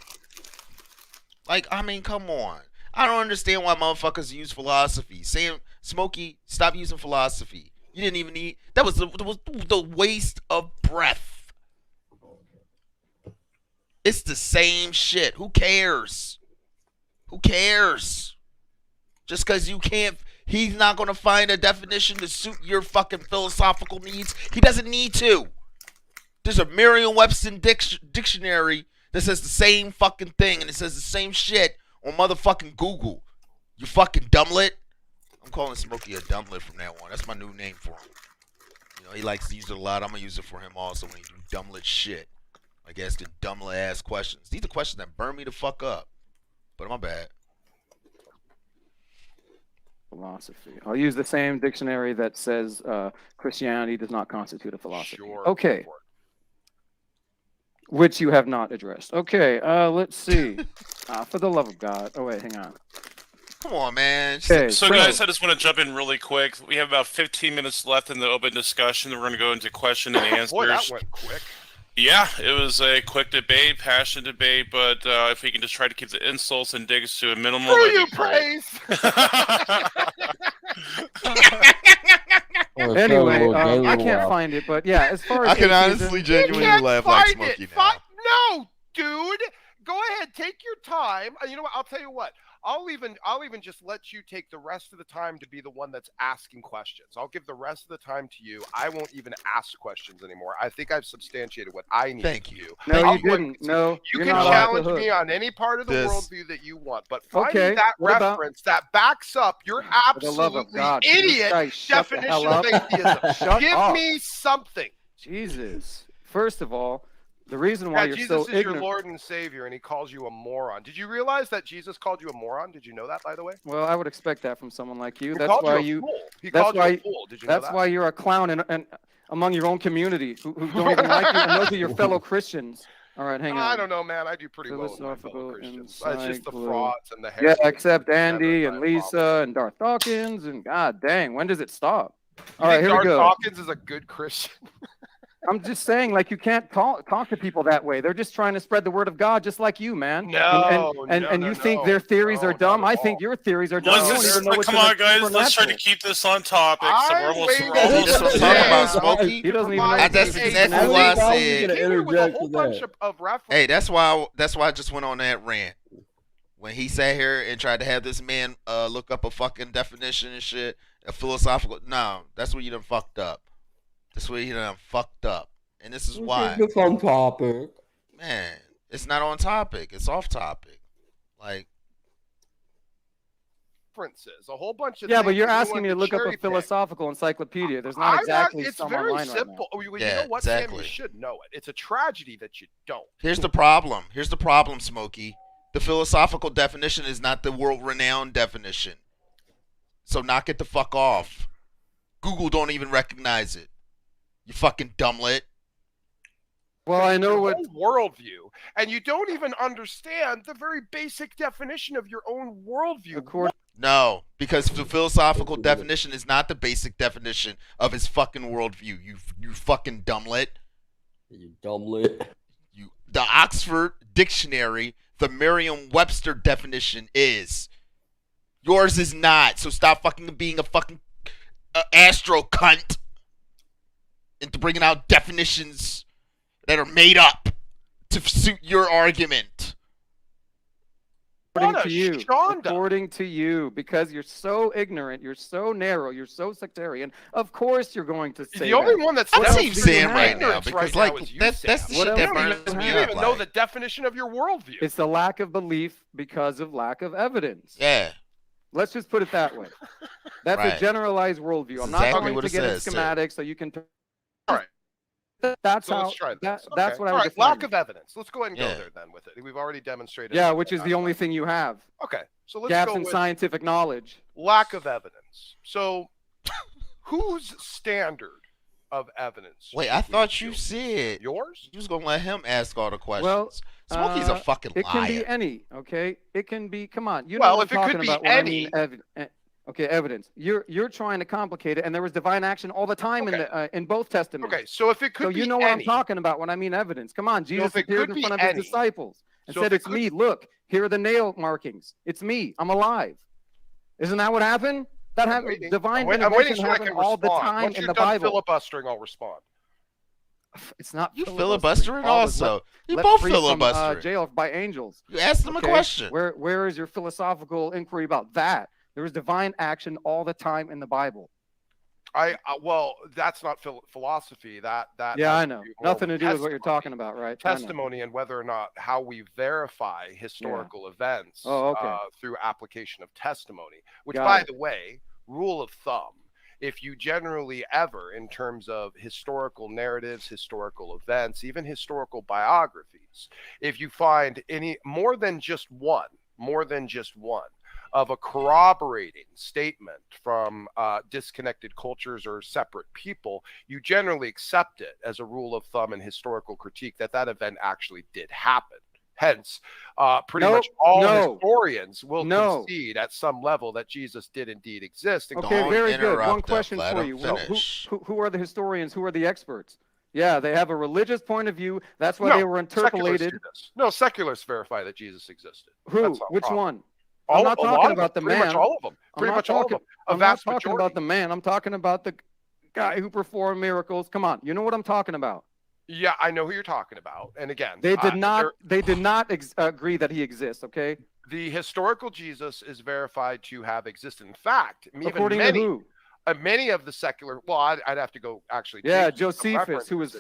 Like, I mean, come on. I don't understand why motherfuckers use philosophy. Sam, Smokey, stop using philosophy. You didn't even need... That was the waste of breath. It's the same shit. Who cares? Who cares? Just because you can't... He's not going to find a definition to suit your fucking philosophical needs. He doesn't need to. There's a Merriam-Webster dictionary that says the same fucking thing, and it says the same shit on motherfucking Google. You fucking dumblet. I'm calling Smokey a dumblet from now on. That's my new name for him. You know, he likes to use it a lot. I'm going to use it for him also when he do dumblet shit. Like asking dumblet ass questions. These are questions that burn me the fuck up. But my bad. philosophy. I'll use the same dictionary that says Christianity does not constitute a philosophy. Sure. Okay. Which you have not addressed. Okay, let's see. For the love of God. Oh, wait, hang on. Come on, man. Okay, So, guys, I just want to jump in really quick. We have about 15 minutes left in the open discussion. We're going to go into question and answers. Boy, that went quick. Yeah, it was a quick debate, passionate debate, but if we can just try to keep the insults and digs to a minimum, Screw that'd you, be great. praise. Anyway, I can't find it, but yeah, as far as I can atheism- honestly genuinely laugh like Smokey now. No, dude. Go ahead, take your time. You know what? I'll tell you what. I'll even just let you take the rest of the time to be the one that's asking questions. I'll give the rest of the time to you. I won't even ask questions anymore. I think I've substantiated what I need to do. No, you didn't. No, You you're can not off the challenge hook. me on any part of the This- worldview that you want, but find me Okay, that what about- reference that backs up your For the love of absolutely God, can this idiot guy shut the definition hell of up? atheism. Shut Give up. me something. Jesus. First of all, the reason why Yeah, you're Jesus so is your ignorant. Lord and Savior, and He calls you a moron. Did you realize that Jesus called you a moron? Did you know that, by the way? Well, I would expect that from someone like you. He That's called why you a you. fool. He that's called you why. a fool. Did you know That's that? why you're a clown and among your own community who don't even like you, and those are your fellow Christians. All right, hang on. I don't know, man. I do pretty well with my fellow Philosophical Christians. It's just the encyclo- frauds and the Yeah, heresy. except Andy and Lisa and Darth Dawkins and God dang, when does it stop? All right, think here we Darth go. Dawkins is a good Christian? I'm just saying, like, you can't talk to people that way. They're just trying to spread the word of God, just like you, man. No, and you think their theories are dumb. I think your theories are dumb. You don't even know what's Come in the on, guys. Let's try to supernatural. keep this on topic. So we're almost. That's what I'm talking about, Smokey. He doesn't even know. That's exactly what I said. Of reference. Hey, that's why I just went on that rant. When he sat here and tried to have this man look up a fucking definition and shit, a philosophical. No, that's where you done fucked up. That's where you done fucked up. And this is why. It's on topic. Man, it's not on topic. It's off topic. Like. References, a whole bunch of Yeah, things but you're that you asking want me to look up a cherry pick. philosophical encyclopedia. There's not exactly It's some very online simple. right now. Well, Yeah, you know what, Sam? exactly. You should know it. It's a tragedy that you don't. Here's the problem. Here's the problem, Smokey. The philosophical definition is not the world-renowned definition. So knock it the fuck off. Google don't even recognize it. You fucking dumblet. Well, I know what worldview, and you don't even understand the very basic definition of your own worldview. No, because the philosophical definition is not the basic definition of his fucking worldview. You fucking dumblet. You dumblet. The Oxford Dictionary, the Merriam-Webster definition is. Yours is not. So stop fucking being a fucking astro cunt into bringing out definitions that are made up to suit your argument. According to you, because you're so ignorant, you're so narrow, you're so sectarian. Of course, you're going to say The only that. one that's What left else with do you Sam have? right now, ignorance because, right like, now is you, that's the Sam. shit that You don't burns me even up, know like. the definition of your worldview. It's the lack of belief because of lack of evidence. Yeah. Let's just put it that way. That's Right. a generalized worldview. That's I'm not exactly going what to it get says, a sir. schematic so you can. All right. That's So how. let's try this. That's Okay. what I All would right, define. lack of evidence. Let's go ahead and Yeah. go there then with it. We've already demonstrated. Yeah, that. which is the only thing you have. Okay, so let's Gaps go in with scientific knowledge. lack of evidence. So, whose standard of evidence? Wait, I thought you said yours. You was gonna let him ask all the questions. Well, Smokey's a fucking It liar. can be any. Okay, it can be. Come on, you know Well, what if I'm it talking could be about when I mean any- okay, evidence. You're trying to complicate it, and there was divine action all the time in both testaments. Okay, so if it could So be you know what I'm any- talking about when I mean evidence. Come on, Jesus if it appeared could in be front of any- his disciples and so said, if it "It's could- me. Look, here are the nail markings. It's me. I'm alive." Isn't that what happened? That happened. Divine I'm waiting intervention so I happened can all the respond. time Once in you're the done Bible. filibustering, I'll respond. It's not You filibustering. filibustering Paul was also. let- You let both free from, filibustering. jail by angels. You asked them a question. Where is your philosophical inquiry about that? There is divine action all the time in the Bible. Well, that's not philosophy. That Yeah, has I know. do more Nothing to do with what you're talking about, right? I know. testimony and whether or not how we verify historical events Oh, okay. Through application of testimony. Which, Got by it. the way, rule of thumb. If you generally ever, in terms of historical narratives, historical events, even historical biographies, if you find any more than just one of a corroborating statement from disconnected cultures or separate people, you generally accept it as a rule of thumb in historical critique that that event actually did happen. Hence, pretty much all historians will concede at some level that Jesus did indeed exist. Okay, very good. One question for you. Who are the historians? Who are the experts? Yeah, they have a religious point of view. That's why they were interpolated. No, secularists verify that Jesus existed. Who? Which one? I'm I'm not talking about the pretty man. much all of them. Pretty much all of them. I'm not talking about the man. I'm talking about the guy who performed miracles. Come on, you know what I'm talking about. Yeah, I know who you're talking about. And again, they did not. They did not agree that he exists. Okay. The historical Jesus is verified to have existed. In fact, according to who? Many of the secular. Well, I'd have to go actually. Yeah, Josephus, who was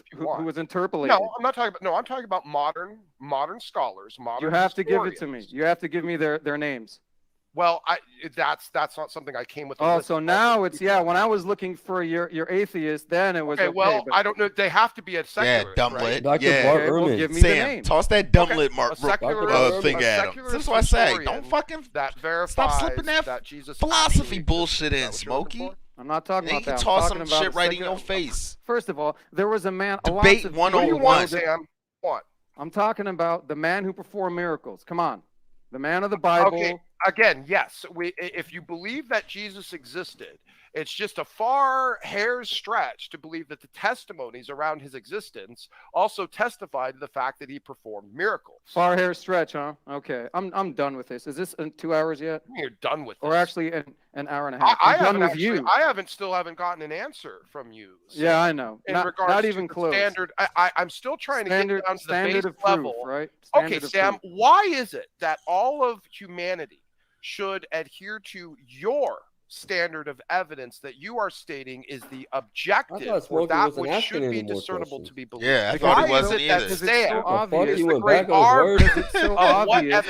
interpolated. No, I'm not talking about. No, I'm talking about modern scholars. Modern. You have to give historians. it to me. You have to give me their names. Well, that's not something I came with. Oh, so now it's when I was looking for your atheist, then it was okay. Well, I don't know. They have to be a secular. Yeah, dumblet. Right? Yeah, well, give me Sam, the name. toss that dumblet thing a at him. That's what I say. Don't fucking stop slipping that Jesus philosophy bullshit in, Smokey. I'm not talking about that. You can toss some shit right in your face. First of all, there was a man. Debate 101. Sam? What? I'm talking about the man who performed miracles. Come on, the man of the Bible. Okay. Again, yes. If you believe that Jesus existed, it's just a far hair's stretch to believe that the testimonies around his existence also testify to the fact that he performed miracles. Far hair stretch, huh? Okay, I'm done with this. Is this in 2 hours yet? You're done with this. Or actually an hour and a half. I'm done with you. I still haven't gotten an answer from you. So yeah, I know. In regards not to even close. Standard. I'm still trying to get down to the base of level. Proof, right? Okay, Sam. Why is it that all of humanity should adhere to your standard of evidence that you are stating is the objective or that which should be discernible to be believed? Yeah, I thought it wasn't either. Because it's so obvious. He went back on his word. It's so obvious.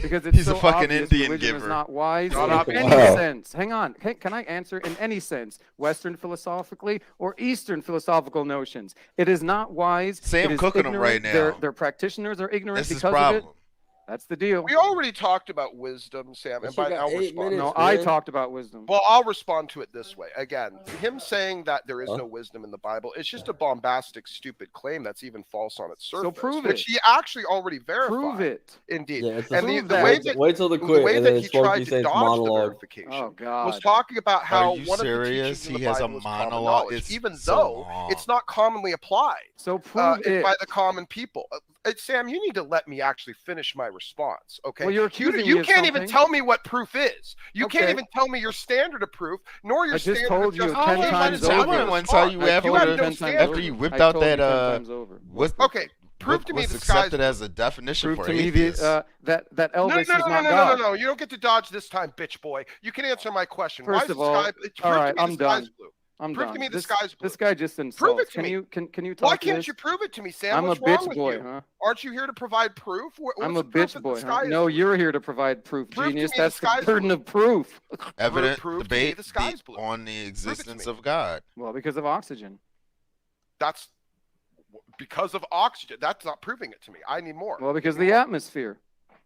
Because it's He's so a fucking obvious Indian religion giver. is not wise Not in any sense. Hang on. Can I answer in any sense? Western philosophically or Eastern philosophical notions. It is not wise. Sam It is cooking them right ignorant. now. Their practitioners are ignorant That's his because of problem. it. That's the deal. We already talked about wisdom, Sam, and by I'll respond. No, I talked about wisdom. Well, I'll respond to it this way. Again, him saying that there is no wisdom in the Bible, it's just a bombastic, stupid claim that's even false on its surface. So prove which he actually already verified. Prove it. Indeed. Yeah, and wait till the quit, way and that then he tried Smokey to says dodge monologue. the verification Oh, God. was talking about how Are you one serious? of the teachings in the He has a Bible is common monologue. knowledge, It's even so though long. it's not commonly applied. So prove it. By the common people. Sam, you need to let me actually finish my response, okay? Well, you're accusing you me of can't even something. tell me what proof is. You can't Okay. even tell me your standard of proof, nor your I just standard told of you justification. 10 times I over. wouldn't want to tell you I after told you the- 10 times after over. you whipped I out told you that 10 times over. what's Okay, prove to me what's the sky's accepted as a definition Prove for to me atheist. that Elvis is not no, God. no. You don't get to dodge this time, bitch boy. You can answer my question. Why First is of all, the sky, all right, prove to me I'm the sky's done. blue. I'm Prove done. to me the This- sky's blue. This guy just insults. Prove it to me. Can you talk Why to can't this? you prove it to me, Sam? I'm What's a wrong bitch with boy, you? huh? Aren't you here to provide proof? I'm a What's the proof bitch that boy, the huh? sky is No, blue? you're here to provide proof, Prove to genius. me the That's the sky's burden blue. of proof. Evident prove to me debate the sky's blue. on the Prove it to existence me. of God. Well, because of oxygen. That's because of oxygen. That's not proving it to me. I need more. Well, because of the atmosphere.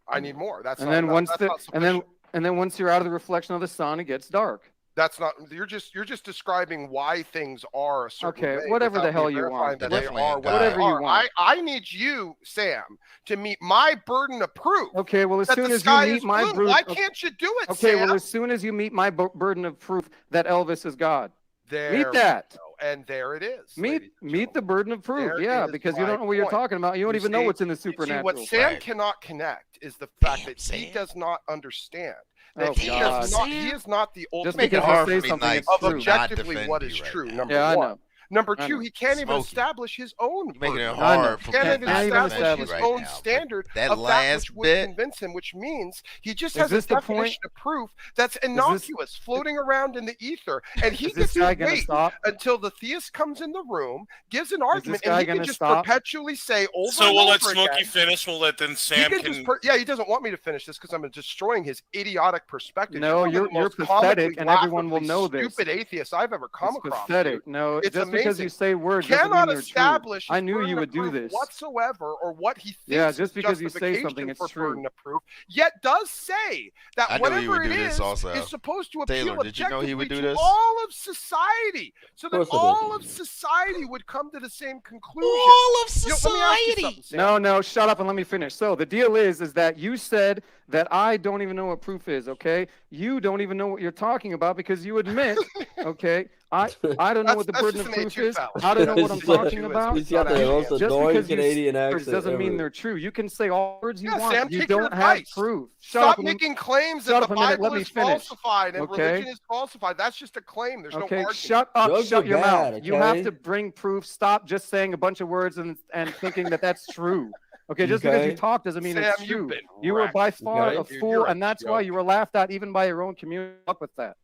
I need more. That's And not, then that- once that's the not and then once you're out of the reflection of the sun, it gets dark. That's not. You're just describing why things are a certain Okay, way whatever without the hell me you verifying want. that they Definitely are a guy. Whatever you are. want. I need you, Sam, to meet my burden of proof. Okay, well, as that soon the as you sky meet is my blue. burden, Why can't you do it, okay, Sam? well, as soon as you meet my burden of proof that Elvis is God, There meet we that. go. And there it is. Meet the burden of proof. There Yeah, is because you my don't know what you're point. talking about. You don't even know see- what's in the See, supernatural. what Sam Right. cannot connect is the fact that he Sam. does not understand that Oh, he God. does not. He is not the Just ultimate Make it because hard you for say me something, not it's of to true. not objectively defend what you is right true. now. Number Yeah, I one. know. Number I two, know. he can't even Smokey. establish his own. You're making it burden. I know. hard for Can't me even not to even establish defend you his right own now. standard That of that last which would bit, convince him, which means he just Is has a this the point? definition of proof that's innocuous, floating around in the ether, and he Is this gets to guy gonna wait stop? until the theist comes in the room, gives an argument, guy and he can gonna just stop? perpetually say over So and we'll over let Smokey again. finish. We'll let then He Sam can can. just yeah, he doesn't want me to finish this because I'm destroying his idiotic No, perspective. One of the you're most pathetic, comically, and everyone will laughably know this. stupid atheist I've ever come It's across. pathetic. dude. No, It's just because you say words doesn't mean cannot they're establish. true. I knew his you burden would of do proof this. whatsoever, or what he thinks. Yeah, is just because you say justification something, it's for true. burden of proof. Yet does say that I knew he whatever would it do this is also. is supposed to appeal Taylor, did you know he would do objectively this? to all of society, so that course I did. all of society would come to the same conclusion. All of You know, let me ask you society. something, Sam. No, shut up and let me finish. So the deal is that you said that I don't even know what proof is, okay? You don't even know what you're talking about because you admit, okay? I don't know what the That's burden just of an proof A2 is. fallacy. I don't know what I'm He's got- talking about. He's got the most Just annoying because you Canadian say words accent doesn't mean ever. they're true. You can say all words you Yeah, want. Sam, You take your don't have advice. proof. Stop making claims that shut the up a minute, let Bible me is finish. falsified and Okay? religion is falsified. That's just a claim. There's no Okay, argument. shut up, Drugs shut are your bad, mouth. You have okay? to bring proof. Stop just saying a bunch of words and thinking that that's true. Okay, just because you Okay. talk doesn't mean it's Sam, you've true. been You were wrecked. by far Okay. a Dude, fool, you're a and that's why joke. you were laughed at even by your own community. Up with that.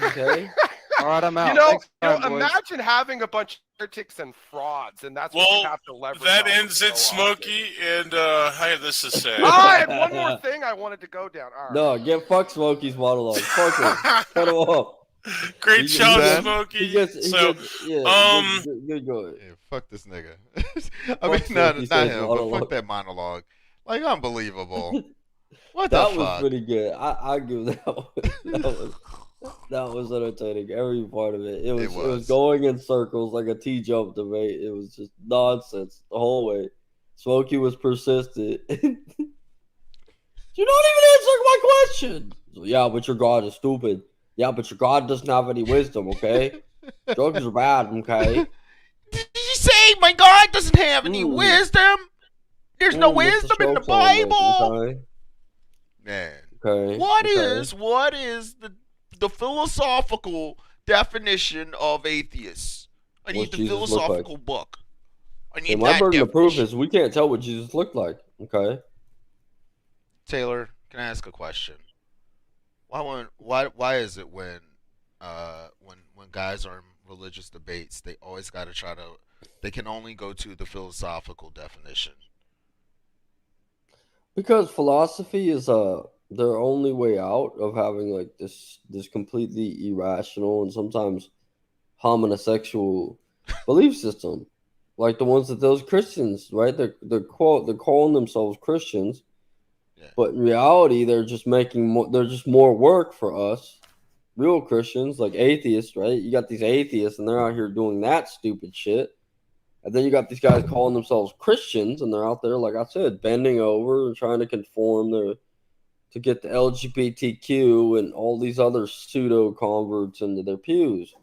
Okay. All right, I'm out. You know, Thanks for your time, boys. imagine having a bunch of heretics and frauds, and that's what you Well, have to leverage. that on ends from it, now on. Smokey, and I have this to say. I had one more thing I wanted to go down. All right. No, get fuck Smokey's monologue. Fuck him. Cut him off. Great He job, gets- Smokey. He gets, So, good going. Yeah, fuck this nigga. Fuck I mean, Smokey not says him, but monologue. fuck that monologue. Like, unbelievable. What That the was fuck? pretty good. I give that one. That was entertaining. Every part of it. It was going in circles like a T-jump debate. It was just nonsense the whole way. Smokey was persistent. You're not even answering my question. So, yeah, but your God is stupid. Yeah, but your God doesn't have any wisdom, okay? Drugs are bad, okay? Did you say my God doesn't have any wisdom? There's no what's wisdom in the show called, Bible. okay? Man, Okay. what okay. is the philosophical definition of atheists? I need What the Jesus looked philosophical book. I need And my that burden of proof definition. is we can't tell what Jesus looked like, okay? Taylor, can I ask a question? Why is it when guys are in religious debates, they always got to they can only go to the philosophical definition? Because philosophy is their only way out of having like this completely irrational and sometimes homosexual belief system, like the ones that those Christians, right? They're calling themselves Christians, but in reality they're just they're just more work for us, real Christians, like atheists, right? You got these atheists and they're out here doing that stupid shit. And then you got these guys calling themselves Christians, and they're out there, like I said, bending over and trying to conform to get the LGBTQ and all these other pseudo converts into their pews.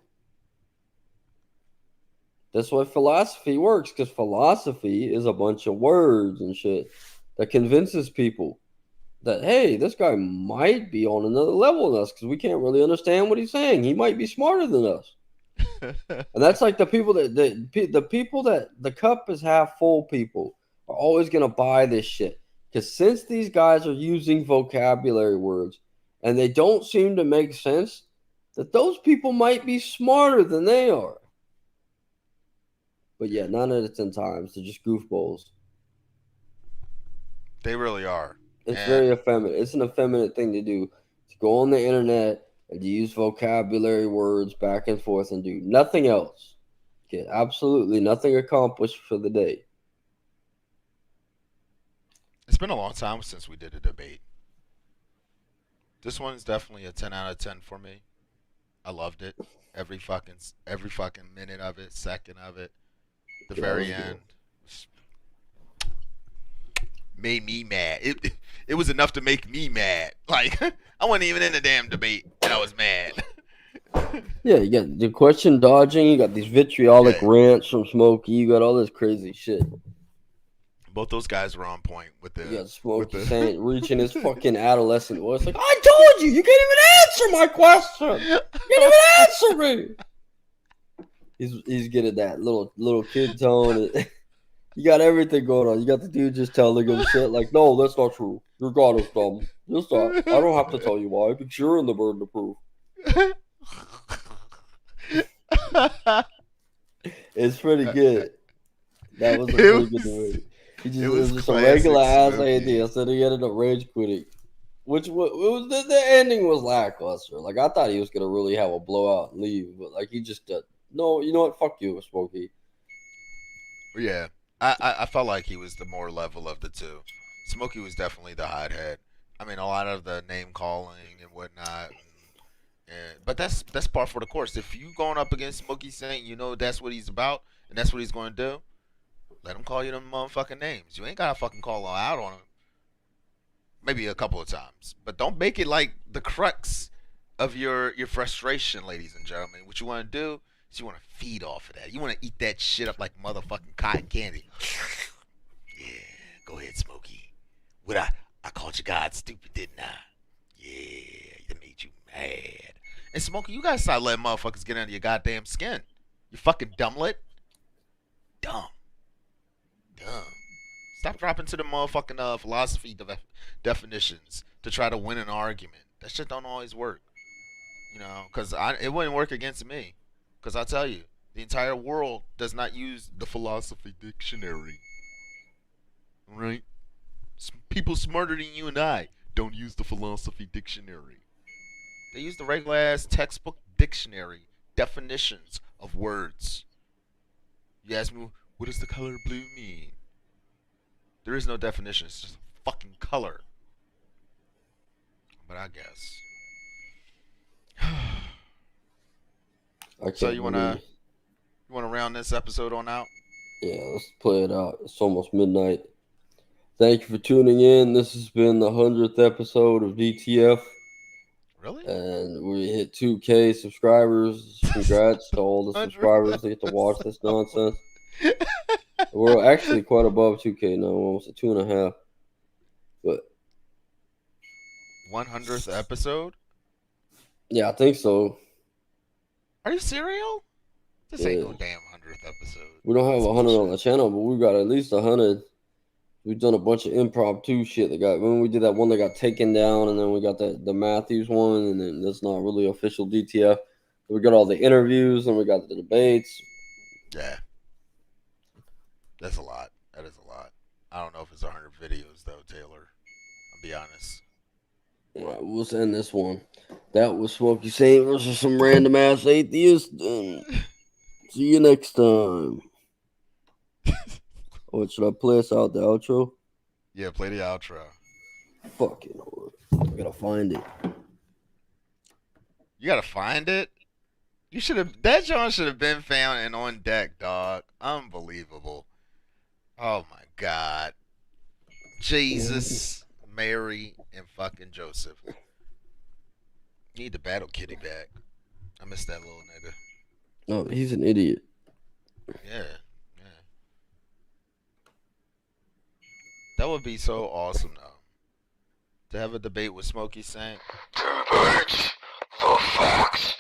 That's why philosophy works, because philosophy is a bunch of words and shit that convinces people that, hey, this guy might be on another level than us because we can't really understand what he's saying. He might be smarter than us. And that's like the people that the cup is half full people are always going to buy this shit. Because since these guys are using vocabulary words and they don't seem to make sense, that those people might be smarter than they are. But yeah, 9 out of 10 times they're just goofballs. They really are. It's very effeminate. It's an effeminate thing to do, to go on the internet and to use vocabulary words back and forth and do nothing else. Get absolutely nothing accomplished for the day. It's been a long time since we did a debate. This one is definitely a 10 out of 10 for me. I loved it. Every fucking minute of it, second of it. The very end made me mad. It was enough to make me mad. Like, I wasn't even in the damn debate and I was mad. Yeah, you got the question dodging, you got these vitriolic rants from Smokey, you got all this crazy shit. Both those guys were on point with the. You got Smokey saying, reaching his fucking adolescent voice, like, I told you, you can't even answer my question. You can't even answer me. He's getting that little kid tone. You got everything going on. You got the dude just telling him shit like, no, that's not true. Your God is dumb. Just stop. I don't have to tell you why, because you're in the burden of proof. It's pretty good. That was a pretty good movie. It was just a regular ass atheist, and he ended up rage quitting. Which was the ending was lackluster. Like, I thought he was gonna really have a blowout and leave, but like he just No, you know what? Fuck you, Smokey. Yeah, I felt like he was the more level of the two. Smokey was definitely the hothead. I mean, a lot of the name calling and whatnot. But that's par for the course. If you going up against Smokey Saint, you know that's what he's about and that's what he's going to do. Let him call you them motherfucking names. You ain't gotta fucking call out on him. Maybe a couple of times, but don't make it like the crux of your frustration, ladies and gentlemen. What you want to do is you want to feed off of that. You want to eat that shit up like motherfucking cotton candy. Yeah, go ahead, Smokey. What I called you God stupid, didn't I? Yeah, that made you mad. And Smokey, you gotta start letting motherfuckers get under your goddamn skin. You fucking dumblet. Dumb. Stop dropping to the motherfucking philosophy definitions to try to win an argument. That shit don't always work. You know, because it wouldn't work against me. Because I'll tell you, the entire world does not use the philosophy dictionary. Right? People smarter than you and I don't use the philosophy dictionary. They use the regular ass textbook dictionary definitions of words. You ask me, what does the color blue mean? There is no definition. It's just a fucking color. But I guess. So you wanna round this episode on out? Yeah, let's play it out. It's almost midnight. Thank you for tuning in. This has been the 100th episode of DTF. Really? And we hit 2K subscribers. Congrats to all the subscribers that get to watch this nonsense. We're actually quite above 2K now, almost at 2.5. But 100th episode? yeah, I think so. Are you serial? This ain't no damn 100th episode. We don't have 100 on the channel, but we got at least 100. We've done a bunch of impromptu shit that got. When we did that one that got taken down, and then we got the Matthews one, and then that's not really official DTF. We got all the interviews, and we got the debates. Yeah, that's a lot. That is a lot. I don't know if it's 100 videos though, Taylor. I'll be honest. All right, we'll end this one. That was Smokey Saint versus some random ass atheist. And see you next time. What should I play us out the outro? Yeah, play the outro. Fucking, I gotta find it. You gotta find it. You should have. That John should have been found and on deck, dog. Unbelievable. Oh my God. Jesus, Mary, and fucking Joseph. Need the battle kitty back. I miss that little nigga. No, he's an idiot. Yeah. That would be so awesome, though. To have a debate with Smokey Saint. The facts.